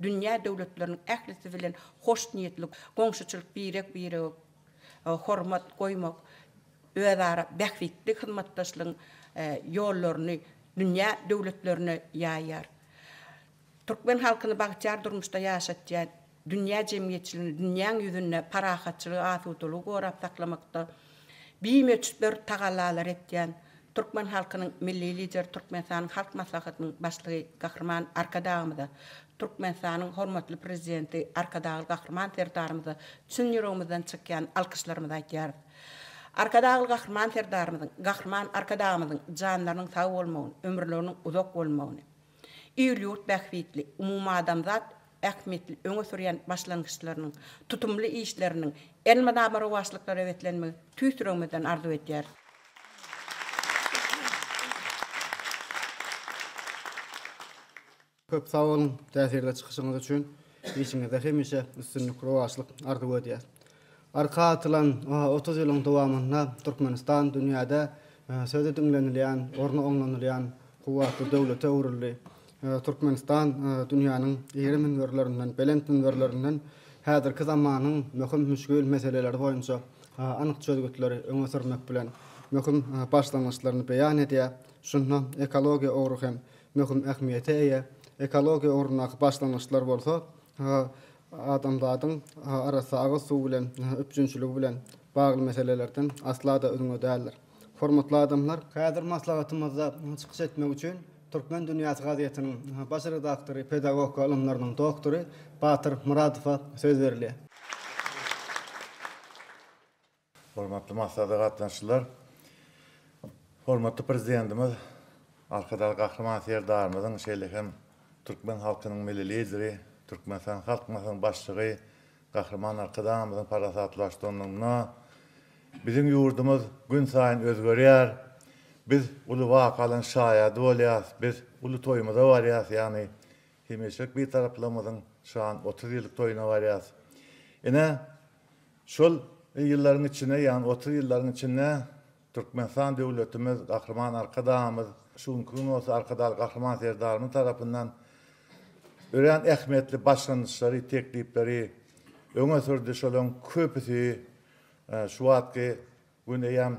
Speaker 4: Dünýä döwletleriniň ählisi bilen hoş niýetlik, goňşuçylyk birek hormat goýmak öýdara bähwitlik hyzmatdaşlygyň ýollaryny dünýä döwletlerine ýaýar. Türkmen halkyny bagtyar durmuşda ýaşatýan dünýä jemgyýetçiligini dünýäň ýüzünde parahatçylygy, asudylygy gorap saklamakda biýme üçber tagalalar etýän Türkmen halkının milli lider Türkmenistan'ın halk maslahatynyň başlygy Gahryman Arkadağymyzy, Türkmenistan'ın hormatly prezidenti Arkadağı Gahryman Serdarymyzy çyn ýüregimizden çykýan alkyşlarymyzy aýdýar. Arkadağı Gahryman Serdarymyzyň, Gahryman Arkadağymyzyň janlarynyň sag bolmagyny, ömürleriniň uzak bolmagyny, ýurt bähwitli, umumy adamzat ähmetli öňe sürýän başlangyçlarynyň, tutumly işleriniň elmadamary başlyklary wetlenmegi tüýsüregimizden arzu etýär.
Speaker 3: Köp sağ olun täsirde çykyşyňyz üçin. Işiňizde hemişe üstünlük rowaçlyk arzu edýär. Arka atylan 30 ýylyň dowamynda Türkmenistan dünýäde söze dinlenilýän, orna oňlanylýan kuwatly döwlete öwrüldi. Türkmenistan dünýäniň ýeri minberlerinden, belent minberlerinden häzirki zamanyň möhüm müşkül meseleleri boýunça anyk çözgütleri öňe sürmek bilen möhüm başlangyçlaryny beýan edýär. Şunda ekologiýa ogrugy hem möhüm ähmiýete eýe. Ekologiýa ogrunaky başlangyçlar bolsa, adamlaryň arasagy suw bilen, öpjünçüligi bilen bagly meselelerden asla da öňe däldir. Hormatly adamlar, häzir maslahatymyzda çykyş etmek üçin Türkmen Dünýäsi gazetynyň baş redaktory, pedagog alymlarynyň doktory Batyr Muradowa söz berilýär.
Speaker 5: Hormatly maslahat gatnaşyjylar, hormatly prezidentimiz Arkadağı Gahryman Serdarymyzyň şeýlehem Türkmen halkynyň milli lideri, Türkmenistan halk maslahatynyň başlygy Gahryman Arkadağymyzyň parasatlaşdyrynyňna bizim ýurdumyz gün saýyn özgerýär. Biz uly wakalyň şaýady bolýas, biz uly toýumyza barýas, ýani hemeşek bir taraplamyzyň şu an 30 ýyllyk toýuna barýas. Ene şol ýyllaryň içine, ýani 30 ýyllaryň içinde Türkmenistan döwletimiz, Gahryman Arkadağymyz, şunkun olsa Arkadağı Gahryman Serdarymyň tarapyndan ören ähmetli başlanýçlary, teklipleri öňe sürdi. Şolaryň köpüsi şu wagtky güneyem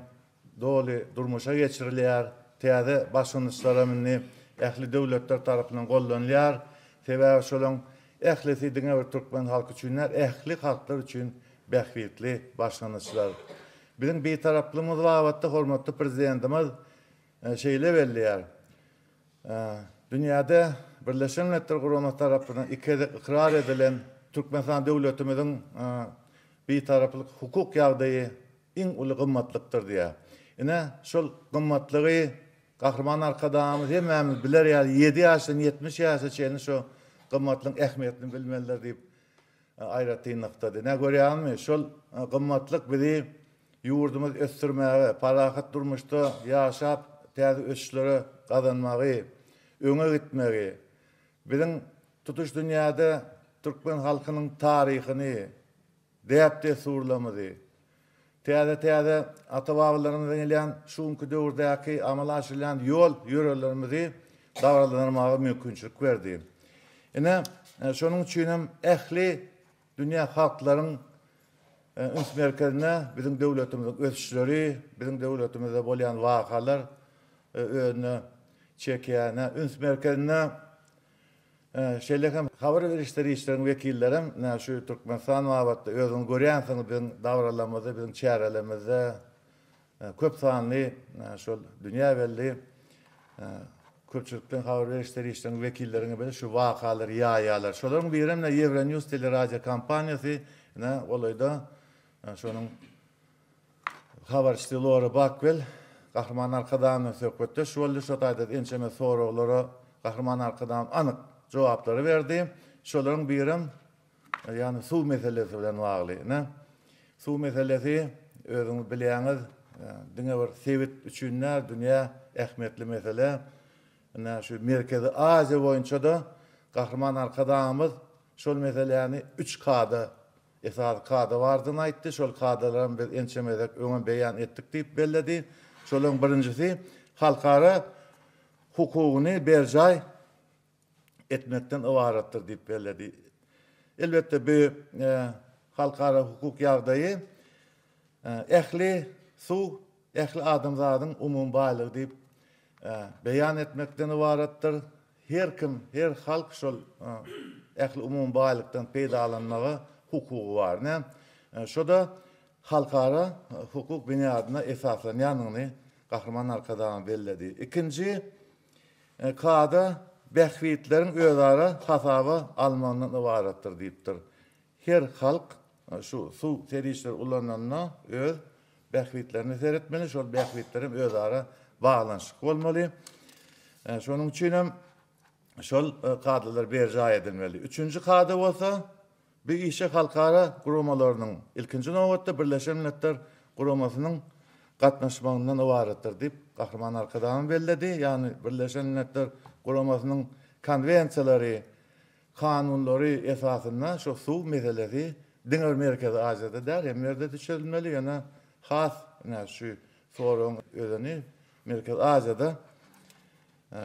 Speaker 5: doly durmuşa geçirilýär. Täze başlanýçlara minni ähli döwletler tarapyndan gollanýar. Sebäbi şolaryň ählisi diňe bir Türkmen halky üçinler, ähli halklar üçin bähwitli başlanýçlar. Bizim bir taraplymyz wagtda hormatly prezidentimiz şeýle bellýär. Dünýäde Birleşen Milletler Gurulmagy tarapyndan ikrar edilen Türkmenistan döwletimiziň bir taraplyk hukuk ýagdaýy iň uly gymmatlykdyr diýär. Ine şol gymmatlygy Gahryman Arkadağymyz hemmämiz biler ýa-da 7 ýaşdan 70 ýaşa çenli şu gymmatlyň ähmiýetini bilmeliler diýip aýratynykdadyr. Ne görýärmi? Şol gymmatlyk bizi ýurdumyz ösdürmäge, parahat durmuşda ýaşap, täze ösüşleri gazanmagy, öňe gitmegi, bizim tutuş dünýäde Türkmen halkynyň taryhyny däpde surlamagy, täze ata-babalarymyzdan gelýän şuňky döwürdäki amalaşylan ýol ýörelerimizi dawranmagy mümkinçilik berdi. Ene şonuň üçin hem ähli dünýä halklaryň üns merkezine bizim döwletimiziň ösüşleri, bizim döwletimizde bolýan wakalar öňe çekýän üns merkezine şeýlehem habar berişleri işleriň wekillerim şu Türkmenistan wagtda özüň görýänsiň bizim dawralarymyzda, bizim çärelerimizde köp sanly şol dünýä belli köpçülikden habar berişleri işleriň wekillerine bile şu wakalary ýaýalar. Şolaryň birine Euronews teleradio kampaniýasy olayda şonuň habarçylary Bakvel Gahryman Arkadağymyň söhbetde şol şotaýda ençeme soraglary Gahryman Arkadağym anyk jogaplary berdi. Şolaryň birim ýani suw meselesi bilen bagly. Suw meselesi özüňiz bilýäňiz, diňe bir sebit üçinler dünýä ähmiýetli mesele. Şu Merkezi Aziýa boýunça da Gahryman Arkadağymyz şol meseleni 3 kada esas kada bardyny aýtdy. Şol kadalaryň biz ençemedek öňe beýan etdik diýip belledi. Şolaryň birincisi halkara hukugyny berjay etmekden ibaratdyr diýip belledi. Elbetde bu halkara hukuk ýagdaýy ähli suw, ähli adamzadyň umum baýlygy diýip beýan etmekden ibaratdyr. Her kim, her halk şol ähli umum baýlykdan peýdalanmagy hukugy bar. Şoda halkara hukuk binyadyna esaslanýanyny Kahraman arkadan belledi. İkinci, kada behvitlerin özara hasaba almandan ibarettir deyiptir. Her halk şu su terişler ulananna öz behvitlerini seyretmeli, şol behvitlerin özara bağlanışık olmalı. Şonun için hem şol kadalar berca edilmeli. Üçüncü kada olsa, bir işe halkara kurumalarının ilkinci nöbetde Birleşen Milletler kurumasının katnaşmağından ibarettir deyip Kahraman arkadan belledi. Yani Birleşen Milletler kurumasının konvensiyaları, kanunları esasında şu su meselesi Diňer Merkezi Aziýada der, hem yerde düşürilmeli yana has şu sorun özüni Merkezi Aziýada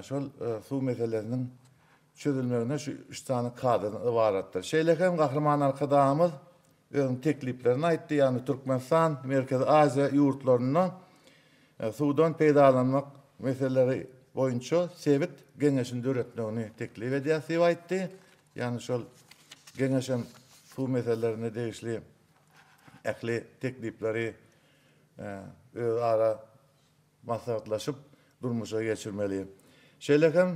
Speaker 5: şol su meselesinin çözülmegine şu 3 tane kadrdan ibaretdir. Şeýlekem Kahraman arkadaşymyz özüň tekliplerini aýtdy, yani Türkmenistan, Merkezi Aziýa ýurtlaryna sudan peýdalanmak meseleleri boýunça sebit geňeşinde öğretmegini teklip edýär diýip aýtdy. Yani şol geňeşem su meselelerine değişli ähli teklipleri ara maslahatlaşyp durmuşa geçirmeli. Şeýlekem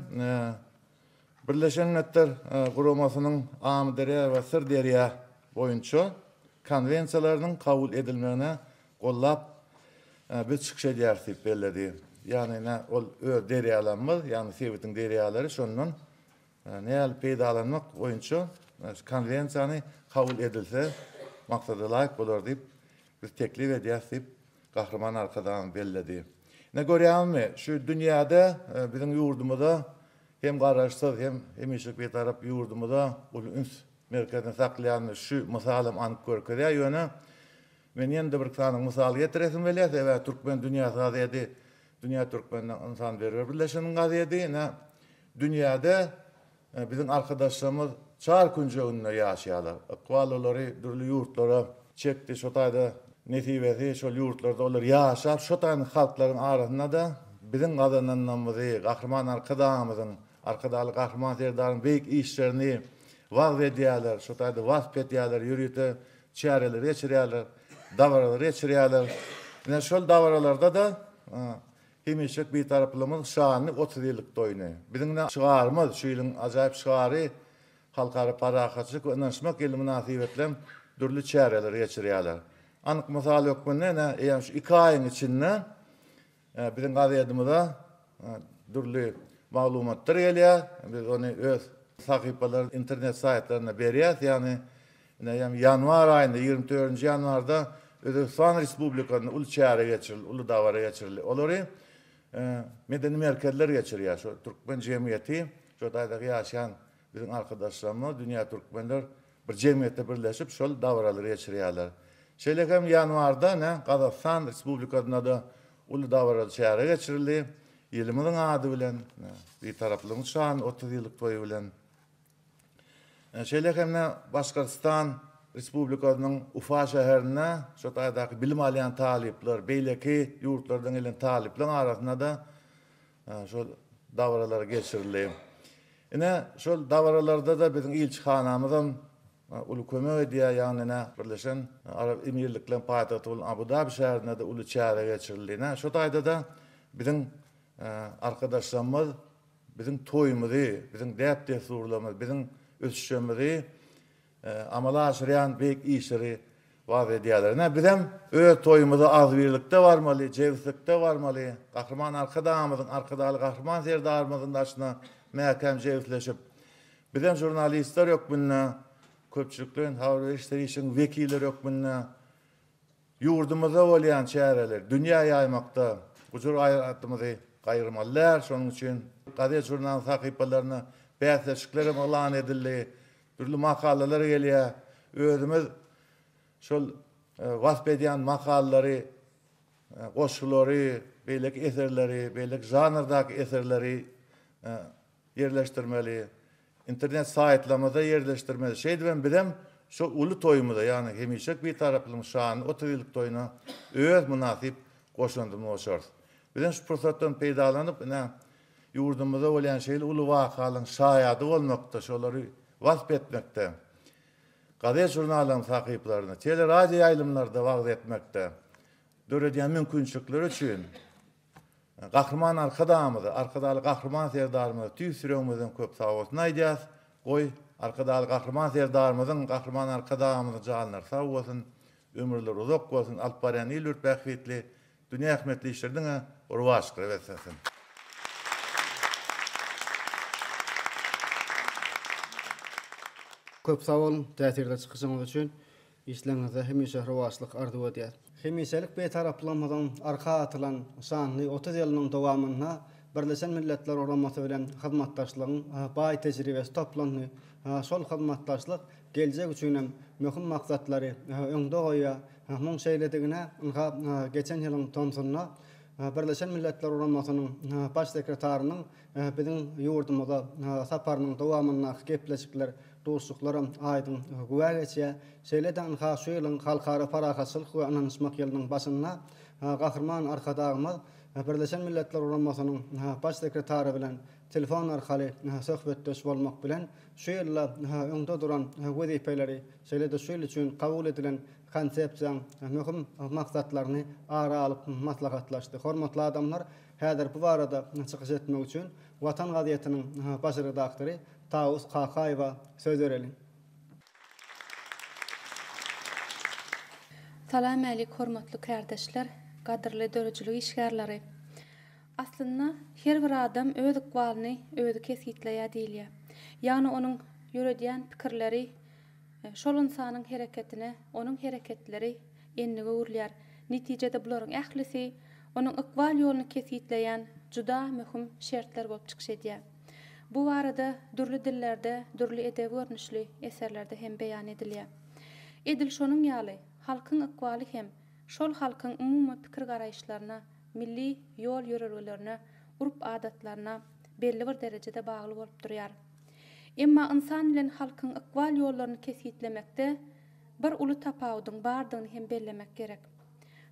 Speaker 5: Birleşen Milletler Guramasının Amdere ve Sırderya boyunca konvensiyalarının kabul edilmegine gollap bir çykyş edýär diýip belledi. Yani ol deryalanmaz, yani sebitin deryaları şondan näl peýdalanmak boyunça konvensiýany kabul edilse maksada laýyk bolar diýip bir teklip edýär diýip Kahraman arkadan belledi. Ne görýärmi? Şu dünýäde biziň ýurdumyzda hem garaşsyz hem hemişik bir tarap ýurdumyzda ul üns merkezine saklayan şu misalym anyk görkezýär. Ýöne men ýende bir tane misal getiresim gelýär. Ewa Türkmen dünýä gazyady, dünýä Türkmenden insan berber birleşeniň gazyady. Dünýäde biziň arkadaşlarymyz çar künjeginde ýaşaýarlar. Iqbalolary dürli ýurtlara çekdi, şotaýda nesibesi şol ýurtlarda olar ýaşap, şotaň halklaryň arasynda da biziň gazananmyzy, Kahraman arkadaşymyzyň, arkadaly Kahraman serdaryň beýik işlerini wagt edýärler, şotaýda wasp edýärler, ýürüýte çäreler geçirýärler, dawralar geçirýärler. Ine şol dawralarda da hemişik bir taraplamyz şanyny 30 ýyllyk doýuny. Biziň şygarymyz, şu ýylyň ajaýyp şygary halkara parahatçylyk we anlaşmak ýyly münasibetler dürli çäreler geçirýärler. Anyk mysal ýokmunda ýa şu 2 aýyň içinde biziň gazyadymyzda dürli maglumatlar gelýär. Biz onu öz sahypalar, internet saýtlaryna berýär. Yani ýanwar aýynda 24 ýanwarda Özbekistan Respublikasynyň ulu çäre geçirildi, ulu dawara geçirildi. Olary medeni merkezler geçirýär. Şu Türkmen jemgyýeti, şu daýda ýaşaýan biziň arkadaşlarymyz, dünýä türkmenler bir jemgyýetde birleşip şol dawralary geçirýärler. Şeýlekem ýanwarda Gazakystan Respublikasyna da ulu dawra çäre geçirildi. Ýylymyzyň ady bilen bir taraplyň şan 30 ýyllyk toýu bilen. Şeýlekem Başkyrgyzstan Respublikasynyň Ufa şäherine şu taýdaky bilim alýan talipler, beýleki ýurtlardan gelen talipler arasynda da şol dawralar geçirildi. Ine şol dawralarda da biziň ilçihanamyzdan ulu kömek edýär, ýani Birleşen Arap Emirlikleri paýtagty bolan Abu Dhabi şäherine de ulu çäre geçirildi. Şu taýda da biziň arkadaşlarymyz biziň toýumyzy, biziň däp desurlarymyz, biziň ösüşimizi amala aşırayan beýik işleri wagt edýärler. Bizem öz toýumyzda azbirlikde barmaly, jewslikde barmaly. Kahraman arkadaşymyzyň, arkadaly Kahraman serdarymyzyň daşyna mäkem jewsleşip. Bizem jurnalistler ýokmunda, köpçülikden habar berişleri işin vekilleri ýokmunda. Ýurdumyzda bolýan çäreler dünýä ýaýmakda gujur aýratymyzy gaýrmallar. Şonuň üçin gazetä jurnal sahypalaryna bäsleşikleri elan edildi. Türlü makalalar gelýär. Özümüz şol wasp edýän makalary, goşulary, beýleki eserleri, beýleki janrdaky eserleri yerleşdirmeli. İnternet saýtlamyzda yerleşdirmeli. Şeýdi ben bilem, şu ulu toýumyzda, ýani hemişek bir taraplyň şany 30 ýyllyk toýuna öz münasip goşundymy oşar. Bilen şu pursatdan peýdalanyp, ýurdumyzda bolýan şeýle ulu wakalyň şaýady bolmakda, şolary wasp etmekde. Gazetä jurnalyň sahyplaryna, teleradio ýaýlymlarda wagt etmekde. Döredýän mümkinçilikler üçin Gahryman arkadamyzy, arkadaly gahryman serdarymyzy tüýsürüňizden köp sag bolsun aýdýas. Goý arkadaly gahryman serdarymyzyň gahryman arkadamyzy janynar sag bolsun, ömürler uzak bolsun, alyp barýan il ürpäkli, dünýä ähmetli işlerdiňe urwaş gyrbesin.
Speaker 3: Köp sag bolun, täsirde çykyşyňyz üçin işleňizde hemişe rowatlyk arzu edýär. Hemiselik betaraplanmadan arka atılan sanly 30 ýylynyň dowamyna Birleşen Milletler Uramasy bilen hyzmatdaşlygyň baý tejribesi toplandy. Şol hyzmatdaşlyk geljek üçin hem möhüm maksatlary öňde goýa, muň şeýledigine geçen ýylyň tonsunna Birleşen Milletler Uramasynyň baş sekretarynyň biziň ýurdumyza saparynyň dowamyna gepleşikler dostluklarım aydın güwa geçýär. Şeýleden şu ýylyň halkara parahatçylyk we ananyşmak ýylynyň başynda gahryman arkadagymyz Birleşen Milletler Uramasynyň baş sekretary bilen telefon arkaly söhbetdeş bolmak bilen şu ýylla öňde duran wezipeleri şeýlede şu ýyl üçin kabul edilen konsepsiýaň möhüm maksatlaryny ara alyp maslahatlaşdy. Hormatly adamlar, häzir bu barada çykyş etmek üçin Watan gaziýetiniň baş redaktory Taus Qaqaýewa söz berelin.
Speaker 6: Salam alaykum hormatly kardeşler, gadyrly dörejilik işgärleri. Aslynda her bir adam öz ikbalyny özü kesgitleýär diýilýär. Ýagny onuň ýöredýän pikirleri şol insanyň hereketine, onuň hereketleri ennige urlýar. Netijede bularyň ählisi onuň ikbal ýoluny kesgitleýän juda möhüm şertler bolup çykýar. Bu barada dürli dillerde, dürli edebi görnüşli eserlerde hem beýan edilýär. Edil şonuň ýaly, halkyň ikbaly hem şol halkyň umumy pikir garaýşlaryna, milli ýol ýörelgelerine, urp adatlaryna belli bir derejede bagly bolup durýar. Emma insan bilen halkyň ikbal ýollaryny kesgitlemekde bir uly tapawudyň bardygyny hem bellemek gerek.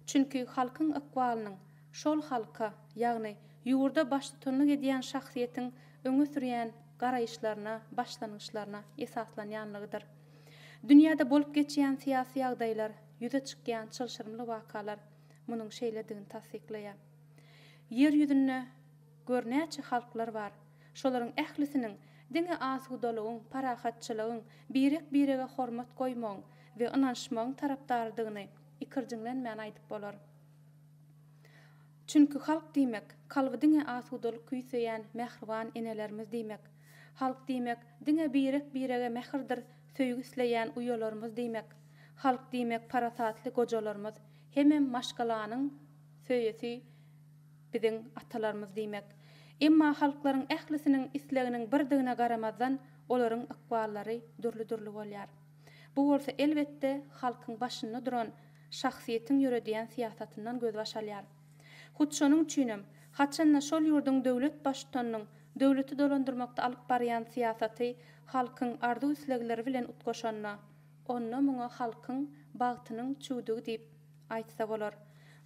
Speaker 6: Çünki halkyň ikbalynyň şol halka, ýagny ýurda başlyk edýän şahsiýetiň öňe sürýän garaýşlaryna, başlanyşlaryna esaslanýanlygydyr. Dünýäde bolup geçýän syýasy ýagdaýlar, ýüze çykýan çylşyrmly wakalar munyň şeýledigini tasdikleýär. Yer ýüzünde görnäçe halklar bar. Şolaryň ählisiniň diňe asudalygyň, parahatçylygyň, birek-birege hormat goýmagyň we inançmagyň tarapdarydygyny ikirjiňlenmän aýdyp bolar. Çünki halk diýmek, kalby diňe asudalyk küýseýän mehriban enelerimiz diýmek. Halk diýmek, diňe birek-birege mehirdir söýgü isleýän uýalarymyz diýmek. Halk diýmek, parasatly gojalarymyz, hemem maşgalanyň söýesi biziň atalarymyz diýmek. Emma halklaryň ählisiniň isleginiň birdigine garamazdan olaryň ikballary dürli-dürli bolýar. Bu bolsa elbetde halkyň başynda duran şahsiýetiň ýöredýän siýasatyndan göz başalýar. Hut şonuň üçinem haçanna şol ýurduň döwlet başçynyň döwleti dolandyrmakda alyp barýan siýasaty halkyň arzu islegleri bilen utgaşanna, onna muňa halkyň bagtynyň çuwdugy diýip aýtsa bolar.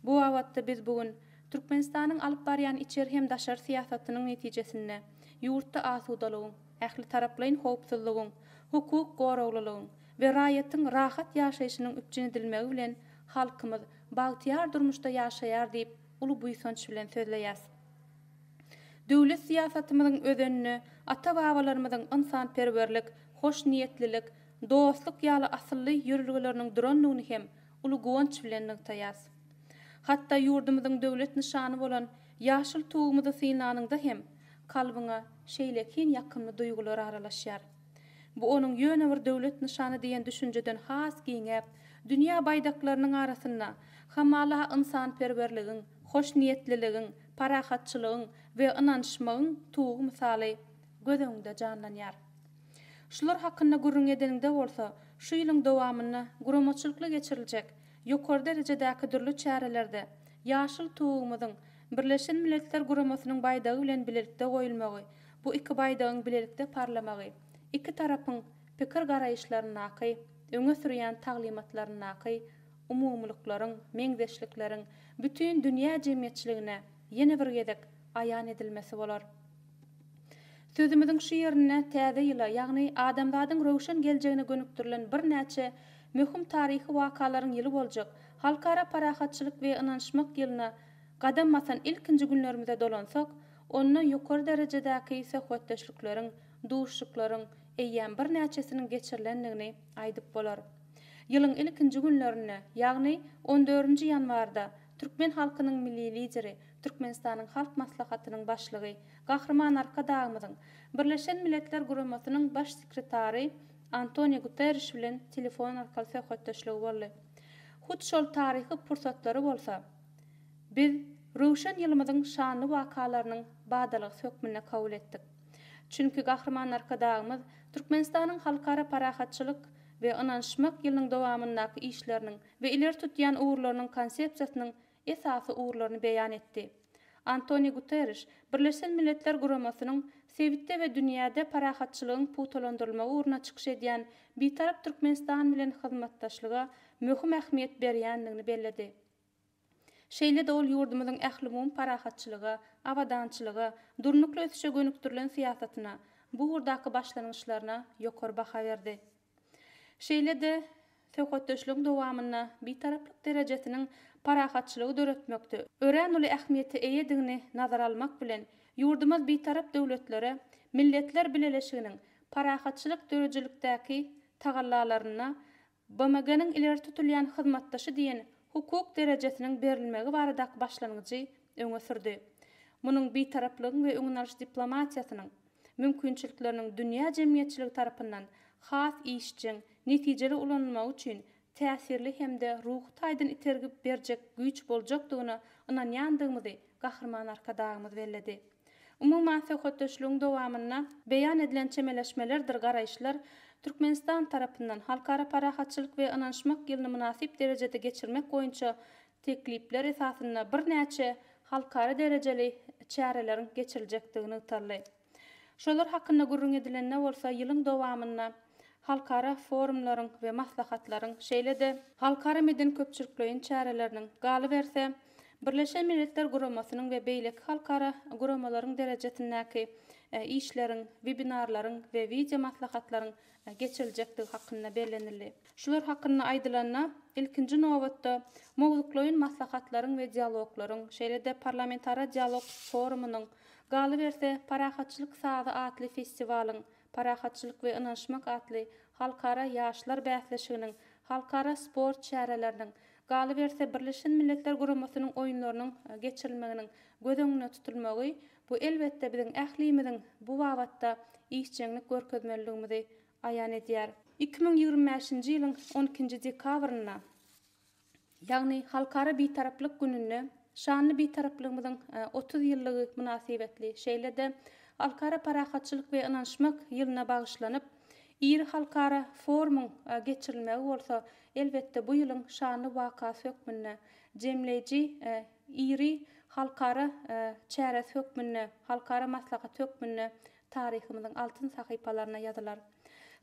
Speaker 6: Bu awatda biz bugün Türkmenistanyň alyp barýan içer hem daşar siýasatynyň netijesinde ýurtda asudalygyň, ähli taraplaryň howpsuzlygyň, hukuk goraglygyň we raýatyň rahat ýaşaýyşynyň üpjün edilmegi bilen halkymyz bagtyar durmuşda ýaşaýar diýip uly buýsanç bilen sözleýär. Döwlet siýasatymyzyň özenini ata-babalarymyzyň insanperwerlik, hoş niýetlilik, dostluk ýaly asylly ýürülgeleriniň duranlygyny hem uly gowanç bilen nyktaýar. Hatta ýurdumyzyň döwlet nişany bolan ýaşyl tuğumyzy synanyňda hem kalbyňa şeýlekin ýakynly duýgular aralaşýar. Bu onuň ýöne bir döwlet nişany diýen düşünjeden has giňep, dünýä baýdaklarynyň arasynda hamala insanperwerligiň, hoş niýetliligiň, parahatçylygyň we inançmagyň tuğu misaly göz öňünde janlanýar. Şular hakynda gurrun edeninde bolsa, şu ýylyň dowamyna guramaçylykla geçiriljek ýokary derejedäki dürli çärelerde ýaşyl tuğumyzyň Birleşen Milletler Guramasynyň baýdagy bilen bilelikde goýulmagy, bu iki baýdagyň bilelikde parlamagy, iki tarapyň pikir garaýşlaryny öňe sürýän taglimatlaryny umumlyklaryň, meňzeşlikleriň bütün dünýä jemgyýetçiligine ýene bir gezek aýan edilmesi bolar. Sözümizin şu ýerine täze ýyla, ýagny adamzadyň rowşan geljegine gönüktirilen bir näçe möhüm taryhy wakalaryň ýyly boljak. Halkara parahatçylyk we inançmak ýylyna Gadammasan ilkinji günlerimize dolansak, onna ýokary derejedäki söhbetdeşlikleriň, duşuşlyklaryň eýýän bir näçesiniň geçirilendigini aýdyp bolar. Ýylyň ilkinji günlerine, ýagny 14-nji ýanwarda Türkmen halkynyň milli lideri, Türkmenistanyň halk maslahatynyň başlygy, Gahrman Arkadağymyzyň Birleşen Milletler Guramasynyň baş sekretary Antonio Guterres bilen telefon arkaly söhbetdeşligi boldy. Hut şol taryhy pursatlary bolsa, biz Ruşan ýylymyzyň şanly wakalarynyň badalyg sökmüne kabul etdik. Çünki Gahrman Arkadağymyz Türkmenistanyň halkara parahatçylyk we ynanşmak ýylynyň dowamyndaky işleriniň we ileri tutýan uğurlarynyň konsepsiýasynyň esasy uğurlaryny beýan etdi. Antonio Guterres Birleşen Milletler Guramasynyň Sebitde we dünýäde parahatçylygyň putalandyrylmagy uğruna çykyş edýän bitarap Türkmenistan bilen hyzmatdaşlyga möhüm ähmiýet berýändigini belledi. Şeýle de ol ýurdumyzyň ähli parahatçylyga, awadançylyga, durnukly ösüşe gönüktirilen siýasatyna, bu ugurdaky başlanyşlaryna ýokary baha berdi. Şeýle de söhbetdeşligiň dowamyna bitaraplyk derejesiniň parahatçylygy döretmekde. Örän uly ähmiýeti eýedigini nazara almak bilen ýurdumyz bitarap döwletlere milletler birleşiginiň parahatçylyk dörejilikdäki tagallalaryna BMG-niň ileri tutulýan hyzmatdaşy diýen hukuk derejesiniň berilmegi baradaky başlanyjy öňe sürdi. Munyň bitaraplygyň we öňünarş diplomatiýasynyň mümkinçilikleriniň dünýä jemgyýetçiligi tarapyndan has işçiň netijeli ulanmagy üçin täsirli hemde ruh taýdan itergip berjek güýç boljakdygyna ynanýandygymyzy Gahrman Arkadağymyz belledi. Umuman söhbetdeşligiň dowamyna beýan edilen çemeleşmelerdir garaýşlar Türkmenistan tarapyndan halkara parahatçylyk we ynanşmak ýylyny münasip derejede geçirmek boýunça teklipler esasynda bir näçe halkara derejeli çäreleriň geçiriljekdigini ýytarly. Şolar hakynda gurrun edilen ne bolsa ýylyň dowamyna halkara forumlaryň we maslahatlaryň şeýle de halkara meden köpçülikligiň çäreleriniň galy berse Birleşen Milletler Guramasynyň we beýleki halkara guramalaryň derejesindäki işleriň, webinarlaryň we video maslahatlaryň geçiriljekdigi hakynda bellenildi. Şular hakynda aýdylanna ilkinji nowatda mowzuklaryň maslahatlaryň we dialoglaryň, şeýle de parlamentara dialog forumynyň galy berse parahatçylyk sazy atly festiwaliň, parahatçylyk we ynanşmak atly halkara ýaşlar bäsleşiginiň, halkara sport çäreleriniň galy berse Birleşen Milletler Guramasynyň oýunlarynyň geçirilmeginiň göz öňüne tutulmagy bu elbetde biziň ählimizin bu wagtda işçilik görkezmeligimizi aýan edýär. 2025-nji ýylyň 12-nji dekabryna ýagny halkara bitaraplyk gününe şanly bitaraplygymyzyň 30 ýyllygy münasibetli şeýle de halkara parahatçylyk we ynanşmak ýylyna bagyşlanyp iri halkara forumyň geçirilmegi bolsa elbetde bu ýylyň şanly waka sökmüne jemleýiji iri halkara çäre sökmüne, halkara maslahat sökmüne taryhymyzyň altyn sahypalaryna ýazylar.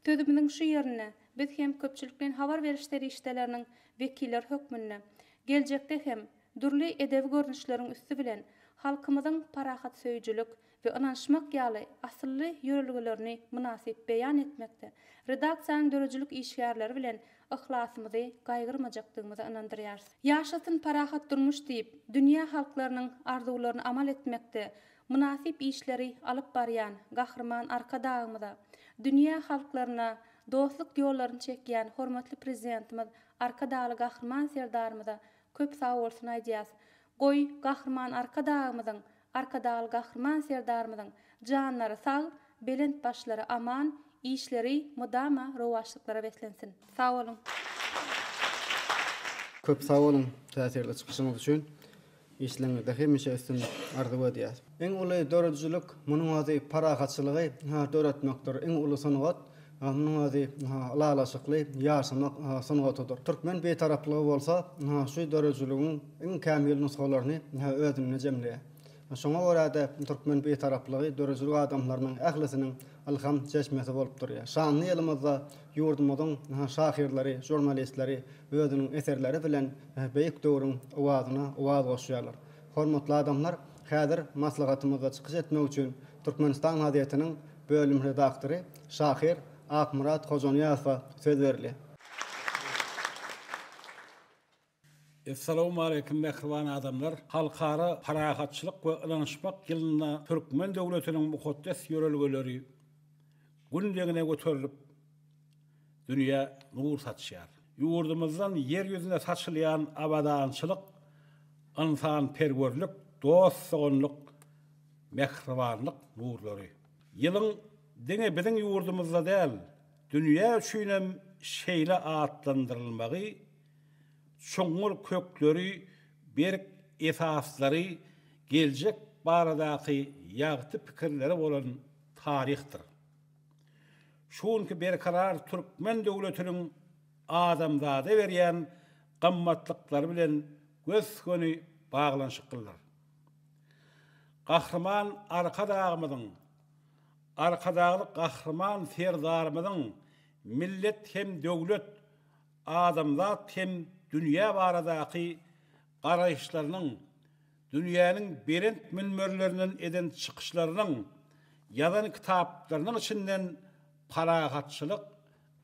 Speaker 6: Sözümüziň şu ýerine biz hem köpçülikden habar berişleri işleriniň wekiller hökmüne geljekde hem durly edebi görnüşleriň üstü bilen halkymyzyň parahat söýjülük we ynanşmak ýaly asylly ýörelgilerini münasip beýan etmekde. Redaksiýanyň dörejilik işgärleri bilen ihlasymyzy gaýgyrmajakdygymyzy ynandyrýar. Ýaşasyn parahat durmuş diýip dünýä halklarynyň arzularyny amal etmekde münasip işleri alyp barýan Gahrman Arkadağymyza dünýä halklaryna dostluk ýollaryny çekýän hormatly prezidentimiz Arkadaly Gahrman Serdarymyza köp sag bolsun aýdýas. Goý Gahrman Arkadağymyzyň Arkadaly Gahrman Serdarymyzyň janlary sag, belent başlary aman, işleri mudama rowaşlyklara beslensin. Sag bolun.
Speaker 3: Köp sag bolun täsirli çykyşyňyz üçin. İşleňizde hemişe üstün arzuw edýäs. Eň uly döredjilik munyň azy parahatçylygy döretmekdir. Eň uly sanagat munyň azy alalaşykly ýaşamak sanaгаtydyr. Türkmen betaraplygy bolsa, şu döredjiligiň eň kämil nusgalaryny özüne jemleýär. Şoňa görä de Türkmen betaraplygy dörejilik adamlarynyň ählisiniň alham çeşmesi bolup durýar. Şanly ýylymyzda ýurdumyzyň şahirleri, jurnalistleri özüniň eserleri bilen beýik döwrüň owazyna owaz goşýarlar. Hormatly adamlar, häzir maslahatymyza çykyş etmek üçin Türkmenistan Hadyýatynyň bölüm redaktory Şahir Akmurat Hojanyýazowa söz berilýär.
Speaker 7: Assalamu alaikum mehriban adamlar. Halkara parahatçılık ve ılanışmak yılına Türkmen devletinin mukaddes yörelgeleri gündegine götürülüp dünya nur saçışar. Yurdumuzdan yeryüzüne saçılayan abadançılık, insan perverlik, dostluğunluk, mehribanlık nurları. Yılın dine bizim yurdumuzda değil, dünya üçünem şeyle adlandırılmağı, çoğul kökleri, bir esasları, gelecek baradaki yağıtı fikirleri olan tarihtir. Şunki bir karar Türkmen devletinin adamzada veriyen qımmatlıkları bilen göz könü bağlanışıqlar. Qahraman arkadağılık qahraman serdarımızın millet hem devlet adamzat hem dünya baradaki qarayışlarının, dünyanın berent münmerlerinin eden çıkışlarının, yazan kitaplarının içinden parahatçılık,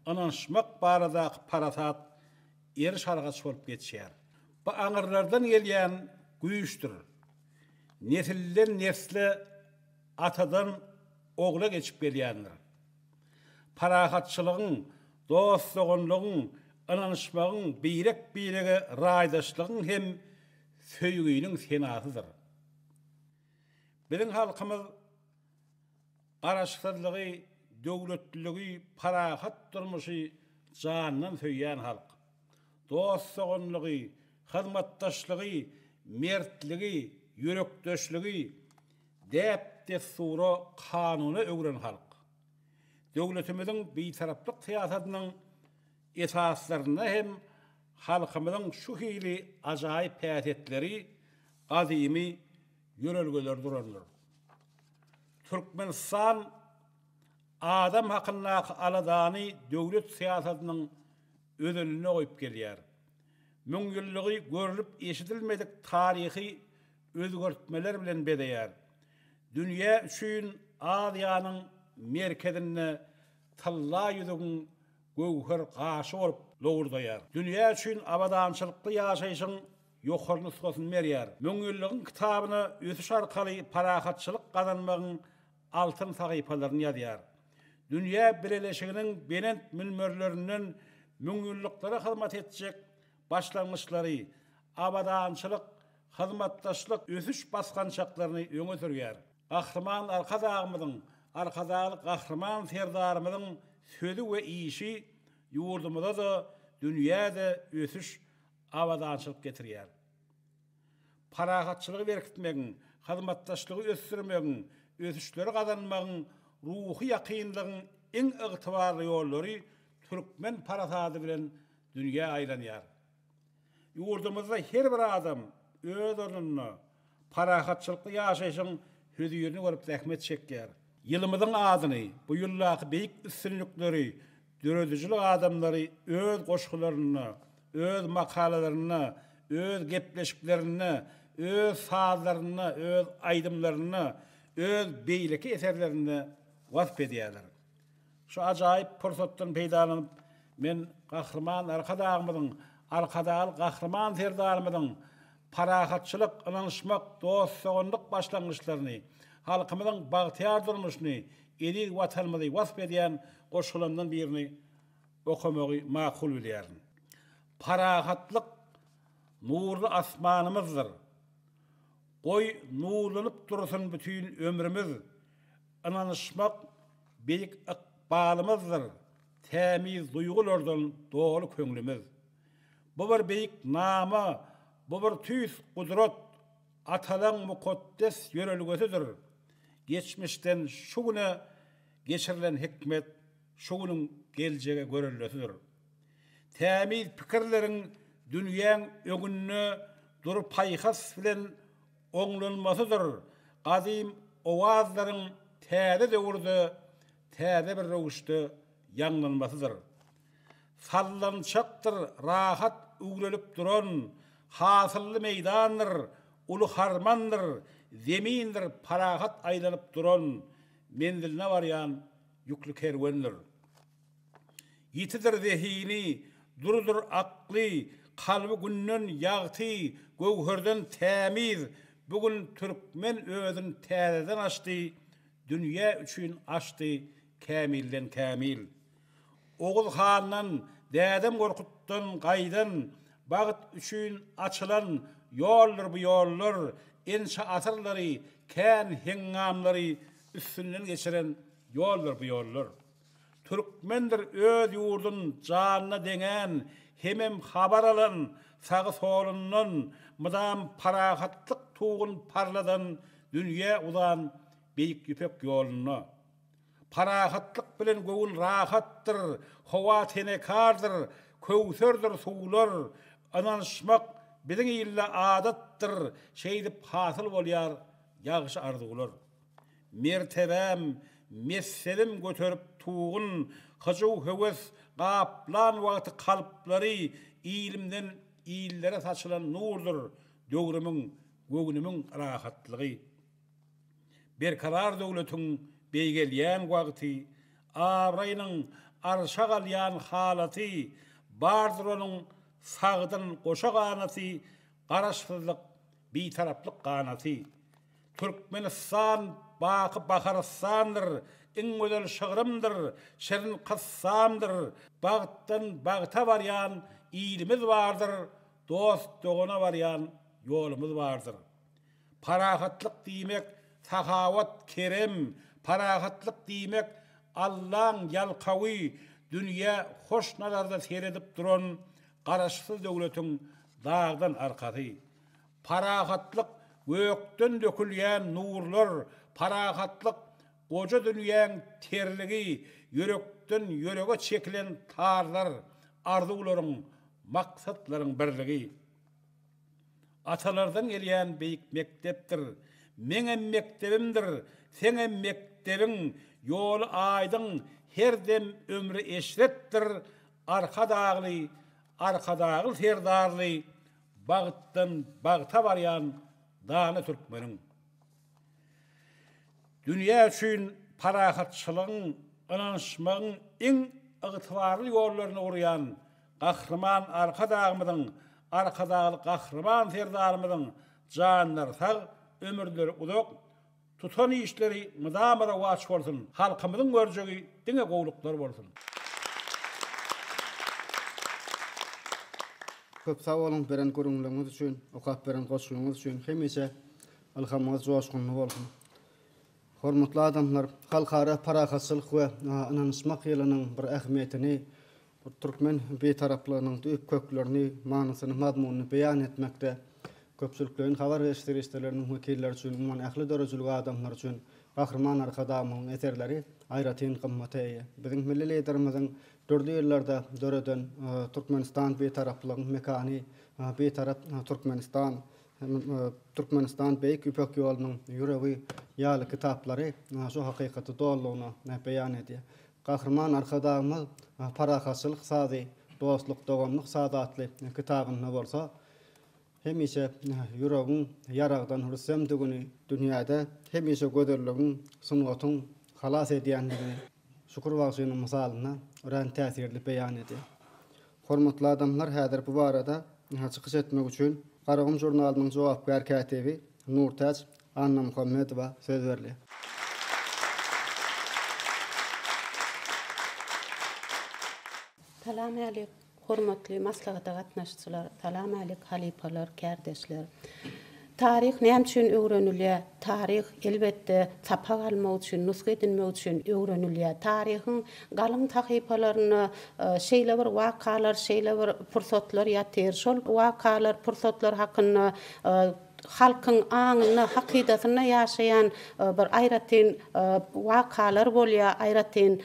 Speaker 7: ınanışmak baradaki parasat eriş argası olup geçer. Bu anırlardan gelen güýçtür. Nesilden nesle atadan oğula geçip gelýändir. Parahatçılığın, dostluğunluğun, ınanışmağın, birege raýdaşlığın hem söýgüýüniň senatydyr. Bizim halkymız garaşsyzlygy, döwletligi, parahat durmuşy janynyň söýýän halk. Dostluğunlugy, hyzmatdaşlygy, mertligi, ýürekdeşligi, däpde sura kanuny öwren halk. Döwletimiziň beýtaraplyk syýasatynyň esaslaryna hem halkymyzyň şu hili ajaýyp päsetleri, azymy ýörelgeler duranlar. Türkmenistan adam hakyna aladany döwlet syýasatynyň ödününe goýup gelýär. Müň ýylligi görülip eşidilmedik tarihi özgörtmeler bilen bedeýär. Dünýä üçin Aziýanyň merkezine talla ýüzüň göwher gaşy bolup lowurdaýar. Dünýä üçin abadançylykly ýaşaýyşyň ýokary nusgasyny berýär. Müň ýyllygyň kitabyny ösüş arkaly parahatçylyk gazanmagyň altyn sahypalaryny ýazýar. Dünýä birleşiginiň berent münmerlerinden müň ýyllyklara hyzmat etjek başlangyçlary, abadançylyk, hyzmatdaşlyk ösüş basgançaklaryny öňe sürýär. Qahraman arkadalyk qahraman serdarymyzyň sözü we işi ýurdumyzda da dünýäde ösüş abadançylyk getirýär. Parahatçylygy berkitmegiň, hyzmatdaşlygy ösdürmegiň, ösüşleri gazanmagyň ruhy ýakynlygyň iň ygtybarly ýollary Türkmen parasady bilen dünýä aýlanýar. Ýurdumyzda her bir adam öz onuny parahatçylykly ýaşaýyşyň hüzüýürini görüp zähmet çekýär. Ýylymyzyň adyny, bu ýyllaky beýik üstünlükleri, döredijilik adamlary öz goşgularyny, öz makalalaryny, öz gepleşiklerini, öz sazlaryny, öz aýdymlaryny, öz beýleki eserlerini wasp edýärler. Şu ajaýyp pursatdan peýdalanyp men qahraman arkadalyk qahraman serdarymyzyň parahatçylyk, ynanışmak, dostluğunluk başlangyçlaryny, halkymyzyň bagtyar durmuşyny, eri watanymyzy wasp edýän goşgulandan birini okamagy makul bilýärin. Parahatlyk nurly asmanymyzdyr. Goý nurlanyp dursun bütün ömrümiz. Ynanışmak beýik ykbalymyzdyr. Tämiz duýgulardan dolu köňlümiz. Bu bir beýik nama, bu bir tüýs gudrat, atalan mukaddes ýörelgesidir. Geçmişden şu güne geçirilen hikmet, şu günün geljege görüllesidir. Tämiz pikirleriň dünýäň öňünde durup paýhas bilen oňlanmasydyr. Gadim owazlaryň täze döwürde, täze bir rowuşda ýanglanmasydyr. Sallançakdyr, rahat ugrelip duran, hasıllı meydandır, ulu harmandır, zemindir, parahat aýlanyp duran, menziline varyan yüklü kerwendir. Yitidir zehini, durudur akli, kalbi günnün yağtı, gövherden temiz, bugün Türkmen özün tədədən açtı, dünya üçün açtı, kamilden kamil. Oğuz Xan'dan, Dədəm Qorquddan qaydan, bağıt üçün açılan yollar bu yollar, enşa atırları, kən hengamları üstünden geçiren yollar bu yollar. Türkmendir öz yurdun canına denen, hemem habar alan, sağı solundan, mıdam parahatlık tuğun parladan, dünya ulan beyik yüpek yoluna. Parahatlık bilen göğün rahattır, hava tenekardır, kövsördür suğular, ananışmak bizim illa adattır, şeydip hasıl olyar, yağış arzuğular. Mertebem, messelim götürüp tuğun, hıcı höves, qaplan vakti kalpları, ilimden iyillere saçılan nurdur, dögrümün, göğünümün rahatlığı. Bir karar devletin beygeleyen vakti, avrayının arşa galyan halatı, bardır onun sağdan koşa qanatı, qaraşsızlık, bir taraflık qanatı. Türkmenistan bakı Bakarastandır, en özel şığırımdır, şerin kassamdır, bağıttan bağıta varyan iyilimiz vardır, dost doğuna varyan yolumuz vardır. Parahatlık demek, sahavat kerem, parahatlık demek, Allah'ın yalqavi, dünya hoş nazarda seyredip duran, qaraşsız devletin dağdan arkası. Parahatlık, gökten dökülyen nurlar, parahatlık, koca dünyanın terligi, yürekten yürege çekilen tarlar, arzuların, maksatların birligi. Atalardan gelen beyik mekteptir, menem mektebimdir, senem mektebin, yolu aydın, her dem ömrü eşrettir, arkadağıl serdarlı, bağıttan bağıta varyan dağını Türkmenin. Dünya üçün parahatçılığın, ınanışmağın en ıgıtvarlı yollarını uğrayan kahraman arkadağlı kahraman serdarımızın canlar sağ, ömürleri uzak, tutan işleri mıdamara vaç olsun, halkımızın göreceği dine qoğluklar olsun.
Speaker 3: Köp sağ olun beren görüngleriniz üçün, okap beren goşluğunuz üçün hemişe alhamdulillah joşkunlu olsun. Hormatly adamlar, halkara parahatçylyk we inanışmak ýylynyň bir ähmiýetini, bu türkmen betaraplygynyň düýp köklerini, manysyny, mazmunyny beýan etmekde köpçüliklerin habar eşdirişlerinin wekilleri üçin, umman ähli dörejilik adamlar üçin gahrman arkadamyň eserleri aýratyn gymmaty eýe. Biziň milli liderimiziň dördi ýyllarda döreden Türkmenistan betaraplygynyň mekany, betarap Türkmenistan beýik ýüpek ýolunyň ýüregi ýaly kitaplary şu hakykaty dollugyna beýan edýär. Gahrman arkadamyz parahatçylyk sazy, dostluk, dogomlyk sadatly kitabyny bolsa, hemişe ýüregiň ýaragdan hürsемdigini, dünýäde hemişe göderligiň, sungatyň halas edýändigini şükür bagşynyň misalyna ören täsirli beýan edýär. Hormatly adamlar, häzir bu barada çykyş etmek üçin Qaragum jurnalynyň jogapkar katibi Nurtaç Anna Muhammedowa söz berýär.
Speaker 8: Salam aleyk, hormatly maslahat gatnaşçylar, salam aleyk halipalar, kardeşler. Tarih näme üçin öwrenilýär? Tarih elbetde tapa galmak üçin, nusga edilmek üçin öwrenilýär. Tarihiň galyň tahypalaryny şeýle bir wakalar, şeýle bir pursatlar ýatyr. Şol wakalar, pursatlar hakyny halkyň aňyny, hakydatyny ýaşaýan bir aýratyn wakalar bolýar, aýratyn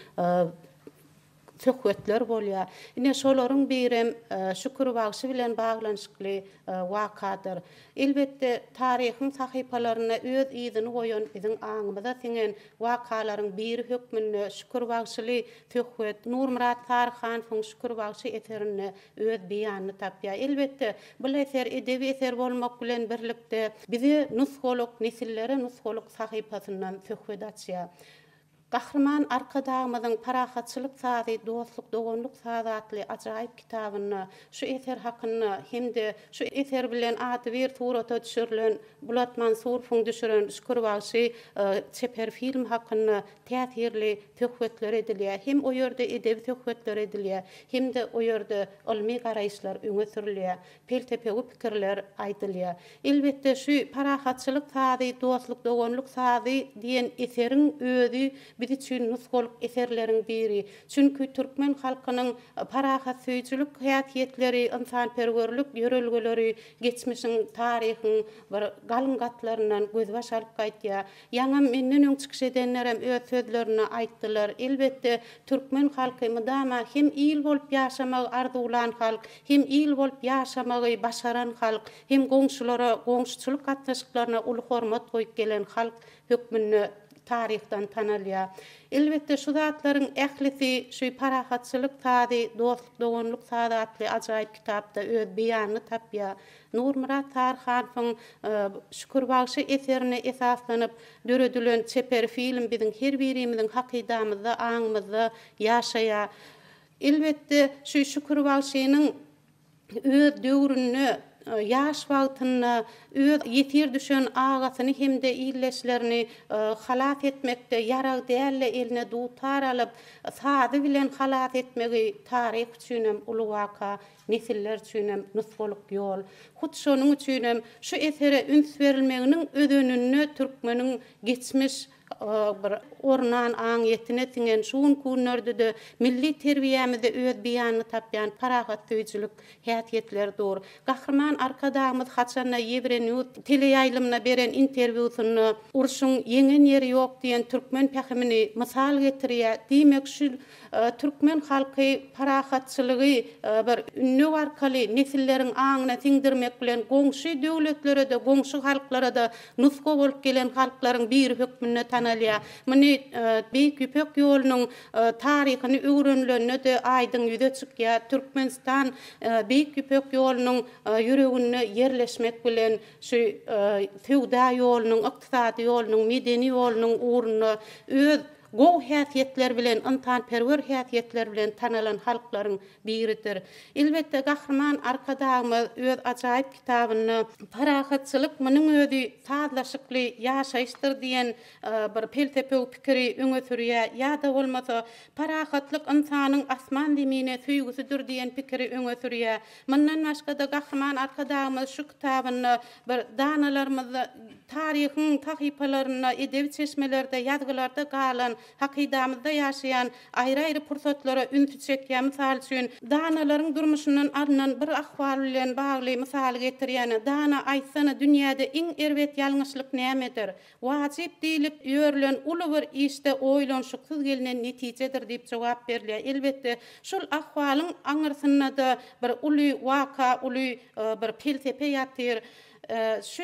Speaker 8: söhbetler bolýar. Ine şolaryň birem şükür bagşy bilen baglanşykly wakadyr. Elbetde tarihiň sahypalaryna öz ýyzyny goýan biziň aňymyza singen wakalaryň biri hökmünde şükür bagşyly söhbet Nurmurat Tarhanowyň şükür bagşy eserini öz beýanyny tapýar. Elbetde bu eser edebi eser bolmak bilen birlikde bizi nusholuk, nesillere nusholuk sahypasyndan söhbet açýar. Kahraman arkadağımızın parahatçılık saati, dostluk, dogonluk saatli acayip kitabını, şu eser hakkını, hem de şu eser bilen adı bir tuğrata düşürülen, Bulat Mansur fun düşüren şükürbaşı çeper film hakkını teatirli töhvetler ediliyor. Hem o yerde edebi töhvetler ediliyor, hem de o yerde ilmi garayışlar öňe sürülüyor, peltepegi pikirler aýdylýar. Elbette şu parahatçılık saati, dostluk, dogonluk saati diyen eserin özü biz için nuskoluk eserlerin biri. Çünkü Türkmen halkının parahat söýjülük häsiýetleri, insanperwerlik ýörelgeleri, geçmişin, tarihin bir galyň gatlaryndan gözbaş alyp gaýtýar. Ýa-da menden öň çykyş edenlerem öz sözlerini aýtdylar. Elbette Türkmen halky mydama hem iyil bolup ýaşamagy arzulan halk, hem iyil bolup ýaşamagy başaran halk, hem goňşulara, goňşuçylyk gatnaşyklaryna uly hormat goýup gelen halk hökmünde tarihten tanalýar. Elbette şu zatlaryň ählisi şu parahatçylyk saati, dostluk, dogonluk saatly ajaýyp kitapda öz beýanyny tapýar. Nurmurat Tarxanowyň Şükürbaşy eserine esaslanyp döredilen çeper film biziň her birimiziň hakydamyzda, aňymyzda ýaşaýar. Elbette şu Şükürbaşynyň öz döwrüni yaş wagtyny öz ýetir düşen agasyny hem de illeşlerini halat etmekde ýarag dälle eline dutar alyp sady bilen halat etmegi tarih üçin uly waka, nesiller üçin nusfoluk ýol. Hut şonuň üçin şu esere üns berilmeginiň ödönüni türkmeniň geçmiş bir ornan aň ýetine tingen şuun kunlarda da milli terbiýemizde öz beýanyny tapýan parahat söýjülük häsiýetler dur. Gahryman arkadağımız haçanna ýebrenýut teleýaýlymyna beren interwýusyny urşuň ýeňen ýeri ýok diýen türkmen pähimini mysal getirýär. Diýmek şu türkmen halky parahatçylygy bir ünlü arkaly nesilleriň aňyna tiňdirmek bilen goňşy döwletlere de, goňşy halklara da nusko bolup gelen halklaryň bir hökmüne tanalýar. Meni Beýik Ýüpek ýolunyň taryhyny öwrenlenne de aýdyň ýüze çykýar. Türkmenistan Beýik Ýüpek ýolunyň ýüregine yerleşmek bilen şu feodal ýolunyň, ykdysady ýolunyň, medeni ýolunyň uğruna öz gow häsiýetler bilen, intanperwer häsiýetler bilen tanalan halklaryň biridir. Elbette Gahryman arkadağymyz öz ajaýyp kitabyny parahatçylyk munyň özi sadlaşykly ýaşaýyşdyr diýen bir peltepeg pikiri öňe sürýär. Ýa-da bolmasa parahatlyk insanyň asman demine süýgüsidir diýen pikiri öňe sürýär. Mundan başga da Gahryman arkadağymyz şu kitabyny bir danalarymyzda tarihin tahypalaryna, edebi çeşmelerde, ýazgylarda galan hakydamyzda ýaşaýan aýry-aýry pursatlara ünsü çekýän mysal üçin danalaryň durmuşyndan arnan bir ahwal bilen bagly mysal getirýän dana aýtsana dünýäde iň erwet ýalňyşlyk nämedir? Wajyp diýilip ýörlen uly bir işde oýlanşyksyz gelinen netijedir diýip jogap berýär. Elbette şol ahwalyň aňyrsyna da bir uly waka, uly bir peltepe ýatyr. Şu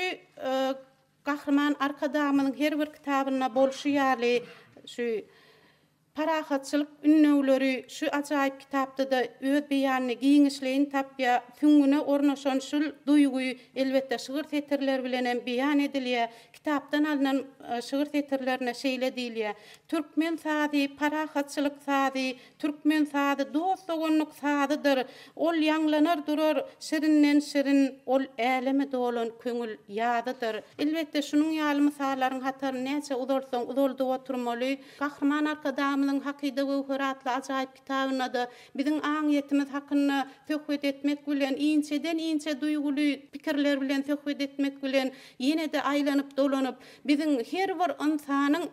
Speaker 8: Gahryman arkadağımyň her bir kitabyna bolşýarly şu parahatçylyk ünnewleri şu ajaýyp kitapda da öz beýanyny giňişleýin tapýar. Süňüne ornaşan şu duýguy elbette şygyr setirler bilen hem beýan edilýär. Kitapdan alynan şygyr setirlerine şeýle diýilýär. Türkmen sady, parahatçylyk sady, türkmen sady dost dogonluk sadydyr. Ol ýanglanar durar, şirinden şirin, ol äleme dolan köňül ýadydyr. Elbette şunyň ýaly mysallaryň hatary näçe uzalsaň uzaldy oturmaly. Gahryman arkadağymyň hakyda gowharatly ajaýyp kitabyna da biziň aňyetimiz hakyna söhbet etmek bilen, inçeden inçe duýguly pikirler bilen söhbet etmek bilen ýene de aýlanyp dolanyp biziň her bir insanyň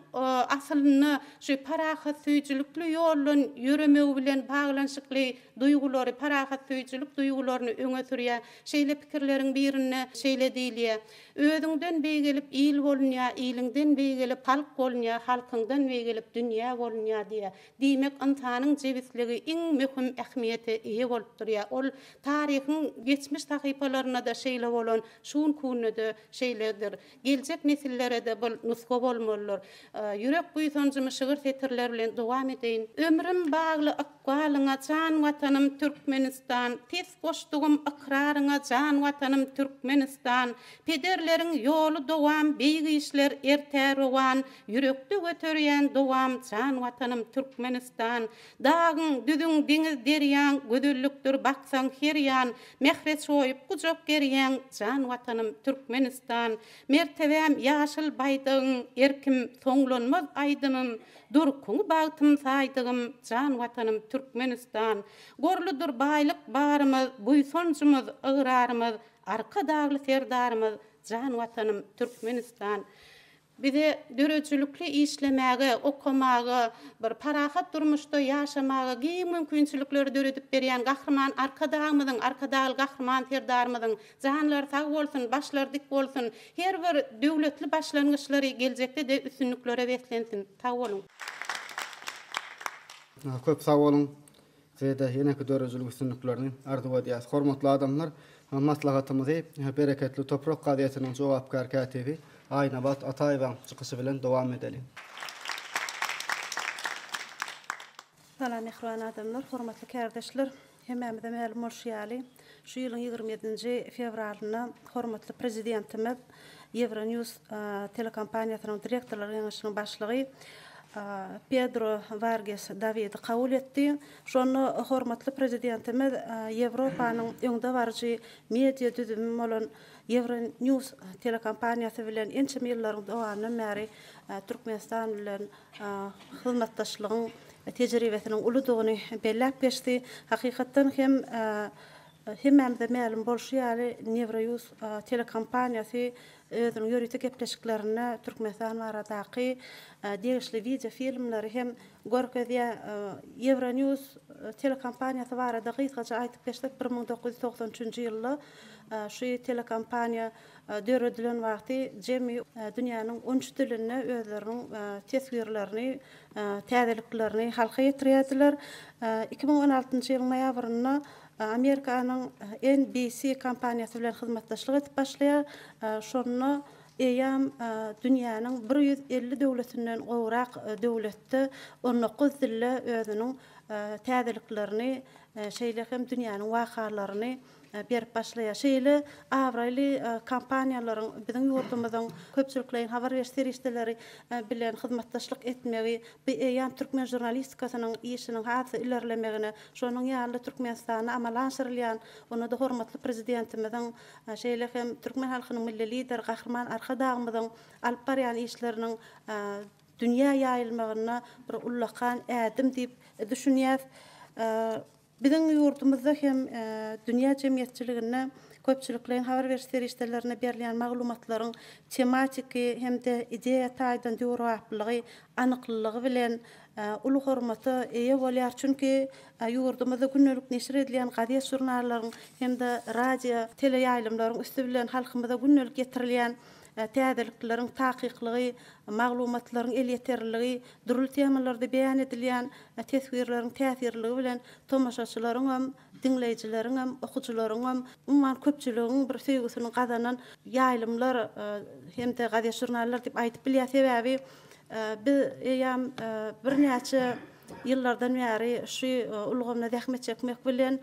Speaker 8: asylyny şu parahat söýjülükli ýollan ýöremegi bilen baglanşykly duýgulary, parahat söýjülük duýgularyny öňe sürýär. Şeýle pikirleriň birini şeýle diýilýär. Özüňden beýgelip iyil bolunýar, iyiliňden beýgelip halk bolunýar, halkyňdan beýgelip dünýä bolunýar diýär. Diýmek insanyň jewisligi iň möhüm ähmiýete ýa bolup durýar. Ol taryhyň geçmiş tahypalaryna da şeýle bolan, şuun kununda şeýledir. Geljek nesillere de bol nusko bolmalylar. Ýürek buýsanjymy şygyr setirler bilen dowam edeýin. Ömrüm bagly Kualığa can vatanım Türkmenistan, tes boştuğum ikrarığa can vatanım Türkmenistan, pederlerin yolu doğam, beygişler erter oğan, yürekli götüryen doğam can vatanım Türkmenistan, dağın, düdün, deniz deryan, gödüllüktür baksan heryan, mehret soyup kucak geriyen can vatanım Türkmenistan, mertebem yaşıl baydığın, erkim soňlanmaz aydınım, durkuň bagtym saýdygym can vatanım Türkmenistan. Gorludur baýlyk barymyz, buýsonjymyz, ıgrarymyz, arka dagly serdarymyz can vatanım Türkmenistan. Bize döröçülükli işlemäge, okumaga, bir parahat durmuşda yaşamaga, giň mümkinçilikleri döredip berýän gahrman arkadagymyzyň, arkadagy gahrman serdarymyzyň janlary sag bolsun, başlary dik bolsun, her bir döwletli başlangyçlary geljekde de üstünliklere beslensin. Sag bolun.
Speaker 3: Köp sag bolun. Zeyde ýene-ki döröçülük üstünliklerini arzuw edýäs. Hormatly adamlar, maslahatymyzy bereketli toprak gazetynyň jogapkar katibi Aynabat Ataýew çykyşy bilen dowam edelim.
Speaker 9: Salam mehriban adamlar, hormatly kardeşler. Hemmemize ma'lum bolşýaly. Şu ýylyň 27-nji fevralyna hormatly prezidentimiz Euronews telekompaniýasynyň direktorlary ýygynynyň başlygy Pedro Vargas David kabul etdi. Şonu hormatly prezidentimiz Ýewropanyň öňde barjy media düzümi bolan Euronews telekompaniýasy bilen ençe ýyllaryň dowamyndan bäri Türkmenistan bilen hyzmatdaşlygyň tejribesiniň uludygyny belläp berdi. Hakykatdan hem hemmemize ma'lum bolşýaly Euronews telekompaniýasy özüniň ýöretik gepleşiklerini Türkmenistan baradaky degişli video filmleri hem görkezýär. Euronews telekompaniýasy barada gysgaça aýtyp geçdik. 1993-nji ýylda şu telekompaniýa döredilen wagty jemi dünýäniň 13 diline özleriniň tesbirlerini, täzeliklerini halka ýetirýärdiler. 2016-njy ýylyň noýabryna Amerikanyň NBC kompaniýasy bilen hyzmatdaşlyk etip başlaýar. Şonu eýam dünýäniň 150 döwletinden gowrak döwletde 19 dille özüniň täzeliklerini, şeýle hem dünýäniň wakalaryny berip başlaýar. Şeýle awraly kompaniýalaryň biziň ýurdumyzyň köpçülikleýin habar berişleri bilen hyzmatdaşlyk etmegi, bu eýam türkmen jurnalistikasynyň işiniň hasy ilerlemegine, şonuň ýaly Türkmenistana amalanşyrylýan, onu da hormatly prezidentimiziň şeýle hem türkmen halkynyň milli lider, gahrman arkadagymyzyň alyp barýan işleriniň dünýä ýaýylmagyna bir ullakan ädim diýip düşünýär. Biziň ýurdumyzda hem dünýä jemgyýetçiligine köpçüliklerin habar berişlerine berilýän maglumatlaryň tematiki hem de ideýa taýdan döwraplygy, anyklygy bilen ulu hormaty eýe bolýar. Çünki ýurdumyzda günnelik neşir edilýän gazet jurnallaryň hem de radio, teleýaýlymlaryň üstü bilen halkymyza günnelik getirilýän täzeliklerin takykylygy, maglumatlaryň el ýeterligi, durul temalarda beýan edilýän tesbirleriň täsirligi bilen tomaşaçylaryň hem dinleýijilerin hem okuwçylaryň hem umman köpçüligiň bir söýgüsini gazanan ýaýlymlar hem de gazet jurnallar diýip aýtyp bilýär. Sebäbi biz eýam bir näçe ýyllardan bäri şu ulgamna zähmet çekmek bilen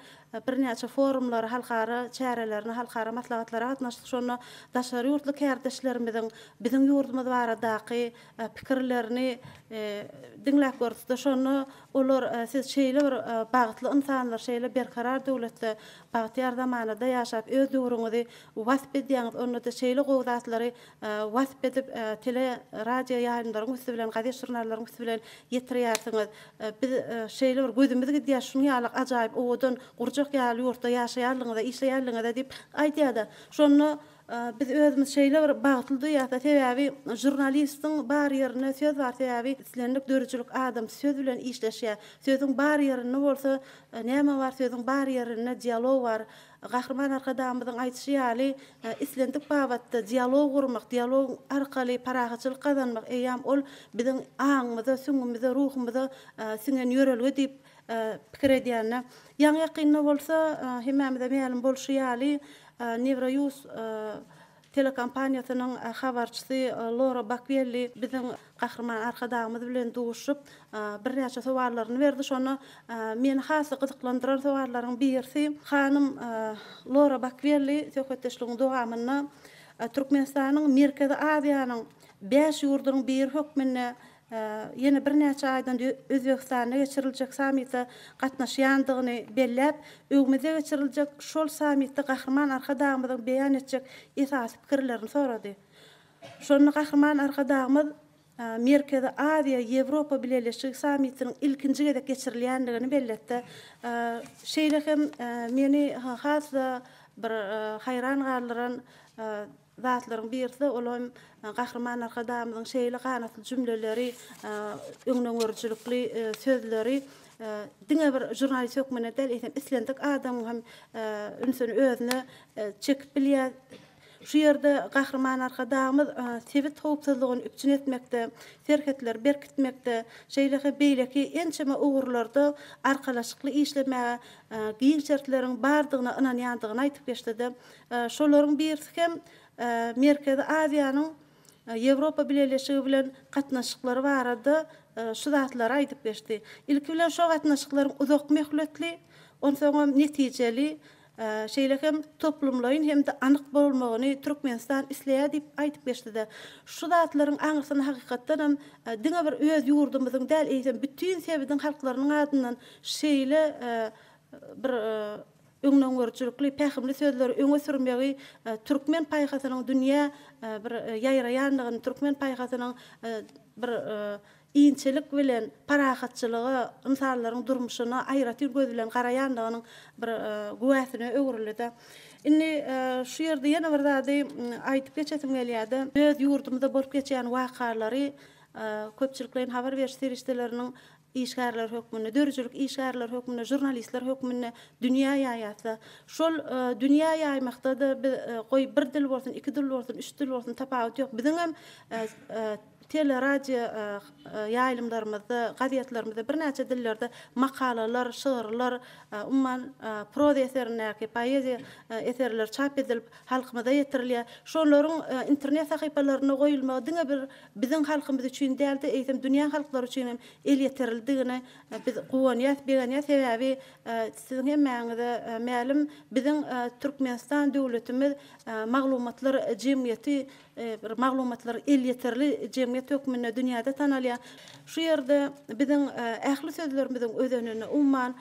Speaker 9: bir näçe forumlar, halkara çärelerini, halkara maslahatlara gatnaşdyk. Şonu daşary ýurtly kardeşlerimiziň biziň ýurdumyz baradaky pikirlerini dinläp gördi. Şonu olar siz şeýle bir bagtly insanlar, şeýle berkarar döwletde bagtyar zamanada ýaşap öz döwrüňizi wasp edýäňiz, onu da şeýle gowdatlary wasp edip tele radio ýaýlanlaryň üstü bilen, gazet jurnallaryň üstü bilen ýetirýärsiňiz. Biz şeýle bir gözümiz gidýär, şunu ýalyk ajaýyp owdan gurjak ýaly ýurtda ýaşaýarlygyňyza, işleýärligiňiza diýip aýdýar. Şonu biz özümüz şeýle bir bagtly duýýarda, sebäbi jurnalistiň bar ýerine söz bar, sebäbi islendik dörjülük adam söz bilen işleşýär. Sözüň bar ýerine bolsa näme bar, sözüň bar ýerine dialog bar. Gahrman arkadamyzyň aýdyşy ýaly islendik babatda dialog gurmak, dialog arkaly parahatçylyk kazanmak eýam ol biziň aňymyza, süňümizde, ruhumyza singen ýörelgi diýip pikir edýärler. Ýa-ni ýakynda bolsa hemmemize ma'lum bolşy ýaly Euronews telekampaniyasının habarçısı Laura Bakvelli bizim Kahraman arkadağımız bilen duşup bir neçe sowarlaryny berdi. Şonu meni hasy gyzyklandyran sowarlaryň birisi hanım Laura Bakvelli söhbetdeşligiň dowamyna Türkmenistanyň Merkezi Aziýanyň 5 ýurdunyň bir hökmüne yine bir neçe aydan Özbekistana geçiriljek samitde gatnaşýandygyny belläp, öwmede geçiriljek şol samitde Kahraman arkadağymyzyň beýan etjek esas pikirlerini sorady. Şonu Kahraman arkadağymyz Merkezi Aziýa Ýewropa Birleşik Samitiniň ilkinji gezek geçirilýändigini belletdi. Şeýle hem meni hasda bir hayran galyran zatlaryň birisi olam Kahraman arkadağymyzyň şeýle ganatly jümleleri, öňüňörçülükli sözleri diňe bir jurnalist hökmüne del etip islendik adam hem ünsüni özüne çekip bilýär. Şu ýerde Kahraman arkadağymyz sewit howpsuzlygyny üpçün etmekde, serhetler berkitmekde, şeýle beýleki ençeme ugurlarda arkalaşykly işlemäge, giň şertleriň bardygyna ynanýandygyny aýtyp geçdi. Şolaryň birisi hem Merkezi Aziýanyň Ýewropa Birleşigi bilen gatnaşyklary barady. Şu zatlary aýtyp geçdi. İlki bilen şo gatnaşyklaryň uzak möhletli, onsoň netijeli, şeýle hem toplumlaryň hem de anyk bolmagyny Türkmenistan isleýär diýip aýtyp geçdi. Şu zatlaryň aňyrsyn hakykatdan hem diňe bir öz ýurdumyzyň däl eýsem bütün sebediň halklarynyň adyndan şeýle bir öňüňörçülükli pähimli sözleri öňe sürmegi Türkmen paýhasynyň dünýä bir ýaýraýandygyny, Türkmen paýhasynyň bir iňçilik bilen parahatçylygy insanlaryň durmuşyna aýraty göz bilen garaýandygynyň bir güwäsine öwrüldi. Inni şu ýerde ýene bir zady aýtyp geçesim gelýärdi. Öz ýurdumyzda bolup geçýän wakalary köpçüliklerin habar beriş serişdeleriniň işgärler hökmüne, dörjülük işgärler hökmüne, jurnalistler hökmüne dünýä ýaýatsa, şol dünýä ýaýmakda da goý bir dil bolsun, iki dil bolsun, üç dil bolsun tapawut ýok. Biziň hem teleradio ýaýlymlarymyzda, gazetlerimizde bir näçe dillerde makalalar, şygyrylar, umman proza eserlerine, poeziya eserler çap edilip halkymyza ýetirilýär. Şolaryň internet sahypalaryna goýulmagy diňe bir biziň halkymyz üçin däldi, eýsem dünýä halklary üçin hem el ýetirildigine biz guwanýas, beganýas sebäbi siziň hem mäňizde mälim biziň Türkmenistan döwletimiz maglumatlar jemgyýeti bir maglumatlar el ýetirli jemgyýet hökmüne dünýäde tanalýar. Şu ýerde biziň ähli sözlerimiziň özenine umman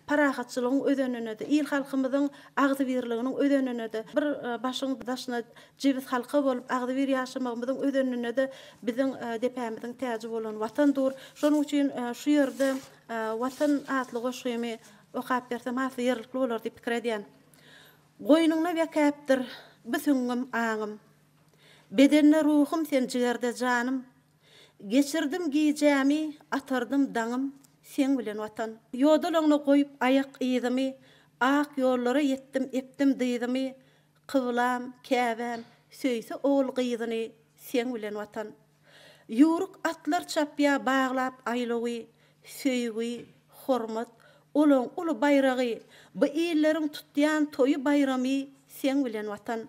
Speaker 9: parahatçylygyň özenine de il halkymyzyň agzy birliginiň özenine de bir başyň daşyna jewis halky bolup agzy bir ýaşamagymyzyň özenine de biziň depämiziň täze bolan watan dur. Şonuň üçin şu ýerde watan atly goşgymy okap bersem hasy ýerlikli bolar diýip pikir edýän. Goýnuňna wekapdir büsüňim aňym. Bedenine ruhum sen jigerde janım. Geçirdim giyjämi, atardım daňym sen bilen watan. Ýodalaňy goýup ayak ýyzymy, ak ýollara ýetdim, epdim diýdymy, kıwlam, käbäm, söýse oğul gyýzyny sen bilen watan. Ýuruk atlar çapýa baglap aýlagy, söýgi, hormat, olaň uly bayragy, bu ýylleriň tutýan toýu bayramy sen bilen watan.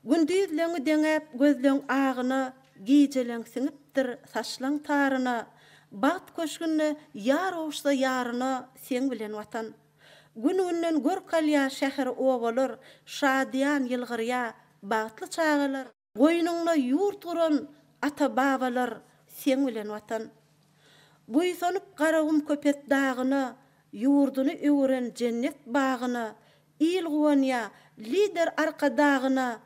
Speaker 9: Gündüzleňi deňäp gözleň agyny, gijeleň siňipdir saçlaň taryna, bat köşgünne ýar owşsa ýaryna sen bilen watan. Gününden görkalýa şäher owalar, şadyan ýylgyrya, batly çagalar, goýnuňda ýurt guran ata babalar sen bilen watan. Buýsanyp garagym köpet dagyny, ýurduny öwren cennet bagyny, il guwanya lider arka dagyna,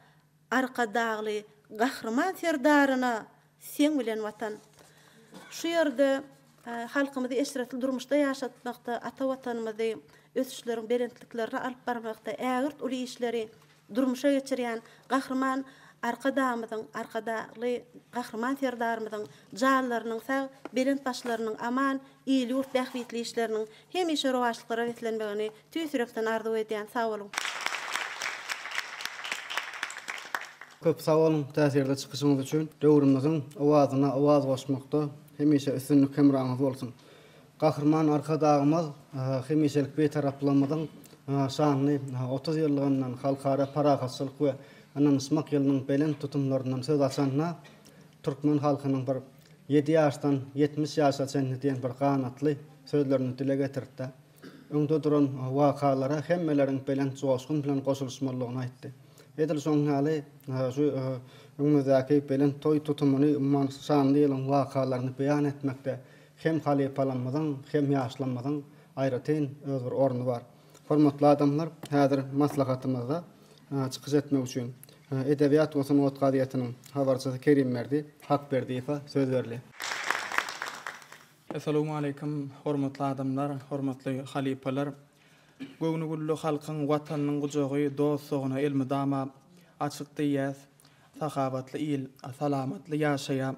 Speaker 9: arka dagly Kahraman serdaryna sen bilen watan. Şu ýerde halkymyzy eşretli durmuşda ýaşatmakda, ata watanymyzy ösüşleriň berentliklerini alyp barmakda ägirt uly işleri durmuşa geçirýän Kahraman arkadağımyzyň, arkadaly Kahraman serdarymyzyň janlarynyň sag berent başlarynyň aman, ýyl ýurt bähwitli işleriniň hemişe rowaşlyklara wetlenmegini tüýsürekden arzu edýän. Sag bolun.
Speaker 3: Köp sağ olun täsirde çykyşyňyz üçin. Döwrümizin awazyna awaz goşmakda hemişe üstünlük hemraňyz bolsun. Kahraman arkadağymyz hemişelik betaraplamydyň şanly 30 ýyllygyndan halkara parahatçylyk we ananysmak ýylynyň belen tutumlarynyň söz açanna Türkmen halkynyň bir 7 ýaşdan 70 ýaşa çenli diýen bir ganatly sözlerini dile getirdi. Öňde duran wakalara hemmeleriň belen joşgun bilen goşulmalygyny aýtdy. Edil soňaly şu öňündäki belen toy tutumyny umman şanly ýylyň wakalaryny beýan etmekde hem halipalanmadan hem ýaşlanmadan aýratyn öz bir orny bar. Hormatly adamlar, häzir maslahatymyzda çykyş etmek üçin Edebiýat we Sanat Gaziýatynyň habarçysy Kerim Merdi hak berdiýe söz berli.
Speaker 10: Assalamu alaykum hormatly adamlar, hormatly halipalar. Göwnügüllü halkyň watanynyň gujagy, dostlugyna elmidama açyk diýäs, sahawatly il, salamatly ýaşaýa,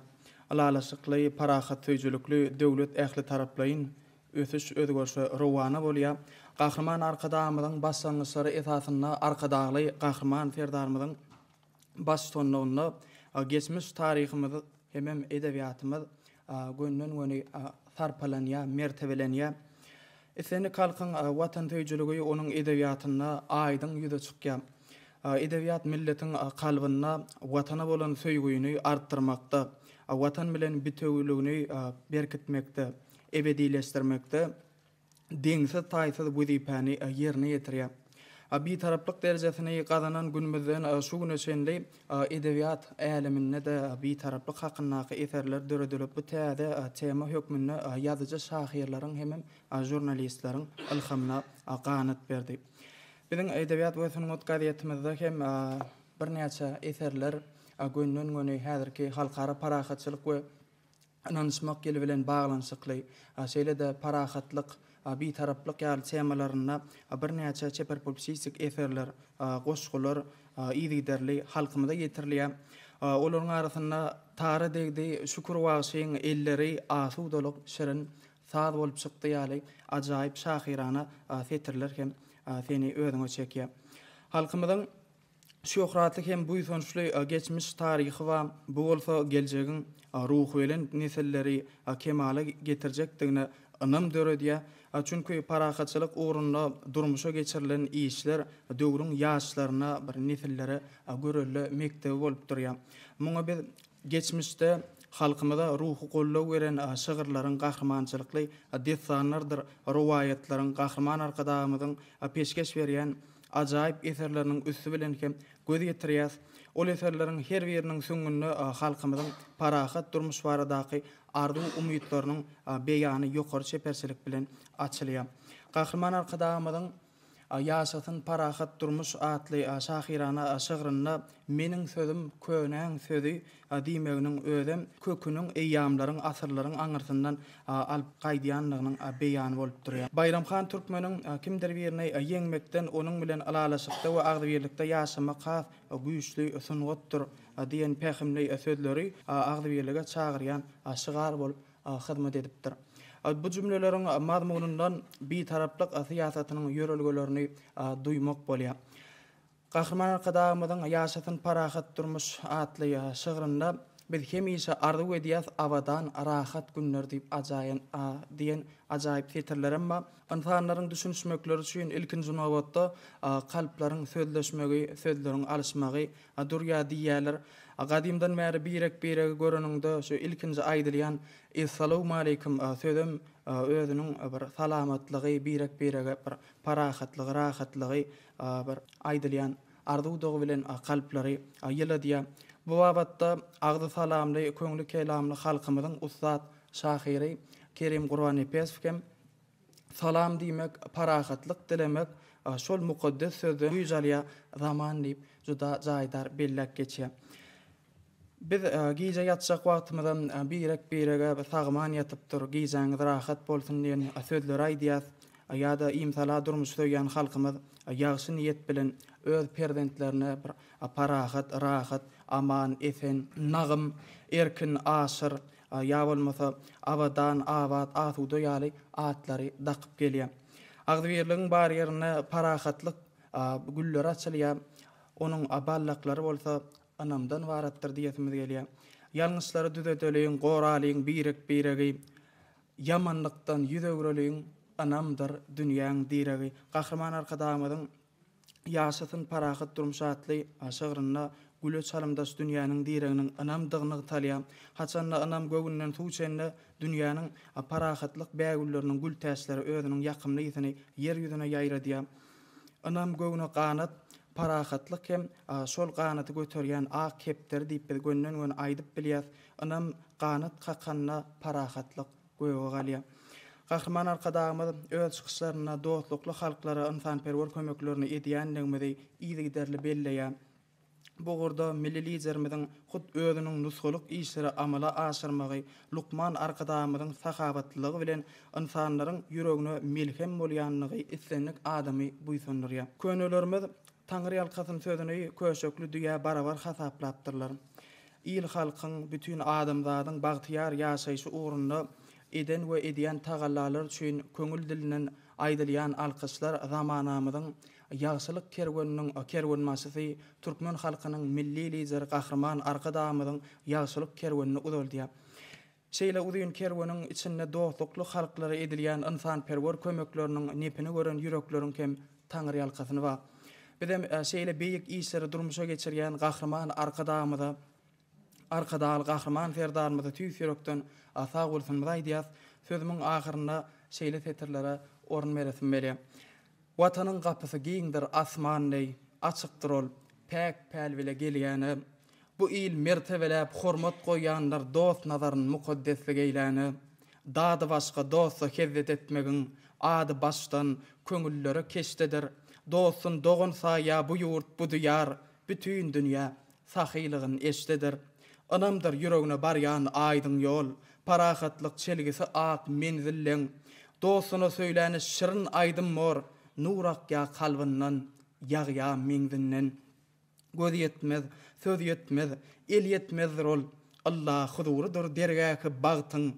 Speaker 10: alalaşykly, parahat tüýjülükli döwlet ähli taraplaryň ösüş özgörşi rowana bolýar. Gahrman arkadamyň başlangyçlary esasyna arkadagly gahrman ferdarmyň baştonlugyna geçmiş taryhymyzy hem edebiýatymyz gönnün sarpalanýa, mertebelenýa. Eseni kalkyň watan tüýjüligi onuň edebiýatyna aýdyň ýüze çykýar. Edebiýat milletiň kalbyna watana bolan söýgüýüni artdyrmakda, watan bilen bütewligini berkitmekde, ebedileşdirmekde, deňsiz taýsy wezipany ýerine ýetirýär. Bir taraplyk derejesini gazanan günümizden şu güne şeýle edebiýat äliminde de bir taraplyk hakyndaky eserler döredilip bu täze tema hökmünde ýazyjy şahyrlaryň hem jurnalistleriň ilhamna ganat berdi. Biziň edebiýat we sanat gaziýetimize hem bir näçe eserler gönnün häzirki halkara parahatçylyk we ananysmak ýeli bilen baglanşykly şeýle de parahatlyk bir taraplyk ýaly temalaryna bir näçe çeperpopsistik eserler, goşgular, ýygyderli halkymyza ýetirilýär. Olaryň arasynda tara degdi şükür wagyşyň elleri asudalyk, şirin, saz bolup çykdy ýaly ajaýyp şahyrana setirler hem seni özüňe çekýär. Halkymyzyň şöhratlyk hem buýsunçly geçmiş taryhy we bu bolsa geljegiň ruhy bilen nesilleri kemale getirjekdigine anam döredýär. Çünkü parahatçylyk uğrunda durmuşa geçirilen işler döwrüň ýaşlaryna bir nesillere görelle mektebi bolup durýar. Muňa biz geçmişde halkymyza ruhy gollaw beren şygyrlaryň gahrmançylykly destanlardyr, rowaýatlaryň gahrman arkadamyzyň peşkeş berýän ajaýyp eserleriniň üstü bilen hem göz ýetirýär. Ol eserleriň her biriniň söňünde halkymyzyň parahat durmuş baradaky ardu umytlarynyň beýany ýokary çeperçilik bilen açylýar. Gahrman arkadamyzyň ýaşatyn parahat durmuş atly şahyrana şygryna meniň sözüm könen sözi diýmeginiň özüm köküniň eýamlaryň asyrlaryň aňyrsyndan alyp gaýdýanlygynyň beýany bolup durýar. Bayramxan Türkmeniň kimdir birine ýeňmekden onuň bilen alalaşykda we agdybirlikde ýaşamak has güýçli sungatdyr diýen pähimli sözleri agdybirlige çagyrýan şygar bolup hyzmat edipdir. Bu cümleleriň mazmunundan bir taraplyk siýasatynyň ýörelgelerini duýmak bolýar. Gahrman arkadamyzyň ýaşatyn parahat durmuş atly şygyrynda biz hemişe arzu edýäs awadan rahat günler diýip diýen ajaýyp setirler, amma insanlaryň düşünşmekleri üçin ilkinji nowatda kalplaryň sözleşmegi, sözleriň alışmagy durýa diýerler. Gadimdan bäri birek göreninde şu ilkinji aýdylýan "Assalamu alaykum" sözüm özüniň bir salamatlygy, birek bir parahatlygy, rahatlygy bir aýdylýan arzuwdygy bilen kalplary ýyladýar. Bu wagtda agdy salamly, köňlü kelamly halkymyzyň ustad şahyry Kerim Gurbanipesov hem salam diýmek, parahatlyk dilemek şol mukaddes sözden ýyjalýa zaman diýip juda jaýdar bellek geçýär. Biz gije ýatjak wagtymyzda birege sagman ýatypdyr, gijeňiz rahat bolsun diýen sözler aýdýar. Ýa-da imsala durmuş söýýän halkymyz ýagşy niýet bilen öz perdentlerine bir parahat, rahat, aman, esen, nagym, erkin, aşyr, ýa bolmasa awadan awat, asuda ýaly atlary dakyp gelýär. Agdybirligiň bar ýerine parahatlyk güller açylýar. Onuň aballaklary bolsa anamdan waratdyr diýesimiz gelýär. Ýalňyşlary düzelteliň, goralyň biregi, ýamanlykdan ýüzegireliň anamdyr dünýäň diregi. Gahrman arkadamyzyň Yaşatın parahat durmuşatly aşagyrynda güle çalymdas dünýäniň direginiň anamdygyny talýan, haçanna anam göwünden tuğçenle dünýäniň parahatlyk bägülleriniň gül täsleri özüniň ýakymly ýetini yer ýüzüne ýaýradýar. Anam göwüne qanat parahatlyk hem şol qanaty göterýän ak kepter diýip gönnen gün aýdyp bilýär. Anam qanat qakanna parahatlyk göwe galýar. Gahrman arkadaşymyz öz çykyşlaryna dostlukly halklara insanperwer kömeklerini edýändigimizi ýygyderli belleýär. Bu gorda milli liderimiziň hut özüniň nusgalyk işleri amala aşyrmagy, Lukman arkadaşymyzyň sahabatlygy bilen insanlaryň ýüregine melhem bolýanlygy islenlik adamy buýsundurýar. Könülerimiz Taňry ýalkasyň sözüni köşekli düýä barabar hasaplapdyrlar. İl halkyň bütün adamzadyň bagtyar ýaşaýşy ugrunda eden we edýän tagallalar üçin köňül dilinden aýdylýan alkyslar zamanamyzyň ýagşylyk kerwenmasy türkmen halkynyň milli lideri Gahrman arkadaşymyzyň ýagşylyk kerwenini uzaldyar. Şeýle uzun kerweniň içinde dostlukly halklara edilýän insanperwer kömekleriniň nepini gören ýürekleriň hem Taňry ýalkasyny bar. Bizem şeýle beýik işleri durmuşa geçirýän Gahrman arkadaşymyza arkadaşly Gahrman ferdarymyza tüýs ýürekden sag bolsun diýýär. Sözümiň ahyrynda şeýle tetirlere orun beresim berýär. Watanyň gapysy giňdir asmanly, açykdyr ol, päk päl bile gelýäni. Bu il mertebelep hormat goýanlar dost nazaryny mukaddeslik eýläni. Dady başga dostsa hezmet etmegiň ady başdan köňüllere keşdedir. Dostun dogun saýa bu ýurt bu diyar, bütün dünýä sahylygyny eşdedir. Anamdyr ýüregine barýan aýdyň ýol, parahatlyk çelgisi ak menzilleň. Dostuna söýläni şirin aýdym mor, nurak ýa kalbyndan, ýagýa meňdinden. Göz ýetmez, söz ýetmez, el ýetmezdir ol. Allah hudurudur dergäki bagtyň,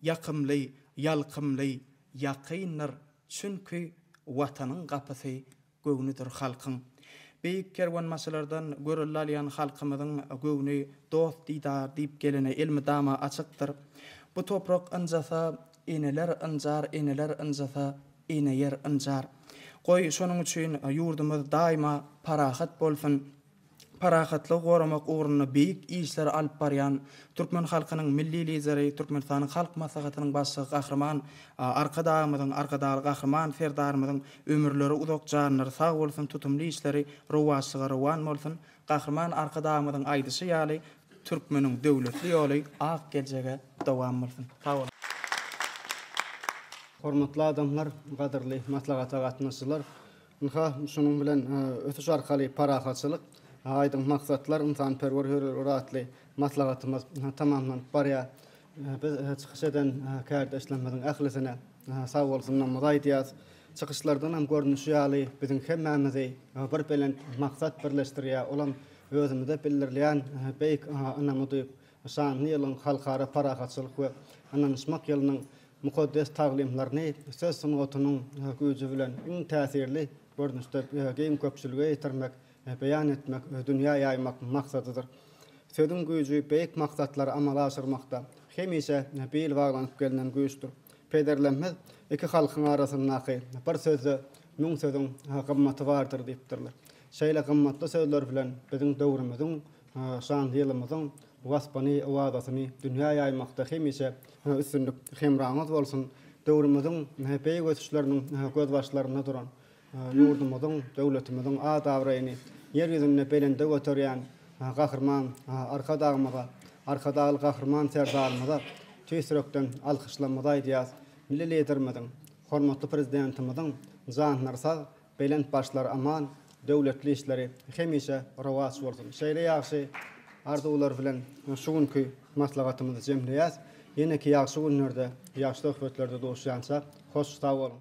Speaker 10: ýakymly, ýalkymly, ýakyndyr. Çünki watanyň gapysy göwnüdir halkyň. Beýik kerwenmasylardan görüllälýän halkymyzyň göwni dost diýdar diýip gelene elmi dama açykdyr. Bu toprak ynjasa, eneler ynjar, eneler ynjasa, eneyer ynjar. Goý şonuň üçin ýurdumyz daima parahat bolsun. Parahatly goramak ugruna beýik işler alyp barýan türkmen halkynyň milli lideri, Türkmenistanyň halk maslahatynyň başçy Gahrman arkadaşymyzyň arkadaşly Gahrman ferdarymyzyň ömürleri uzak janlar sag bolsun, tutumly işleri rowasyga rowan bolsun. Gahrman arkadaşymyzyň aýdysy ýaly türkmeniň döwletli ýoly ak geljege dowam bolsun. Sag bolun.
Speaker 3: Hormatly adamlar, gaderli maslahata gatnaşylar. Şonuň bilen ötüş arkaly parahatçylyk aýdyň maksatlar insanperwer höwratly maslahatymyz tamamlanıp barýar. Biz çykyş eden kardeşlerimizin ählisine sag bolsunlar aýdýar. Çykyşlardan hem görnüşi ýaly biziň hemmämizi bir bilen maksat birleşdirýär. Olan özümizde belirleýän beýik anamydy şanly ýylyň halkara parahatçylyk we ananyşmak ýylynyň mukaddes taglimlaryny söz sunugatynyň güýji bilen iň täsirli görnüşde geň köpçülüge ýetirmek, beýan etmek, dünýä ýaymak maksadydyr. Sözüň güýji beýik maksatlary amala aşyrmakda hemişe beýil baglanyp gelinen güýçdür. Pederlenmez iki halkyň arasyndaky bir sözü müň sözüň gymmaty bardyr diýipdirler. Şeýle gymmatly sözler bilen biziň döwrümizin şanly ýylymyzyň waspany awadasyny dünýä ýaymakda hemişe üstünlük hemraňyz bolsun. Döwrümizin beýik ötüşleriniň göz başlaryna duran ýurdumyzyň, döwletimiziň adabraýyny yer ýüzünde belinde göterýän Gahrman arkadaşymyza, arkadaşly Gahrman serdarymyza tüýsürekden alkyşlamagy aýdýar. Milli liderimiziň, hormatly prezidentimiziň janlarsag belend başlar aman, döwletli işleri hemişe rawas bolsun. Şeýle ýaxşy arzuwlar bilen şu günkü maslahatymyzy jemleýär. Ýene-ki ýaxşy günlerde, ýaxşy höwretlerde doşýansa, hoş sag bolun.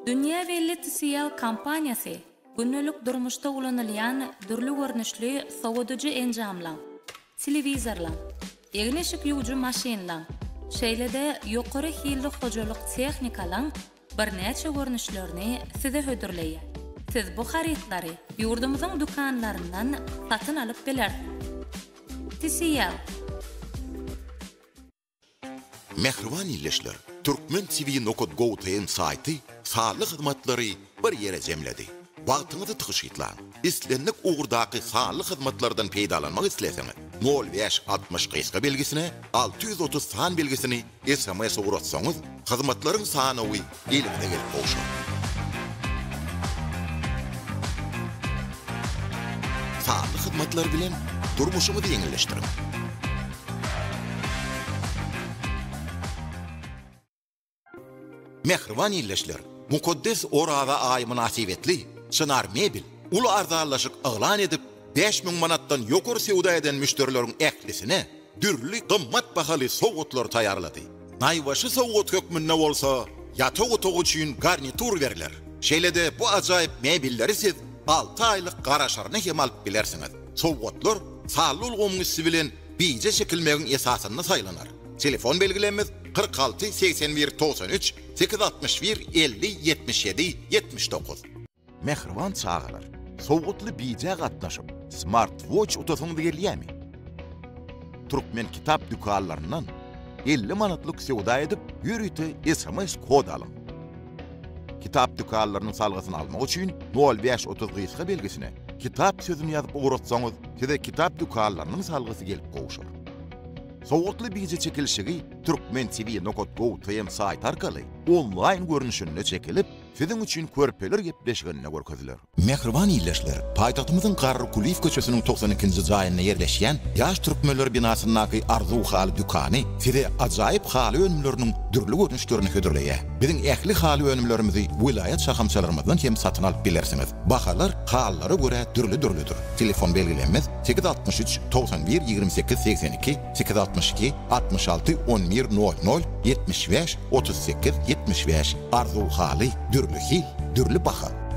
Speaker 11: Dünya belli TCL kampaniyası günlük durmuşda ulanılayan dürlü görünüşlü soğutucu enjamlan, televizorlan, egneşik yuğucu maşinlan, şeylede yukarı hilli hocalık texnikalan bir neçe görünüşlerini size hödürleyi. Siz bu xaritleri yurdumuzun dükkanlarından satın alıp bilersiniz. TCL.
Speaker 2: Mehriban illeşler, Türkmen TV.go.tm sayti sağlık hizmetleri bir yere jemledi. Wagtyňyzy tygyşytlan. İslenlik uğurdaki sağlık hizmetlerden peýdalanmak isleseňiz, 0560 belgisine 630 san belgisini SMS uğratsaňyz, hizmetlerin sanawy elinize gelip bolşar. Sağlık hizmetleri bilen durmuşuňyzy ýeňilleşdirin. Mehriban illeşler, mukaddes orada ay münasibetli, Çınar Mebil, ulu arzallaşık ıglan edip 5000 manattan yokur sewda eden müşterilerin eklisine dürli qımmat bahaly sowgutlar tayarladı. Naýbaşy sowgut hökmünde bolsa, ýatogy üçin garnitur berler. Şeýlede bu ajaýyp mebilleri siz 6 aylyk garaşaryny hem alyp bilersiňiz. Sowgutlar sağlulgumyşy bilen bize çekilmegin esasyny saýlanar. Telefon belgilenmez 46 81 93 861 50 77 79. Mehriban çağalar, sowgutly biýje gatnaşyp smartwatch utasyňyz gelýärmi? Türkmen kitap dükkanlarından 50 manatlyk sewda edip ýürüti SMS kod alın. Kitap dükkanlarynyň salgysyny almak üçin 0530 belgisine kitap sözüni ýazyp uğratsaňyz, size kitap dükkanlarynyň salgysy gelip gowşar. Sowgutly biýje çekilişigi Türkmen TV.go.tm sayt arkaly online görnüşinde çekilip sizin üçin körpeler gepleşigine görkezler. Mehriban illeşler, paýtagtymyzyň Garry Kulif köçesiniň 92-nji jaýyna ýerleşýän ýaş türkmenler binasyndaky Arzu haly dükany size ajaýyp haly önümleriniň dürli görnüşlerini hödürleýär. Biziň ähli haly önümlerimizi vilayat şahamçalarymyzdan hem satyn alyp bilersiňiz. Bahalar hallara göre dürli-dürlüdür. Telefon belgilenmez 863 91 28 82 862 66 11 00 75 38 75 Arzu haly dürli hil, dürli baha.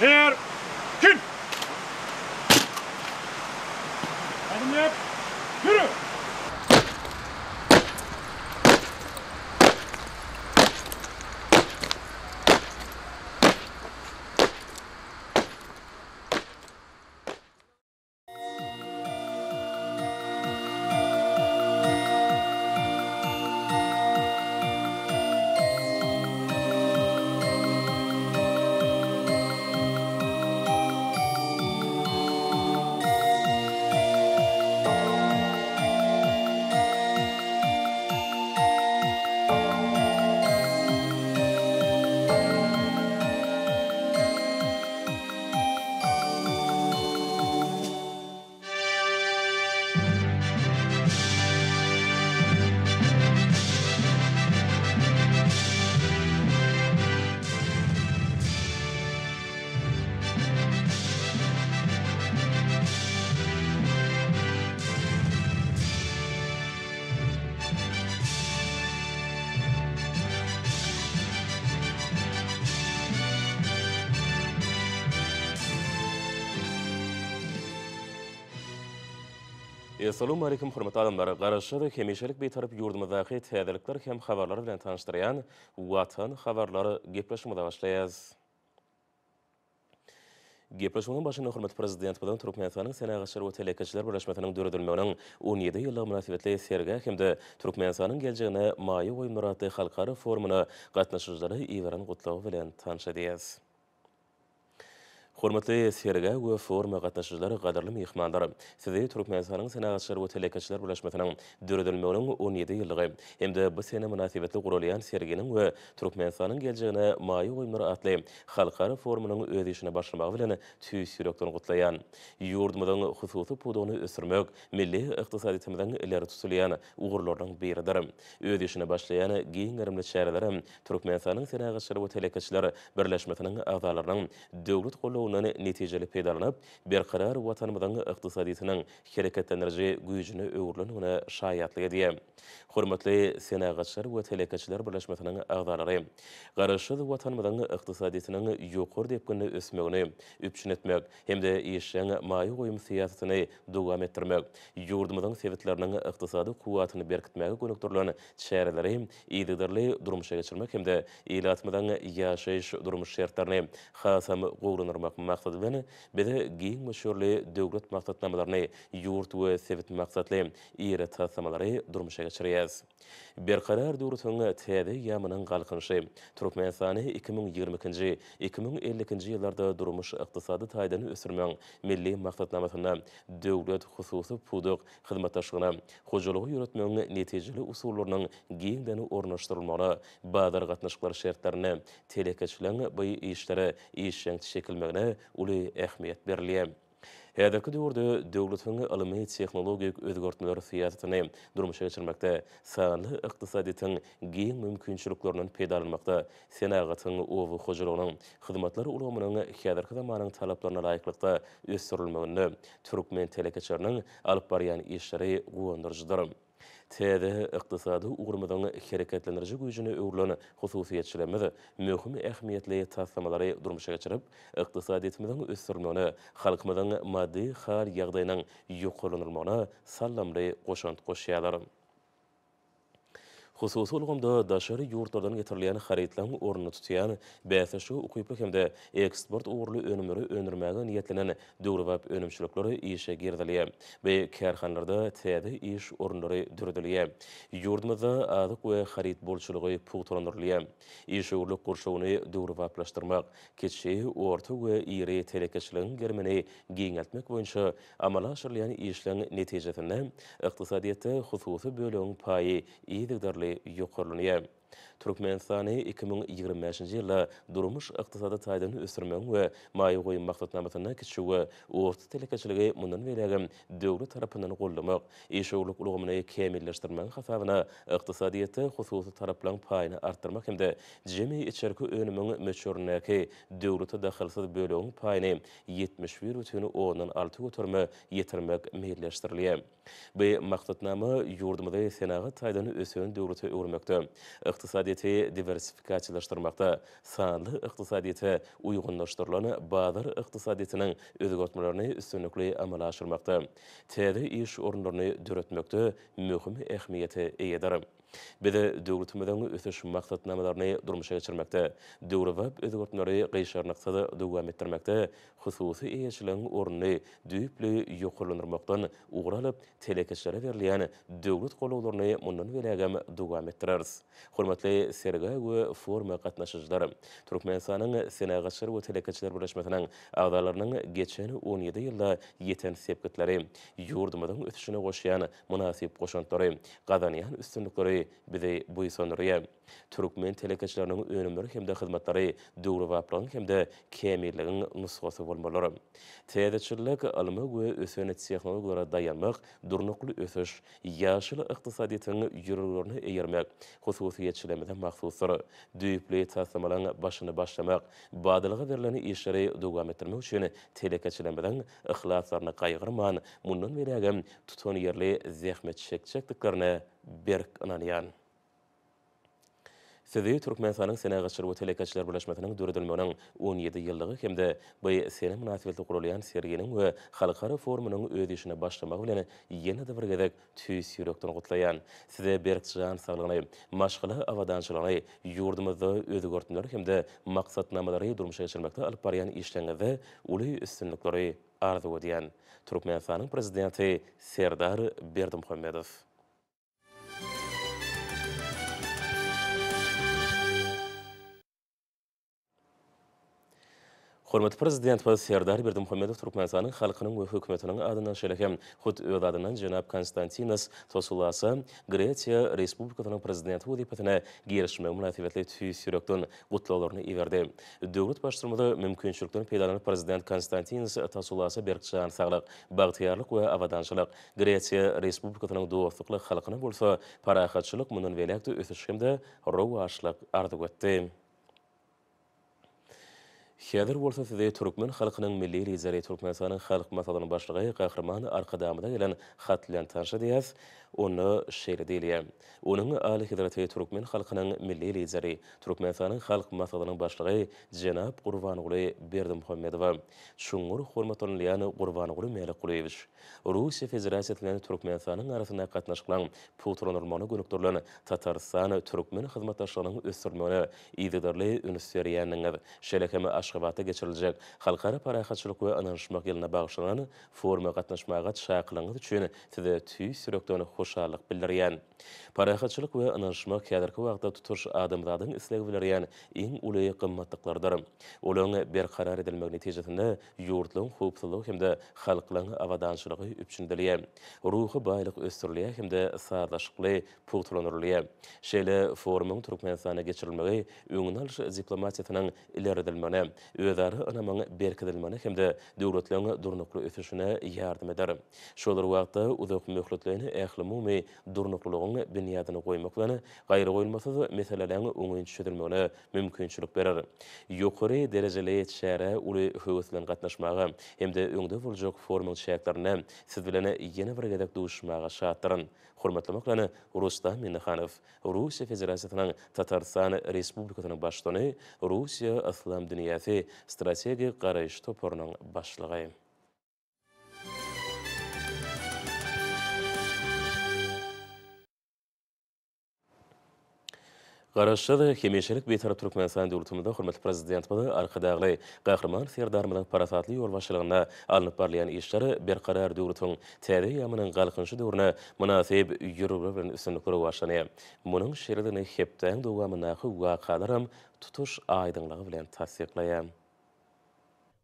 Speaker 7: Her, Kim. Adımlayıp, yürü.
Speaker 12: Assalamu alaikum hurmatly adamlar. Garaşyda hemişelik betarap ýurdumyzdaky täzelikler hem habarlary bilen tanışdyrýan Watan habarlary gepleşmede başlaýaz. Gepleşmenin başyna hurmatly prezident bilen Türkmenistanyň Senagatçylar we Telekeçiler Birleşmesiniň döredilmeginiň 17 ýylla münasibetli serge hemde Türkmenistanyň geljegine maýy goýunlar adly halkara forumuna gatnaşyjylary iweran gutlagy bilen tanışdyrýaz. Hurmatly serge we foruma gatnaşyjylary, gaderly mehmanlar, sizi Türkmenistanyň Senagatçylar we Telekeçiler Birleşmesiniň döredilmeginiň 17 ýyllygy hemde bu sene münasibetli gurulýan serginiň we Türkmenistanyň geljegine maýy goýunlar adly halkara forumunyň öz işine başlamagy bilen tüýs ýürekden gutlaýan. Ýurdumyzyň hususy pudugyny ösürmek milli ykdysadymyzyň ileri tutulýan ugurlardan biridir. Öz işine başlaýan giň gerimli şäherler Türkmenistanyň Senagatçylar we Telekeçiler Birleşmesiniň agzalarynyň döwlet netijeli peýdalanyp, berkarar watanymyzyň ykdysadytynyň hereketlendiriji güýjüne öwürlenigine şaýatlyk edýär. Hormatly Senagatçylar we Telekeçiler Birleşmesiniň agzalary, garaşy watanymyzyň ykdysadytynyň ýokary depgini ösmegini üpçün etmek hemde işleň maýy goýum siýasatyny dowam etdirmek, ýurdumyzyň sebitleriniň ykdysady kuwatyny berkitmäge gönükdirlen şäherleri ýygydarly durmuşa geçirmek hemde ýylatmyzyň ýaşaýyş durmuş şertlerini hasam gowrunurmak maksady bilen bize giň meşhurly döwlet maksatnamalaryny ýurt we sebit maksatly ýere tasammalary durmuşa geçirýäs. Berkarar döwretiň täze ýamynyň galkynşy Türkmenistany 2020-nji 2050-nji ýyllarda durmuş ykdysady taýdany ösürmek milli maksatnamasyna döwlet hususy puduk hyzmatdaşlygyna hojalygy ýöretmegiň netijeli usullarynyň giňden ornaşdyrylmagyna bazar gatnaşyklar şertlerini telekeçilen bu işlere işleň şekilmegine uly ähmiýet berilýär. Häzirki döwürde döwletiň ylmy tehnologik özgertmeler siýasatyny durmuşa geçirmekde, sanly ykdysadytyň giň mümkinçiliklerinden peýdalanmakda Senagatyň owy hojalygynyň hyzmatlary ulamynyň häzirki zamanyň talaplaryna laýyklykda ösürilmegini Türkmen telekeçleriniň alyp barýan işleri gowandyrjydyr. Täze ykdysady ugurmyzyň hereketlendiriji güýjüne öwürlen hususiýetçilerimiz möhüm ähmiýetli tasammalary durmuşa geçirip, ykdysadymyzyň ösürilmegine, halkymyzyň maddi hal ýagdaýynyň ýokarlanmagyna sallamly goşant goşýarlar. Hususy ulgamda daşary ýurtlardan getirilýän haritlaryň ornuny tutýan bäsişi ukyply hemde eksport ugurly önümleri öndürmäge niýetlenen döwrewap önümçilikleri işe girdilýär. Bu karhanlarda täze iş ornlary düredilýär. Ýurdumyzda azyk we harit bolçulugy puwtlandyrylýar. İş ugurlyk gurşawyny döwrewaplaşdyrmak, keçi, orta we iri telekeçiligiň germeni giňeltmek boýunça amala aşyrylýan işleň netijesinde ykdysadyýetde hususy bölegiň paýy ýygdarly ýokarlanýar. Türkmenistany 2025-nji ýylda durmuş ykdysady taýdany ösürmek we maýy goýum maksatnamasyna keçişi we orta telekeçiligi mundan berägem döwlet tarapyndan gollamak, işowluk ulgamyny kemilleşdirmek hasabyna ykdysadyýetde hususy taraplaryň paýyny artdyrmak hemde jemi içerki önümiň meçhurlygy döwlete dahylsyz bölegiň paýyny 71,6 götürme ýetirmek meýilleşdirilýär. Bu maksatnama ýurdumyzda Senagat taýdany ösüren döwlete öwürmekde. iqtisadiyeti diversifikasiyalaştırmakta, sanlı iqtisadiyeti uygunlaştırılan bazar iqtisadiyetinin özgörtmelerini üstünlükli amala aşırmakta, täze iş orunlarını döretmekte mühim ähmiyeti eýeder. Bide döwletimizden ötüş maksatnamalaryny durmuşa geçirmekde, döwrewap özgörtmeleri gyşarnykda dowam etdirmekde, hususy eýeçiliň oruny düýpli ýokurlandyrmakdan uğralyp telekeçlere berilýän döwlet golawlaryny mundan belägem dowam etdireriz. Hormatly serga we forma gatnaşyjylary, Türkmenistanyň Senagaçlar we Telekeçler Birleşmesiniň agdalarynyň geçen 17 ýylda ýeten sepketleri, ýurdumyzyň ötüşine goşýan munasip goşantlary, gadanýan üstünlikleri bizi buýsandyrýar. Türkmen telekeçleriniň önümleri hemde hyzmatlary döwrewaplygyň hemde kämilliginiň nusgasy bolmalary. Täzeçilik, almy we ösünet tehnologiýalara dayanmak, durnukly ösüş, ýaşyl iqtisadiyetiň ýürülerini eýermek, hususiýetçilemede mahsusdyr. Düýpli tasamalaryň başyny başlamak, badylyga berilen işleri dowam etdirmek üçin telekeçilemeden ihlaslaryny gaýgyrman, mundan belägem tutan ýerli zähmet çekjekdiklerini berk ananýan. Sizi Türkmenistanyň Senagaçlar we Telekeçler Birleşmesiniň döredilmeginiň 17 ýyllygy hemde bu sene münasibetli gurulýan serginiň we halkara forumunyň öz işine başlamak bilen ýene-de bir gezek tüýs ýürekden gutlaýan. Size berkçijan saglygyny, maşgala awadançylygyny, ýurdumyzda özgörtmeler hemde maksatnamalary durmuşa geçirmekde alyp barýan işleňizde uly üstünlikleri arzu edýän Türkmenistanyň prezidenti Serdar Berdimuhammedow. Hormatly prezident Serdar Berdimuhammedow Türkmenistanyň halkynyň we hökümetiniň adyna şelekem hut öz adynan jenap Konstantinos Tosulasa Gretiya Respublikasynyň prezidenti wezipetine girişmek münasibetli tüýs ýürekden gutlawlaryny iberdi. Döwlet başlyrmada mümkinçilikden peýdalanyp prezident Konstantinos Tosulasa berkçijan saglyk, bagtyarlyk we awadançylyk Gretiya Respublikasynyň dostlukly halkyna bolsa parahatçylyk mundan welekde ösüş hemde rowaşlyk arzu etdi. Häzir bolsa size Türkmen halkynyň milli lideri Türkmenistanyň halk maslahatynyň başlygy Gahrman Arkadamyda gelen hat bilen tanşydýas. Onu şeýle diýilýär. Onuň Ali Hidraty Türkmen halkynyň milli lideri Türkmenistanyň halk maslahatynyň başlygy jenap Gurbanoğlu Berdimuhammedow şuňur hormatlanýan Gurbanoğlu Melekguleýewич Russiýa Federasiýasynyň Türkmenistanyň arasynda gatnaşylan putranyny gönükdirlen Tatarstan Türkmen hyzmatdaşlygynyň ösdürmegine ýygydarly üniversiýanyň şelekeme Aşgabatda geçiriljek halkara parahatçylyk we ananşmak ýylyna bagyşlanan foruma gatnaşmaga çakylygyňyz üçin size tüýs ýürekden hoşallyk bildirýän. Parahatçylyk we ananşmak häzirki wagtda tutuş adamlaryň islegi bildirýän iň uly gymmatlyklardyr. Olaryň berkarar edilmegi netijesinde ýurtlaryň howpsuzlygy hemde halklaryň awadançylygy üçindelýär. Ruhy baýlyk ösdürilýär hemde sadaşykly putrlanyrylýar. Şeýle forumyň Türkmenistana geçirilmegi öňüň diplomatiýasynyň ileridilmegine, özary anamyň berkidilmegine hemde döwletleriň durnukly ösüşine ýardym eder. Şolar wagtda uzak möhletlerini ähli durnuklygyň binýadyny goýmak bilen gaýry goýulmasy meselelerini öňüň çözülmegine mümkinçilik berer. Ýokary derejeli şäherä uly höwüslen gatnaşmagy hemde öňde boljak formal şäherlerine siz bilen ýene bir gezek duşmaga şatdyryn. Hormatly maklany Rustam Minnahanow, Russiýa Federasiýasynyň Tatarstan Respublikasynyň başlygy, Russiýa Islam dünýäsi strategik garaýş toparynyň başlygy. Garaşda hemeşelik betar Türkmenistan döwletimizde hormatly prezident bolu arkadaşly Gahrman Serdarmyň parasatly ýol başlygyna alınıp barlayan işleri berkarar döwletiň täze ýamynyň galkynçy döwrüne münasib ýürügi bilen üstünlikleri başlanýar. Munyň şeridini hepden dowamyna wakalarym tutuş aýdynlygy bilen tasdiklaýar.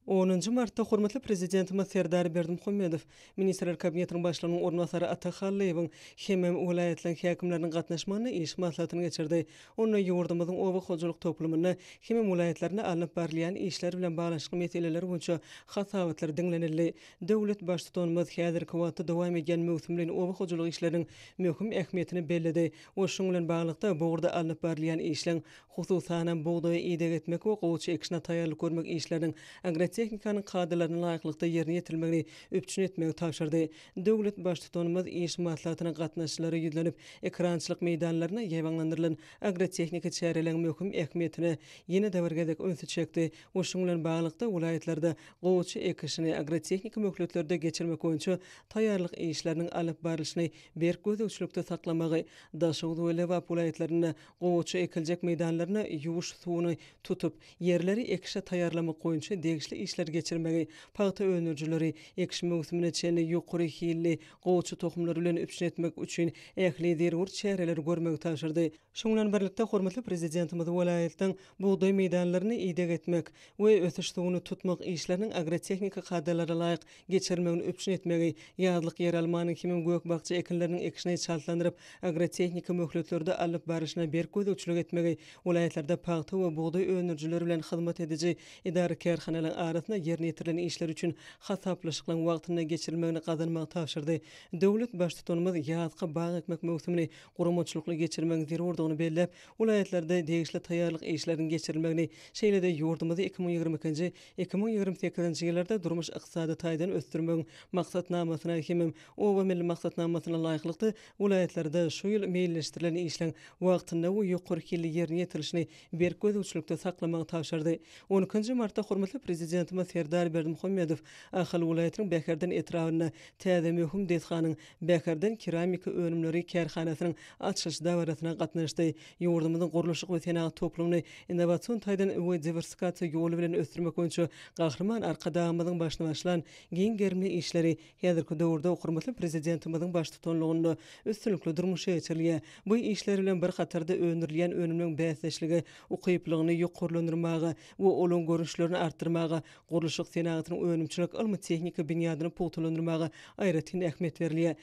Speaker 13: 10 martda hormatly prezidentimiz Serdar Berdimuhammedow Ministrler Kabinetiniň başlygynyň ornwasary Atahallyň hemem welaýatlanyň häkimleriniň gatnaşmagyny iş maslahatyny geçirdi. Onu ýurdumyzyň owa hojuluk toplumyny hemem welaýatlaryna alınıp barlayan işler bilen baglanşyk meseleler boýunça hasawatlar diňlenildi. Döwlet başlygynyň häzirki wagtda dowam edýän mewsümden owa hojuluk işleriniň möhüm ähmiýetini bellidi. O şoň bilen baglykda bugurda alınıp barlayan işler hususan buğdaý ýedek etmek we gowçy ekşine taýýarlyk görmek işleriniň agrotexnikanın kadrlaryny laýyklykda ýerine ýetirmegini öpçün etmegi tapşyrdy. Döwlet baş tutanymyz iş matlatyna gatnaşçylary ýüzlenip ekrançylyk meýdanlaryna ýewaňlandyrylan agrotexnika çärelerini möhüm ähmiýetine ýene däwirgedek öňsü çekdi. Oşuň bilen baglykda welaýatlarda gowçy ekişini agrotexnika möhletlerinde geçirmek boýunça taýýarlyk işleriniň alyp barylyşyny berk gözegçilikde saklamagy, daşygy we lewap welaýatlaryna gowçy ekiljek meýdanlaryna ýuwuş suwuny tutup ýerleri ekişe taýýarlamak boýunça degişli işler geçirmegi, paýta önürjüleri ekiş mövsümine çenli ýokary hilli gowçy tohumlary bilen öpçün etmek üçin ähli derwur çäreler görmegi taşyrdy. Şoň bilen birlikde hormatly prezidentimiz welaýatdan buğday meýdanlaryny ýedek etmek we ötüş suwuny tutmak işleriniň agrotexnika kadrlara laýyk geçirmegini öpçün etmegi, ýazlyk ýer almanyň kimim gökbakçy ekinleriniň ekişine çaltlandyryp agrotexnika möhletlerinde alyp baryşyna berk gözegçilik etmegi, welaýatlarda paýta we buğday önürjüleri bilen hyzmat ediji idara kärhanalaryň arasyna ýerine ýetirilen işler üçin hasaplaşyklaryň wagtyna geçirilmegini gazanmagy tapşyrdy. Döwlet baş tutanymyz ýazga bag ekmek mövsümini guramaçylykly geçirmegi zerurdygyny bellep, welaýatlarda degişli taýýarlyk işleriniň geçirilmegini, şeýle-de ýurdumyzda 2022-2028-nji ýyllarda durmuş ykdysady taýdan ösdürmegiň maksatnamasyna hemem owa milli maksatnamasyna laýyklykdy welaýatlarda şu ýyl meýilleşdirilen işleň wagtyna we ýokary hilli ýerine ýetirilişini berk gözegçilikde saklamagy tapşyrdy. 12-nji martda hormatly prezidentimiz Serdar Berdimuhammedow Ahal welaýatynyň Bäherden etrawyna täze möhüm dezganyň Bäherden keramika önümleri kärhanasynyň açyş dawratyna gatnaşdy. Ýurdumyzyň gurulşyk we senagat toplumyny innovasiýon taýdan we diversifikasiýa ýoly bilen ösdürmek boýunça gahrman arkadagymyzyň başyna başlan giň gerimli işleri häzirki döwürde hormatly prezidentimiziň baş tutanlygynda üstünlikli durmuşa geçirilýär. Bu işler bilen bir hatarda önürilýän önümliň bäsleşligi, ukyplygyny ýokurlandyrmagy we olan görüşlerini artdyrmagy, gurulşyk senagatynyň önümçilik ilmi tehnika binýadyny pultulandyrmagy aýratyn ähmiýet berilýär.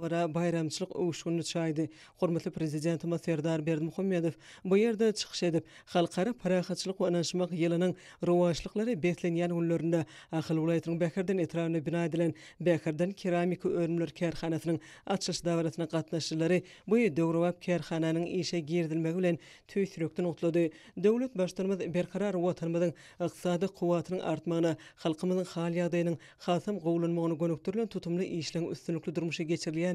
Speaker 13: Wara bayramçylyk owuşgyny çaýdy. Hormatly prezidentimiz Serdar Berdimuhammedow bu ýerde çykyş edip, halkara parahatçylyk we ananşmak ýylynyň rowaçlyklary beslenýän günlerinde Ahal welaýatynyň Bäherden etrawyna bina edilen Bäherden keramika önümler kärhanasynyň açyş dawratyna gatnaşjylary bu döwrewap kärhananyň işe girdilmegi bilen tüýsürekden utlady. Döwlet başlarymyz berkarar watanymyzyň ykdysady kuwatynyň artmagyna, halkymyzyň hal ýagdaýynyň hasam gowlanmagyna gönükdirilen tutumly işleň üstünlikli durmuşa geçirilýän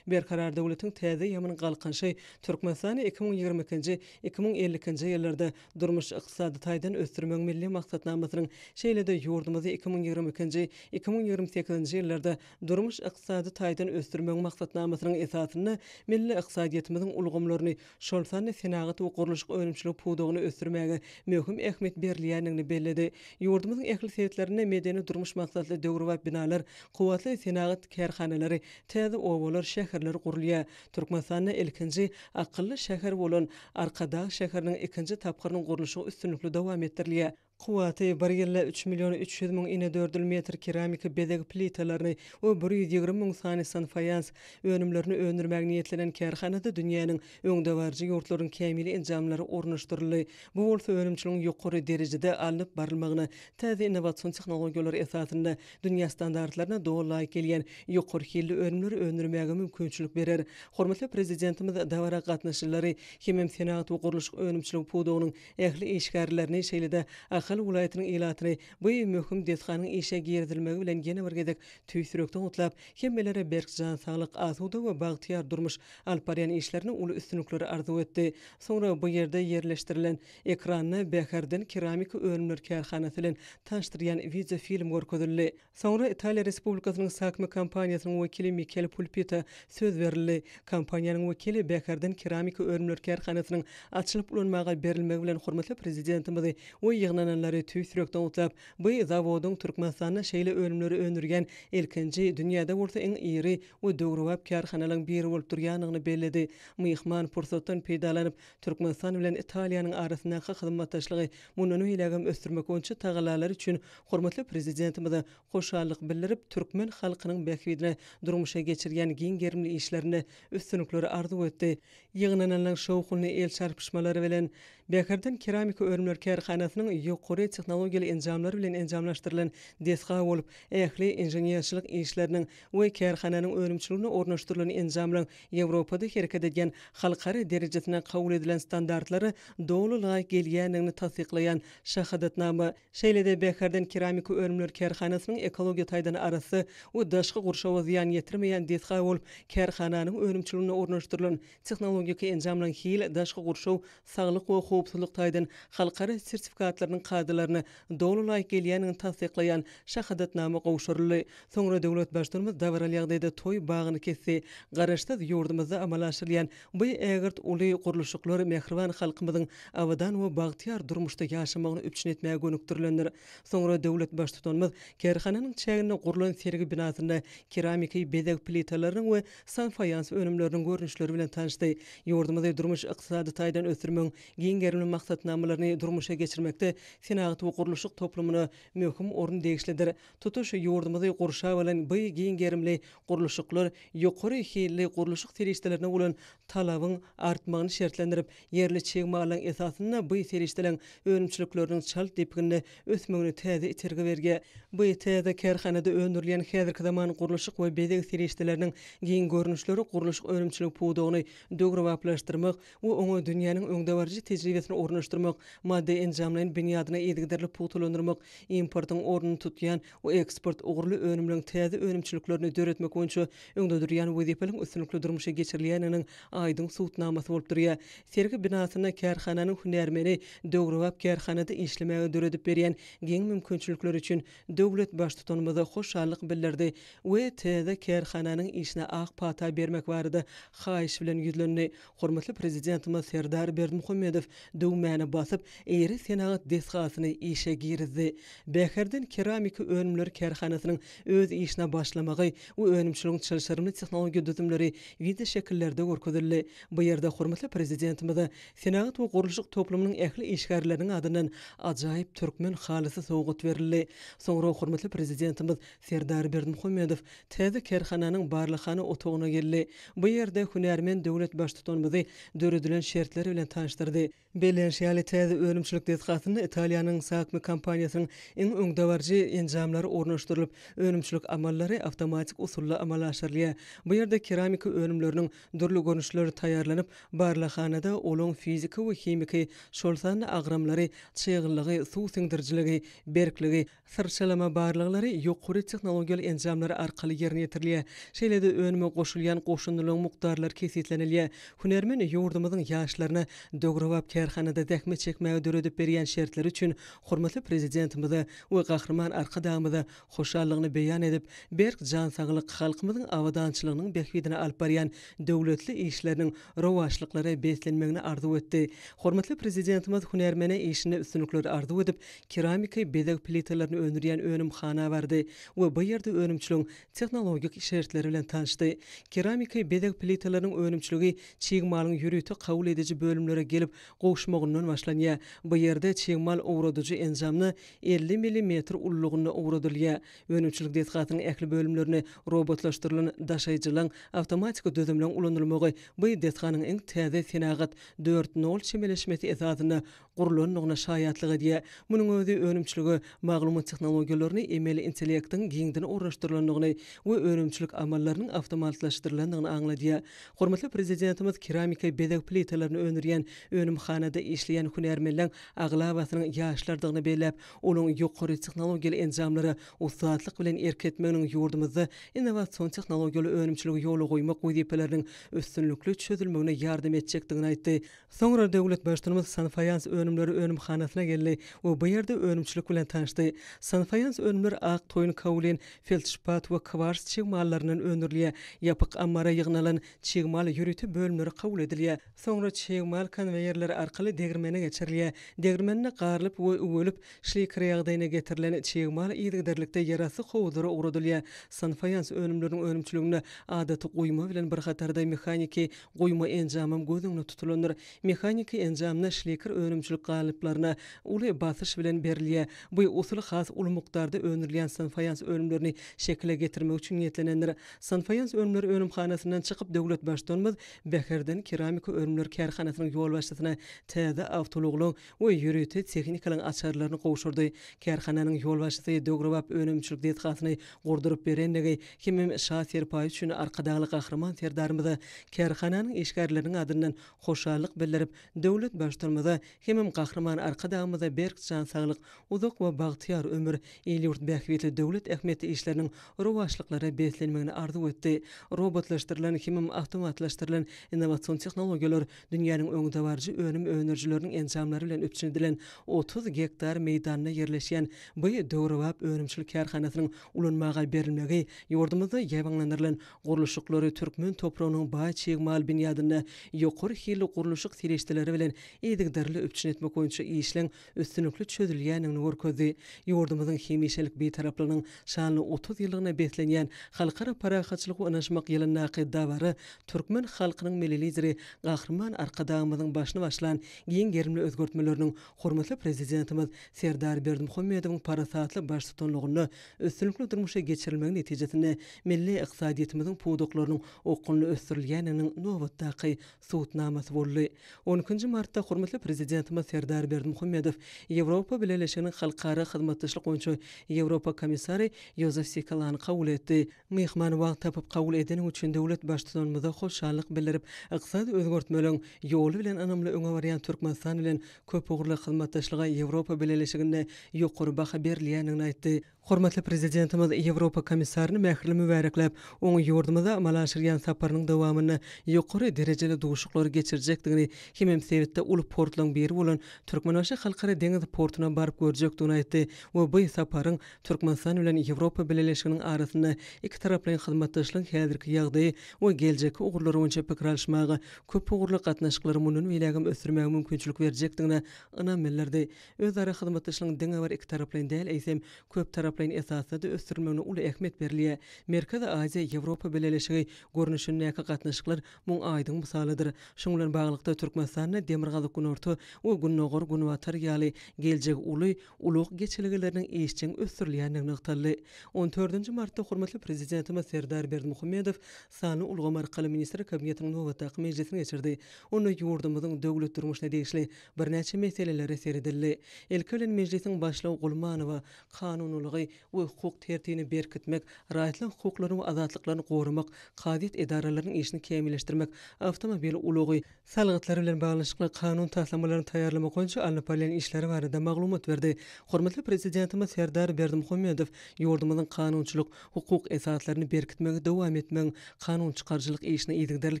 Speaker 13: berkarar döwletiň täze ýamyny galkanşy Türkmenistany 2020-2050-nji ýyllarda durmuş ykdysady taýdan ösdürmek milli maksatnamasynyň şeýle-de ýurdumyzy 2022-2028-nji ýyllarda durmuş ykdysady taýdan ösdürmek maksatnamasynyň esasyny milli ykdysadyýetimiziň ulgamlaryny şol sany senagat we gurulşyk önümçilik puwdugyny ösdürmäge möhüm ähmiýet berilýändigini belledi. Ýurdumyzyň ähli sebitlerine medeni durmuş maksatly döwrewap binalar, kuwatly senagat kärhanalary, täze owalar, şäherler gurulýar. Türkmenistanda ilkinji akylly şäher bolan Arkadağ şäheriniň ikinji tapgyrynyň gurulşy üstünlikli dowam etdirilýär. Kuwaty 1.300.000 ine 4 metr keramika bezek plitalaryny we 120.000 sanysan fayans önümlerini önürmek niýetlenen kärhanada dünýäniň öňde barjy ýurtlaryň kämili enjamlary ornaşdyryldy. Bu bolsa önümçiligiň ýokary derejede alınıp barylmagyna, täze innovasiýon tehnologiýalary esasynda dünýä standartlaryna dowlaýyk gelýän ýokary hilli önümleri önürmäge mümkinçilik berer. Hormatly prezidentimiz dawra gatnaşjylary hemem senagat we gurulşyk önümçilik puwdugynyň ähli işgärlerini şeýle-de Ahal welaýatynyň ilatyny bu möhüm dezganyň işe girdilmegi bilen ýene bir gezek tüýsürekden utlap, hemmelere berkjan saglyk, asuda we bagtyar durmuş alparyan işlerini uly üstünlikleri arzu etdi. Sonra bu ýerde ýerleşdirilen ekranyny Bäherden keramika önümler kärhanasy bilen tanıştyrýan video film görkezildi. Sonra Italiýa Respublikasynyň Sakmy kampaniýasynyň wekili Michele Pulpita söz berildi. Kampaniýanyň wekili Bäherden keramika önümler kärhanasynyň açylyp ulanmagy berilmegi bilen hormatly prezidentimiz we ýygnanan tüýsürekden utlap, bu zawodyň Türkmenistanda şeýle önümleri önürgen ilkinji dünýäde bolsa eň iri we döwrewap kärhanalaryň biri bolup durýanyny belledi. Myhman pursatdan peýdalanyp Türkmenistan bilen Italiýanyň arasyndaky hyzmatdaşlygy mundan öýlegem ösdürmek boýunça tagalalar üçin hormatly prezidentimiz hoşallyk bildirip türkmen halkynyň bähwidine durmuşa geçirýän giň gerimli işlerini üstünlikleri arzu etdi. Ýygnananlaryň şowkuny el çarpışmalary bilen Bäherden keramika önümler kärhanasynyň ýokary tehnologiýaly enjamlar bilen enjamlaşdyrylan desga bolup, ähli inženýerçilik işleriniň we kärhananyň önümçiligine ornaşdyrylan enjamlaryň Ýewropada hereket edýän halkary derejesine kabul edilen standartlary dowlu laýyk gelýändigini tasdiklayan şahadatnama şeýlede beherden keramika önümler kärhanasynyň ekologiýa taýdany arasy we daşky gurşawa ziýan ýetirmeýän desga bolup, kärhananyň önümçiligine ornaşdyrylan tehnologik enjamlaryň hili daşky gurşaw saglyk we howpsuzlyk taýdan halkary sertifikatlarynyň kadrlaryny dowlu laýyk gelýändigini tasdiklayan şahadatnama gowşuruldy. Soňra döwlet başdanmy dawaral ýagdaýda toý bagyny kesdi. Garaşda ýurdumyzda amallaşylan bu ägirt uly gurulşyklar mehriban halkymyzyň awadan we bagtyar durmuşda ýaşamagyny üpçün etmäge gönükdirilenler. Soňra döwlet başdanmy kärhananyň çägine gurulan sergi binasynda keramika bezek plitalarynyň we san fayans önümleriniň görnüşleri bilen tanışdy. Ýurdumyzda durmuş ykdysady taýdan ösürmeň giňgerli maksatnamalaryny durmuşa geçirmekde senagat we gurulşyk toplumyna möhüm orun degişlidir. Tutuş ýurdumyzda gurşa bilen bu giňgerimli gurulşyklar ýokary hilli gurulşyk serişdelerine bolan talabyň artmagyny şertlendirip, yerli çegmalaryň esasyna bu serişdeleň önümçilikleriniň çal depigini ösmegini täze iterge berge. Bu täze kärhanada öndürilen häzirki zaman gurulşyk we bezek serişdeleriniň giň görnüşleri gurulşyk önümçilik puwdugyny dögrewaplaşdyrmak we oňa dünýäniň öňdebarjy tejribesini ornaşdyrmak, madde enjamlaryň binýadyna ýetigderli puwtulandyrmak, importyň ornuny tutýan we eksport ugurly önümleriň täze önümçiliklerini döretmek boýunça öňde durýan wezipeliň üstünlikli durmuşa geçirilýäniniň aýdyň suwtnamasy bolup durýar. Sergi binasyna kärhananyň hünärmeni dögrewap kärhanada işlemege döredip berýän giň mümkinçilikler üçin döwlet baş tutanmada hoşallyk bildirdi we täze kärhananyň işine ak pata bermek barada haýyş bilen ýüzlendi. Hormatly prezidentimiz Serdar Berdimuhammedow döwmäni basyp, eýri senagat desgasyny işe girdi. Beherden keramika önümler kärhanasynyň öz işine başlamagy we önümçiligiň çalışmaryny tehnologiýa düzümleri video şekillerde görkezildi. Bu ýerde hormatly prezidentimiz senagat we gurulşyk toplumynyň ähli işgärleriniň adynan ajaýyp türkmen halysy sowgat berildi. Soňra hormatly prezidentimiz Serdar Berdimuhammedow täze kärhananyň barlygyny otagyna geldi. Bu ýerde hünärmen döwlet baş tutanmyzy döredilen şertleri bilen tanışdyrdy. Belenşýaly täze önümçilik desgasyny Italiýanyň Sakmi kompaniýasynyň iň öňdebarjy enjamlary ornaşdyrylyp, önümçilik amallary awtomatik usulla amallaşdyrylýar. Bu ýerde keramika önümleriniň dürli görnüşleri taýýarlanyp, barlyhanada olaň fiziki we hemiki şolsan agramlary, çygyllygy, suw siňdirjiligi, berkligi, syrçalama barlyklary ýokary tehnologiýal enjamlary arkaly ýerine ýetirilýär. Şeýlede önüme goşulýan goşunlyň mukdarlar kesitlenilýär. Hünärmen ýurdumyzyň ýaşlaryna dögrewap kärhanada däkme çekmäge döredip berýän şertler üçin hormatly prezidentimiz we gahrman arkadamyza hoşallygyny beýan edip, berk jan saglyk halkymyzyň awadançylygynyň behbidine alyp barýan döwletli işleriniň rowaşlyklary beslenmegini arzu etdi. Hormatly prezidentimiz hünärmene işine üstünlikleri arzu edip, keramika bezek plitalaryny öndürýän önümxana bardy we bu ýerde önümçiligiň tehnologik şertleri bilen tanışdy. Keramika bezek plitalarynyň önümçiligi çegmalyň ýürüti kabul edici bölümlere gelip gowşmagyndan başlanýar. Bu ýerde çegmal owradyjy enjamny 50 mm ullugyny owradylýar. Önümçilik desgasynyň ähli bölümlerini robotlaşdyrylan daşaýjylaryň awtomatik düzümlen ulanylmagy bu desganyň iň täze senagat 4.0 çemeleşmesi esasyna gurulanlygyna şaýatlyk edýär. Munyň özi önümçiligi maglumat tehnologiýalaryny emeli intellektiň giňdini ornaşdyrylanlygyny we önümçilik amallarynyň awtomatlaşdyrylanlygyny aňladýar. Hormatly prezidentimiz keramika bezek plitalaryny öndürýän önümxanada işleýän hünärmenler aglabasynyň ýaşlardygyny belläp, olaň ýokary tehnologiýal enjamlary ustatlyk bilen erketmeginiň ýurdumyzda innovasiýon tehnologiýaly önümçiligi ýoly goýmak wezipeleriniň üstünlikli çözülmegine ýardam etjekdigini aýtdy. Soňra döwlet başdanymyz sanfayans önümleri önümxanasyna geldi we bu ýerde önümçilik bilen tanışdy. Sanfayans önümleri ak toýun kawlen feldspat we kvars çegmallarynyň öndürilýär. Ýapyk ammara ýygnalan çegmal ýürüti bölümleri kabul edilýär. Soňra çegmal konveýerleri arkaly degirmene geçirilýär. Degirmenne garlyp we öwelip şliker ýagdaýyna getirilen çegmal ýygyderlikde ýarasy howdary uradylýar. Sanfayans önümleriniň önümçiligine adaty goýma bilen bir gatarda mehaniki goýma enjamam gözüňde tutulandyr. Mehaniki enjamna şliker önümçilik galyplaryna uly basyş bilen berilýär. Bu usul has uly mukdarda öndürilýän sanfayans önümlerini şekile getirmek üçin ýetlenendir. Sanfayans önümleri önümxanasyndan çykyp döwlet başdanmyz Beherden keramika önümler kärhanasynyň ýol başçysyna täze awtoluglyň we ýürüti çekin texnikalyň açarlaryny gowşurdy. Kärhananyň ýol başçysy Dogrobap önümçilik detgasyny gordurup berendigi kimim şaher paý üçin arkadaly gahrman terdarmyda kärhananyň işgärleriniň adyndan hoşallyk bildirip döwlet başlarmyda kimim gahrman arkadagymyda berkcan saglyk uzak we bagtyar ömür ýurt bähwetli döwlet ähmiýetli işleriniň rowaşlyklary beslenmegini arzu etdi. Robotlaşdyrylan kimim awtomatlaşdyrylan innowasion tehnologiýalar dünýäniň öňünde barjy önüm önerjileriniň enjamlary bilen öpçündilen 30 hektar meýdanyna yerleşýän bu Dogrobap önümçilik kärhanasynyň ulanmaga berilmegi ýurdumyzda ýabaňlandyrylan guruluşyklary türkmen toprağynyň baý çegmal binýadyna ýokary hili guruluşyk tireşdeleri bilen edigderli öpçün etmek boýunça işleň üstünlikli çözülýänini görkezdi. Ýurdumyzyň hemişelik beýtaraplarynyň şanly 30 ýyllygyna beslenýän halkara parahatçylyk we anaşmak ýylynaky dawary türkmen halkynyň milli lideri gahrman arkadagymyzyň başyna başlan giň gerimli özgörtmeleriniň hormatly prezidentimiz Serdar Berdimuhammedowyň parasatly baş tutanlygyny üstünlikli durmuşa geçirilmegi netijesinde milli iqtisadiýetimiziň puwdaklarynyň okunly ösdirilýäniniň nowatdaky suwtnamasy boldy. 12 martda hormatly prezidentimiz Serdar Berdimuhammedow Ýewropa Birleşiginiň halkara hyzmatdaşlyk boýunça Ýewropa komissary Josef Sikalany kabul etdi. Mehman wagt tapyp kabul edeniň üçin döwlet başçylarymyza hoşallyk bildirip iqtisady özgörtmeleň ýoly bilen anamly öňe barýan Türkmenistan bilen köp ugurly hyzmatdaşlyga Ýewropa Birleşiginde ýokary baha berilýänini aýtdy. Hormatly prezidentimiz Ýewropa komissaryny mähirli mübareklep, oňa ýurdumyza amalaşyrýan saparynyň dowamyny ýokary derejeli duşuklary geçirjekdigini, hemem sebäpde uly portlaryň biri bolan Türkmenbaşy halkara deňiz portuna baryp görjekdigini aýtdy. We bu saparyň Türkmenistan bilen Ýewropa Birleşiginiň arasynda iki taraplaryň hyzmatdaşlygyň häzirki ýagdaýy we geljeki ugurlary boýunça pikir alşmagy, köp ugurly gatnaşyklary munun beýlegim ösdürmäge mümkinçilik berjekdigine ynam bildirdi. Özara hyzmatdaşlygyň deňe bar iki taraplaryň däl eýsem köp taraplaryň esasynda ösdürmegine uly ähmiýet berilýär. Merkez Aziýa Ýewropa Birleşigi görnüşindäki gatnaşyklar muň aýdyň misalydyr. Şoň bilen baglykda Türkmenistanyň Demirgazyk Günorta we Günnogor Günwatar ýaly geljek uly ulug geçiligleriniň eşçiň ösdürilýändigini ykdaldy. 14 martda hormatly prezidentimiz Serdar Berdimuhammedow sany ulgamar arkaly ministri kabinetiniň nowatdaky mejlisine geçirdi. Onu ýurdumyzyň döwlet durmuşyna degişli bir näçe meselelere seredildi. Elkelen mejlisiň başlygy Gulmanowa kanunlygy we hukuk tertibini berkitmek, raýatlyk hukuklary we azatlyklaryny gorumak, kadet edaralarynyň işini kämilleşdirmek, awtomobil ulugy salgatlary bilen baglanşykly kanun taslamalaryny taýýarlamak boýunça alınıp barýan işleri barada maglumat berdi. Hormatly prezidentimiz Serdar Berdimuhammedow ýurdumyzyň kanunçylyk, hukuk esaslaryny berkitmegi dowam etmek, kanun çykarjylyk işini edigderli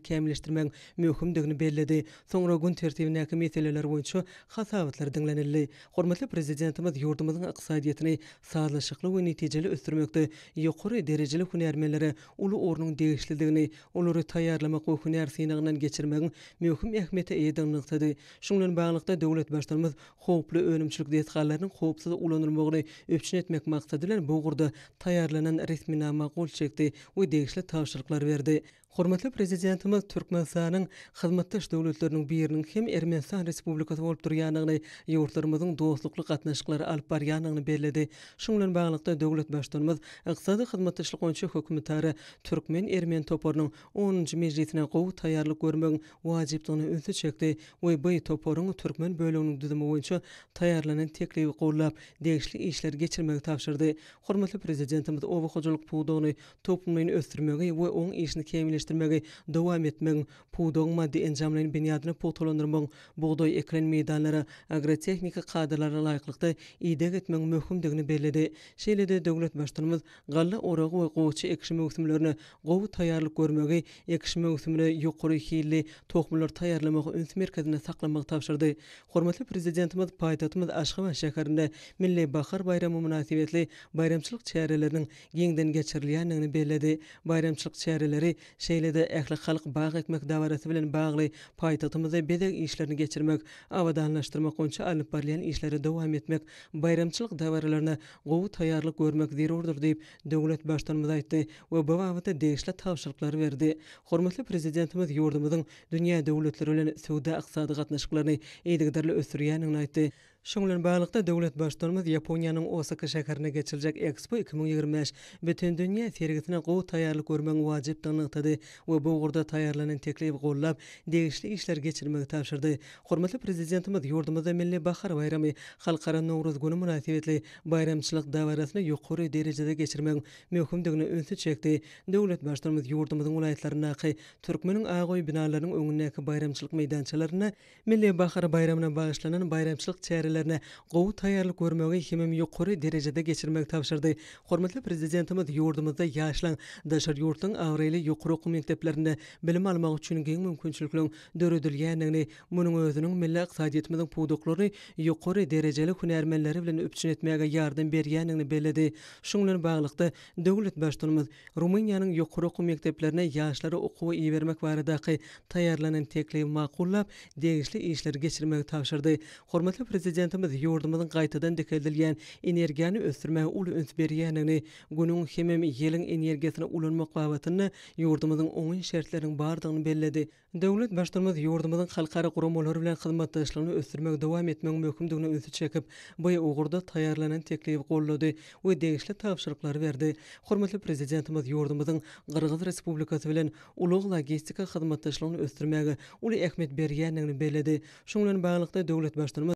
Speaker 13: kämilleşdirmek möhümdigini belledi. Soňra gün tertibindäki meseleler boýunça hasawatlar diňlenildi. Hormatly prezidentimiz ýurdumyzyň iqtisadiýetini sağlaşykly we netijeli ösdürmekde ýokary derejeli hünärmenlere uly ornuň degişlidigini, olary taýýarlamak we hünär synagynyň geçirmegiň möhüm ähmiýeti eýdigini ykdy. Şoň bilen baglykda döwlet başlarymyz howply önümçilik detgallarynyň howpsuz ulanylmagyny öpçün etmek maksady bilen bu gurda taýýarlanan resminama gol çekdi we degişli tawşyryklar berdi. Hormatly prezidentimiz Türkmenistanyň hyzmatdaş döwletleriniň biriniň hem Ermenistan Respublikasy bolup durýanyny, ýurtlarymyzyň dostlukly gatnaşyklary alyp barýanyny bellädi. Şoň bilen baglykda döwlet başlarymyz ykdysady hyzmatdaşlyk boýunça hökümetleri Türkmen-Ermen toparynyň 10-njy mejlisine gowy taýýarlyk görmegi wajypdygyny öňe çekdi we bu toparyň Türkmen bölегiniň düzümi boýunça taýýarlanan teklibi gollap degişli işler geçirmegi tapşyrdy. Hormatly prezidentimiz owa hojalyk puwdagyny toplumyny ösdürmegi we oň işini kämilleşdirmegi dowam etmek, puwdagyň maddi enjamlaryny binýadyny puwtalandyrmak, buğday ekran meýdanlary, agrotehnika kadrlaryna laýyklykda ýydak etmek möhümdigini belledi. Şeýlede döwlet başlarymyz galla oragy we gowçy ekşi mövsümlerini gowy taýýarlyk görmegi, ekşi mövsümine ýokary hilli tokmulary taýýarlamagy öňsü merkezine saklamagy tapşyrdy. Hormatly prezidentimiz paýtagtymyz Aşgabat şäherinde milli bahar bayramy münasibetli bayramçylyk çäreleriniň giňden geçirilýändigini belledi. Bayramçylyk çäreleri şeýlede ähli halk bag ekmek dawarasy bilen bagly paýtagtymyzda bedek işlerini geçirmek, awadanlaşdyrmak boýunça alyp barýan işleri dowam etmek, bayramçylyk dawaralaryna gowy taýýarlyk görmek zerurdur diýip döwlet başlarymyz aýtdy we bu wagtda degişli tawşyryklar berdi. Hormatly prezidentimiz ýurdumyzyň dünýä döwletleri bilen söwda ykdysady gatnaşyklaryny eýdigderli ösdürýänini aýtdy. Şoňlan baglyqda döwlet başçylygymyz Ýaponiýanyň Osaka şäherine geçirijek Expo 2025 bütün dünýä sergisine gowy taýýarlyk görmek wajypdygyny ýatydy we bu gurda taýýarlanan teklip gollap degişli işler geçirmegi tapşyrdy. Hormatly prezidentimiz ýurdumyzda milli bahar bayramy, halkara Nowruz güni münasibetli bayramçylyk dawarasyny ýokary derejede geçirmek möhümdigini öňsü çekdi. Döwlet başçylygymyz ýurdumyzyň welaýatlaryna türkmeniň agoý binalarynyň öňündäki bayramçylyk meýdançalaryna milli bahar bayramyna bagyşlanan bayramçylyk çärelerine gowy taýýarlyk görmegi hemem ýokary derejede geçirmek tapşyrdy. Hormatly prezidentimiz ýurdumyzda ýaşlan daşar ýurtlaryň awrely ýokary okuw mekdeplerinde bilim almak üçin geň mümkinçiliklerini döredilýändigini, munyň özüniň milli ykdysadyýetimiziň puduklaryny ýokary derejeli hünärmenleri bilen öpçün etmäge ýardam berýändigini bellädi. Şoňlan baglykda döwlet başçylygymyz Rumyniýanyň ýokary okuw mekdeplerine ýaşlara okuwy iýermek baradaky taýýarlanan teklipi makullap degişli işler geçirmegi tapşyrdy. Hormatly prezidentimiz ýurdumyzyň gaýtadan dekeldilýän energiýany ösdürmäge uly öns berýändigini, günüň hemem ýeliň energiýasyna ulanmak babatyny ýurdumyzyň oňy şertleriniň bardygyny bellädi. Döwlet başçylygymyz ýurdumyzyň halkara gurulmalary bilen hyzmatdaşlygyny ösdürmäge dowam etmegi möhümdigini öňsü çekip, bu ugurda taýýarlanan teklipi gollady we degişli tapşyryklary berdi. Hormatly prezidentimiz ýurdumyzyň Gyrgyz Respublikasy bilen ulug logistika hyzmatdaşlygyny ösdürmäge uly ähmiýet berýändigini bellädi. Şoňlan baglykda döwlet başçylygymyz